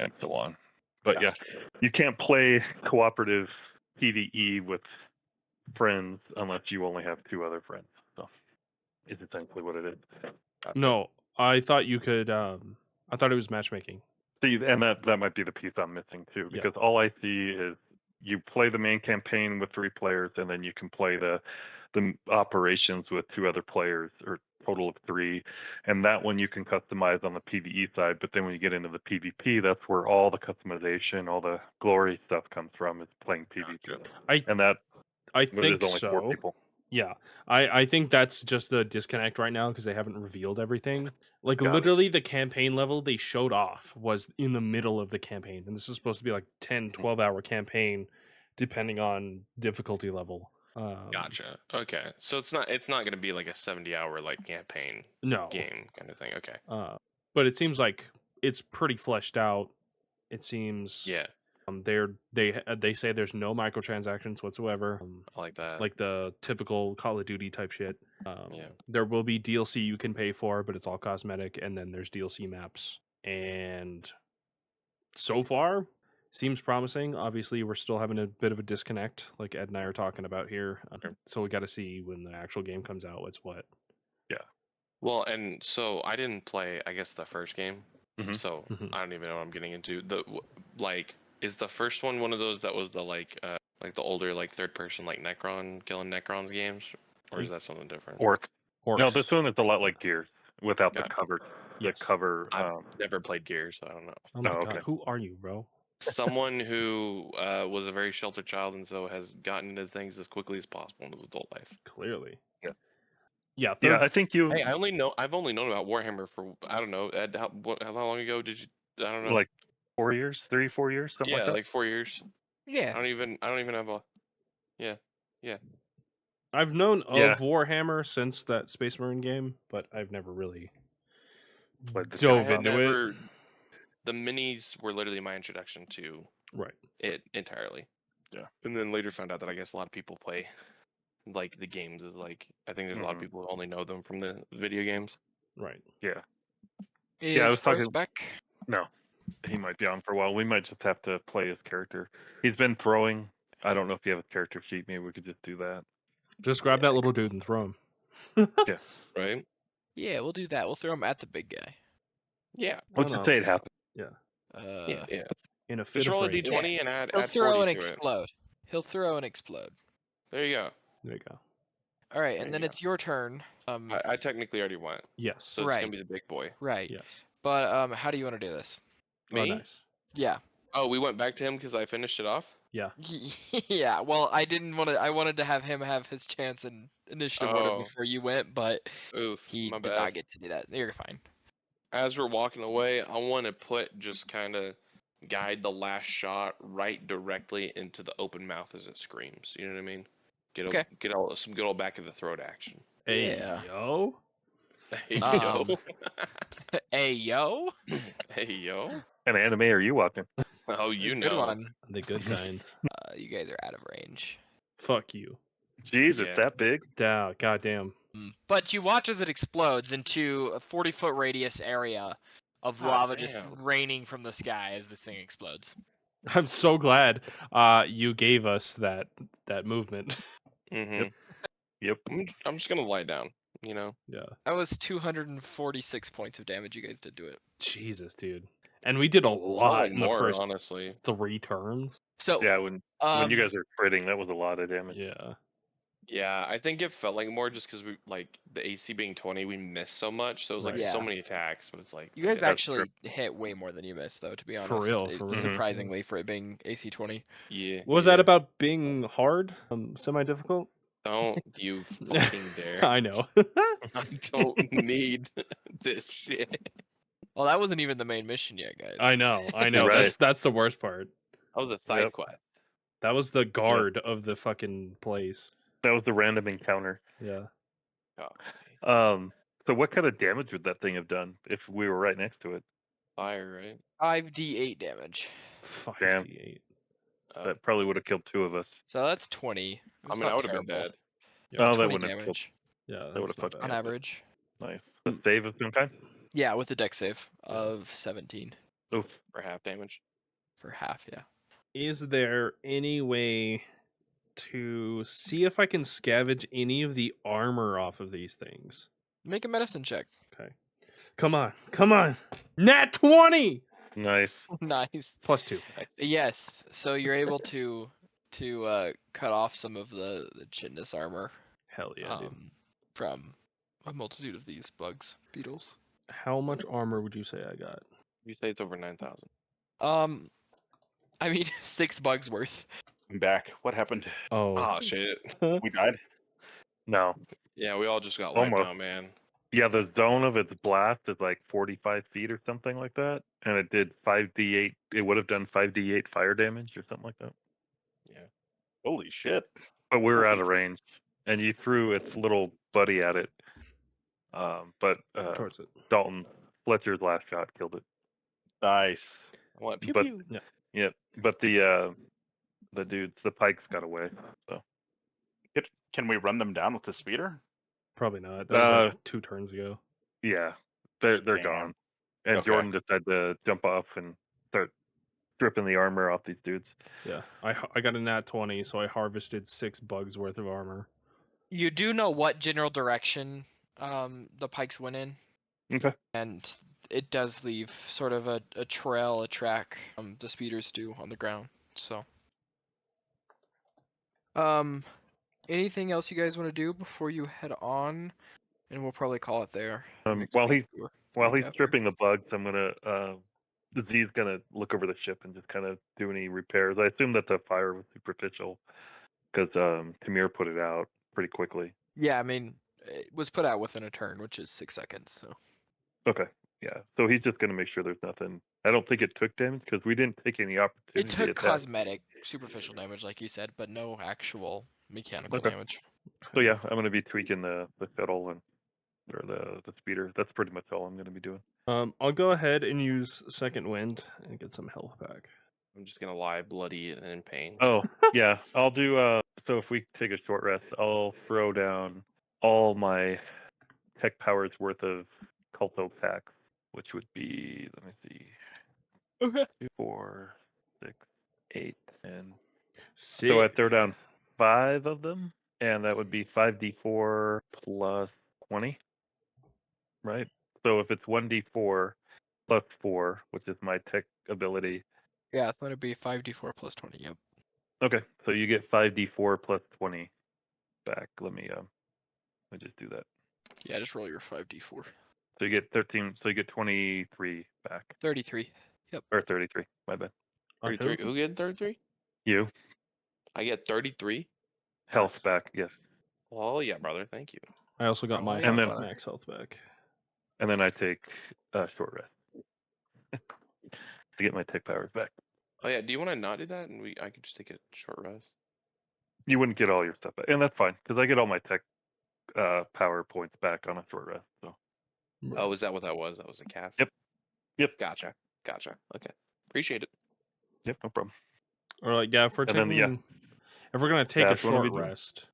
And so on. But yeah, you can't play cooperative PvE with friends unless you only have 2 other friends. So Is essentially what it is. No, I thought you could. I thought it was matchmaking. See, and that might be the piece I'm missing too, Yeah. because all I see is you play the main campaign with 3 players, and then you can play the operations with 2 other players, or total of 3, and that one you can customize on the PvE side. But then when you get into the PvP, that's where all the customization, all the glory stuff comes from, is playing PvP, and that I there's think only 4 so. people. Yeah, I think that's just the disconnect right now because they haven't revealed everything. Like Got it. literally, the campaign level they showed off was in the middle of the campaign, and this is supposed to be like 10, 12-hour campaign, depending on difficulty level. Gotcha. Okay, so it's not going to be like a 70-hour like campaign No. game kind of thing. Okay. But it seems like it's pretty fleshed out. It seems Yeah, they say there's no microtransactions whatsoever. I like that. Like the typical Call of Duty type shit. Yeah. There will be DLC you can pay for, but it's all cosmetic, and then there's DLC maps. And so far, seems promising. Obviously, we're still having a bit of a disconnect, like Ed and I are talking about here. So we got to see when the actual game comes out what's what. Well, and so I didn't play, I guess, the first game, Mhm. so Mhm. I don't even know what I'm getting into. Like, is the first one of those that was the like the older like third person like Necron killing Necrons games, or is that something different? Orc. No, this Orcs. one is a lot like Gears, without the Got it. cover. Yes. The cover. I've never played Gears, so I don't know. Oh my Oh, god, okay. who are you, bro? Someone who was a very sheltered child and so has gotten into things as quickly as possible in his adult life. Clearly. Yeah. Yeah. Yeah, I think you Hey, I've only known about Warhammer for I don't know. Ed, how long ago did you? I don't know. like 4 years, 3, 4 years, something Yeah, like that. like 4 years. Yeah. I don't even have a. Yeah. I've known of Yeah. Warhammer since that Space Marine game, but I've never really Played the dove I had into it. never. The minis were literally my introduction to Right. it entirely. Yeah. And then later found out that I guess a lot of people play like the games is like I think there's a lot of Mhm. people who only know them from the video games. Right. Yeah. Is Yeah, I was talking- Forrest back? No, he might be on for a while. We might just have to play his character. He's been throwing. I don't know if you have a character sheet. Maybe we could just do that. Just grab that little dude and throw him. Yeah. Right? Yeah, we'll do that. We'll throw him at the big guy. Yeah. Let's no. just say it happened. Yeah. In a fit Just of roll a rage. d20 and add He'll 40 throw and to it. explode. He'll throw and explode. There you go. There you go. All right, There and then you go. it's your turn. I technically already went, Yes. so it's Right. gonna be the big boy. Right. Yes. But how do you want to do this? Oh, Me? nice. Yeah. Oh, we went back to him because I finished it off. Yeah. Yeah. Well, I didn't want to. I wanted to have him have his chance in initiative order Oh. before you went, but Oof, he my did bad. not get to do that. You're fine. As we're walking away, I want to just kind of guide the last shot right directly into the open mouth as it screams. You know what I mean? Okay. Get some good old back of the throat action. Hey, Yeah. yo. Hey yo, Hey, yo. hey yo. What kind of anime are you watching? Oh, you Good know. one. The good kind. You guys are out of range. Fuck you. Jeez, Yeah. it's that big. Goddamn. But you watch as it explodes into a 40-foot radius area of lava just damn. raining from the sky as this thing explodes. I'm so glad you gave us that movement. Mm-hmm. Yep. I'm just gonna lie down. You know. Yeah. That was 246 points of damage you guys did to it. Jesus, dude. And we did a lot in the more, first honestly. 3 turns. So Yeah, when you guys are critting, that was a lot of damage. Yeah. Yeah, I think it felt like more just because we like the AC being 20, we missed so much, so it was like Right. so Yeah. many attacks. But it's like you guys okay. actually hit way more than you missed, though. To be honest, For real, It- for real. surprisingly for it being AC 20. Yeah. What was that about being hard? Semi-difficult? Don't you fucking dare! I know. I don't need this shit. Well, that wasn't even the main mission yet, guys. I know. Right. That's the worst part. That was a side Yep. quest. That was the guard of the fucking place. That was the random encounter. Yeah. Oh, So what kind of damage would that thing have done if we were right next to it? fire, right? 5d8 damage. 5d8. That probably would have killed 2 of us. So that's 20. I It's mean, I not would have been terrible. dead. Yeah. Oh, It's that 20 wouldn't have killed. damage Yeah, That that's would've not fucked bad. on Yeah. average. Nice. A save of some kind? Yeah, with the deck save of 17 Oof. For half damage. for half. Yeah. Is there any way to see if I can scavenge any of the armor off of these things. Make a medicine check. Okay. Come on. Come on. Nat 20! Nice. Nice. +2. Yes. So you're able to cut off some of the chitinous armor Hell yeah, dude. from a multitude of these bugs, beetles. How much armor would you say I got? You say it's over 9,000. I mean 6 bugs worth. I'm back. What happened? Oh. Oh shit. We died. No. Yeah, we all just got wiped Almost. out, man. Yeah, the zone of its blast is like 45 feet or something like that, and it did 5d8. It would have done 5d8 fire damage or something like that. Yeah. Holy shit. But we were out Holy of shit. range, and you threw its little buddy at it. But Towards it. Dalton Fletcher's last shot killed it. Nice. I went pew But- pew. Yeah, but the dudes, the pikes got away. So Can we run them down with the speeder? Probably not. That was like Uh, 2 turns ago. yeah, they're Damn. gone. And Okay. Jordan decided to jump off and start stripping the armor off these dudes. Yeah. I got a nat 20, so I harvested 6 bugs worth of armor. You do know what general direction the pikes went in, Okay. and it does leave sort of a trail, a track. The speeders do on the ground. So, anything else you guys want to do before you head on? And we'll probably call it there. next While week he's or While week he's after. stripping the bugs, I'm gonna Z's gonna look over the ship and just kind of do any repairs. I assume that the fire was superficial because Tamir put it out pretty quickly. Yeah, I mean, it was put out within a turn, which is 6 seconds. So Okay, yeah. So he's just gonna make sure there's nothing. I don't think it took damage because we didn't take any opportunity. it took at that. cosmetic, superficial damage, like you said, but no actual mechanical Okay. damage. So yeah, I'm gonna be tweaking the shuttle and or the speeder. That's pretty much all I'm gonna be doing. I'll go ahead and use second wind and get some health back. I'm just gonna lie bloody and in pain. Oh yeah, I'll do. So if we take a short rest, I'll throw down all my tech powers worth of culto packs, which would be, let me see, Okay. 2, 4, 6, 8, 10. Sick. So I throw down 5 of them, and that would be 5d4 plus 20, right? So if it's 1d4 plus 4, which is my tech ability, Yeah, it's gonna be 5d4 plus 20. Yep. okay, so you get 5d4 plus 20 back. Let me just do that. Yeah, just roll your 5d4. So you get 13. So you get 23 back, 33. Yep. or 33. My bad. On 33. Who get 33? You I get 33. health back, yes. Oh yeah, brother. Thank you. I also got Oh, my yeah, And then- max health back. And then I take short rest to get my tech powers back. Oh yeah. Do you want to not do that, and I could just take a short rest? You wouldn't get all your stuff back, and that's fine because I get all my tech power points back on a short rest. So Oh, is that what that was? That was a cast. Yep. Yep. Gotcha. Okay. Appreciate it. yep, no problem. Or like, yeah, if we're And then, taking, yeah. if we're gonna take a That's what I'll be short doing. rest,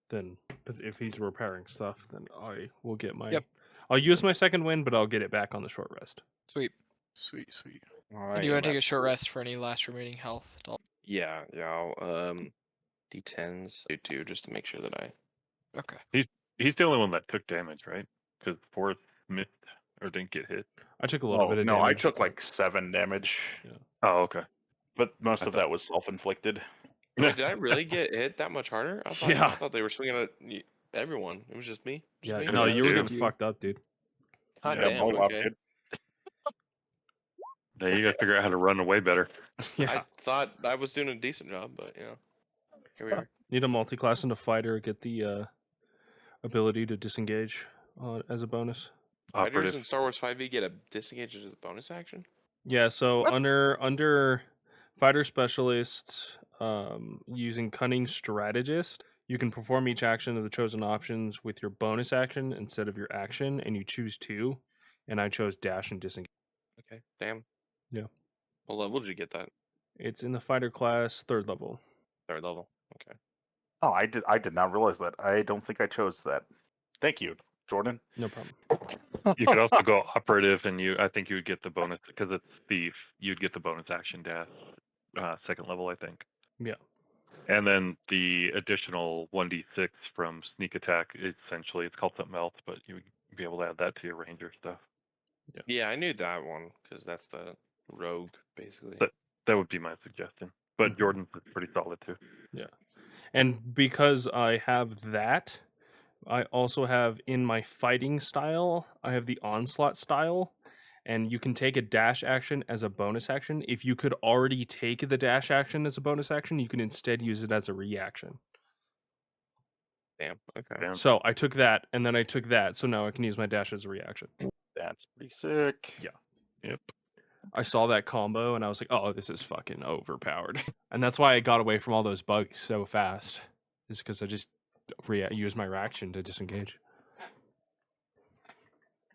then if he's repairing stuff, then I will get my. Yep. I'll use my second wind, but I'll get it back on the short rest. Sweet. And do you want to take a short rest for any last remaining health? Yeah. I'll, D10s do too, just to make sure that I. Okay. He's the only one that took damage, right? Because Forrest missed or didn't get hit. I took a little bit of no, damage. I took like 7 damage, Oh, okay. but most I of thought- that was self-inflicted. Wait, did I really get hit that much harder? I thought, Yeah. I thought they were swinging at everyone. It was just me. Just Yeah, me? no, Yeah, you were dude. getting fucked up, dude. Hot Yeah, damn. Molotov Okay. did. Yeah, you got to figure out how to run away better. Yeah, I thought I was doing a decent job, but you know, here we are. need a multi-class and a fighter get the ability to disengage as a bonus. Fighters Operative. in Star Wars 5e get a disengage as a bonus action. Yeah, so What? under fighter specialist, using cunning strategist, you can perform each action of the chosen options with your bonus action instead of your action, and you choose 2. And I chose dash and disengage. Okay. Damn. Yeah. What level did you get that? It's in the fighter class, 3rd level. 3rd level. Okay. Oh, I did not realize that. I don't think I chose that. Thank you, Jordan. No problem. You could also go operative, and I think you would get the bonus because it's thief. You'd get the bonus action dash. second level, I think. Yeah. And then the additional 1d6 from sneak attack, essentially, it's called something else, but you would be able to add that to your ranger stuff. Yeah, I knew that one because that's the rogue, basically. That would be my suggestion. But Mhm. Jordan's is pretty solid too. And because I have that, I also have in my fighting style, I have the onslaught style, and you can take a dash action as a bonus action. If you could already take the dash action as a bonus action, you can instead use it as a reaction. Damn. Okay. Damn. So I took that, and then I took that, so now I can use my dash as a reaction. That's pretty sick. Yeah. Yep. I saw that combo, and I was like, oh, this is fucking overpowered. And that's why I got away from all those bugs so fast, is because I just use my reaction to disengage.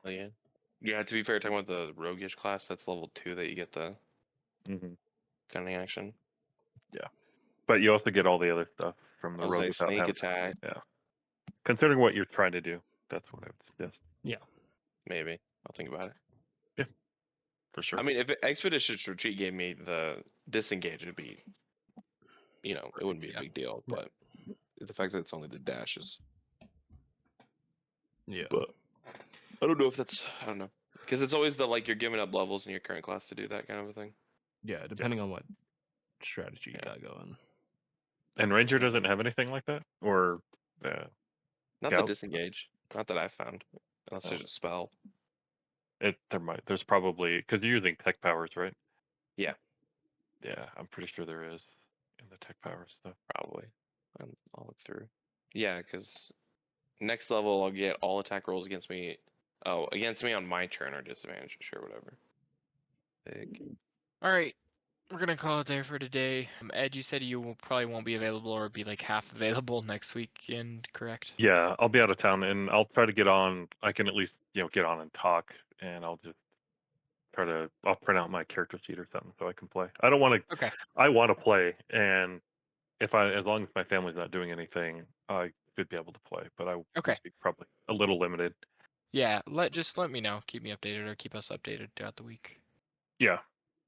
Oh yeah. Yeah. To be fair, talking about the roguish class, that's level 2 that you get the hmm gunning action. But you also get all the other stuff from the I was rogue like without sneak having. attack, Yeah. Considering what you're trying to do, that's what I would suggest. maybe. I'll think about it. For sure. I mean, if Expeditious Retreat gave me the disengage, it'd be, it wouldn't be a Yeah. big deal. But the fact that it's only the dash is. Yeah. But I don't know if that's. I don't know. Because it's always the you're giving up levels in your current class to do that kind of a thing. Yeah, depending on what strategy you Yeah. got going. And Ranger doesn't have anything like that? Or Not Scout? the disengage. Not that I found. Unless there's a spell. there's probably, because you're using tech powers, right? Yeah. Yeah, I'm pretty sure there is in the tech power stuff. Probably. I'll look through. Yeah, because next level I'll get all attack rolls against me. Oh, against me on my turn or disadvantage. Sure, whatever. All right, we're gonna call it there for today. Ed, you said probably won't be available or be like half available next weekend, correct? Yeah, I'll be out of town, and I'll try to get on. I can at least get on and talk, and I'll just I'll print out my character sheet or something so I can play. I don't want to. Okay. I want to play, and as long as my family's not doing anything, I should be able to play. But I would Okay. be probably a little limited. Yeah, just let me know. Keep me updated or keep us updated throughout the week. Yeah,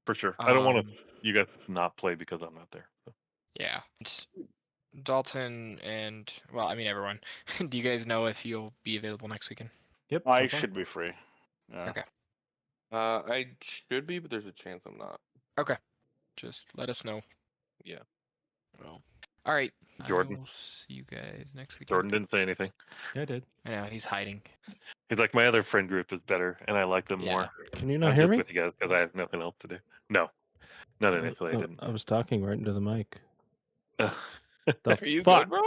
for sure. I don't want Um, you guys to not play because I'm not there. So. Yeah. Dalton and I mean everyone. Do you guys know if you'll be available next weekend? Yep. I so far. should be free. Yeah. Okay. I should be, but there's a chance I'm not. Just let us know. Yeah. Well, all right. Jordan. I will see you guys next weekend. Jordan didn't say anything. Yeah, I did. I know he's hiding. He's like, my other friend group is better, and I like them Yeah. more. Can you not I'm hear just me? with you guys because I have nothing else to do. No, not initially. I didn't. I was talking right into the mic. The Are you fuck? good, bro?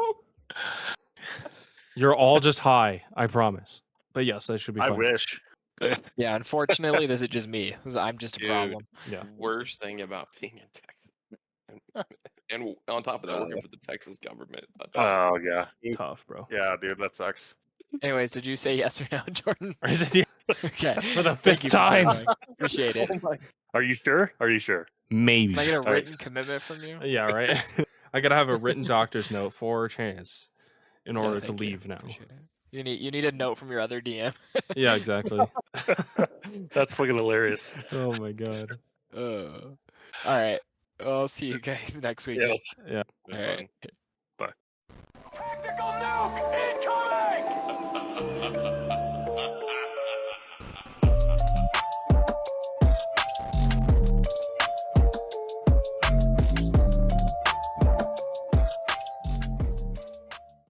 You're all just high, I promise. But yes, that should be I fine. wish. Yeah. Unfortunately, this is just me. I'm just a Dude. problem. Yeah. Worst thing about being in Texas. And on top of that, working for the Texas government. Oh yeah. Tough, bro. Yeah, dude, that sucks. Anyways, did you say yes or no, Jordan? Or is it the- Okay. For the Thank fifth you for time. clarifying. Appreciate it. Are you sure? Are you sure? Maybe. Can I get a right. written commitment from you? Yeah, right. I gotta have a written doctor's note for a chance in No, order to thank you. leave now. Appreciate it. You need a note from your other DM. Yeah, exactly. That's fucking hilarious. Oh my god. All right. I'll see you guys next weekend. Yeah. Yeah. All right.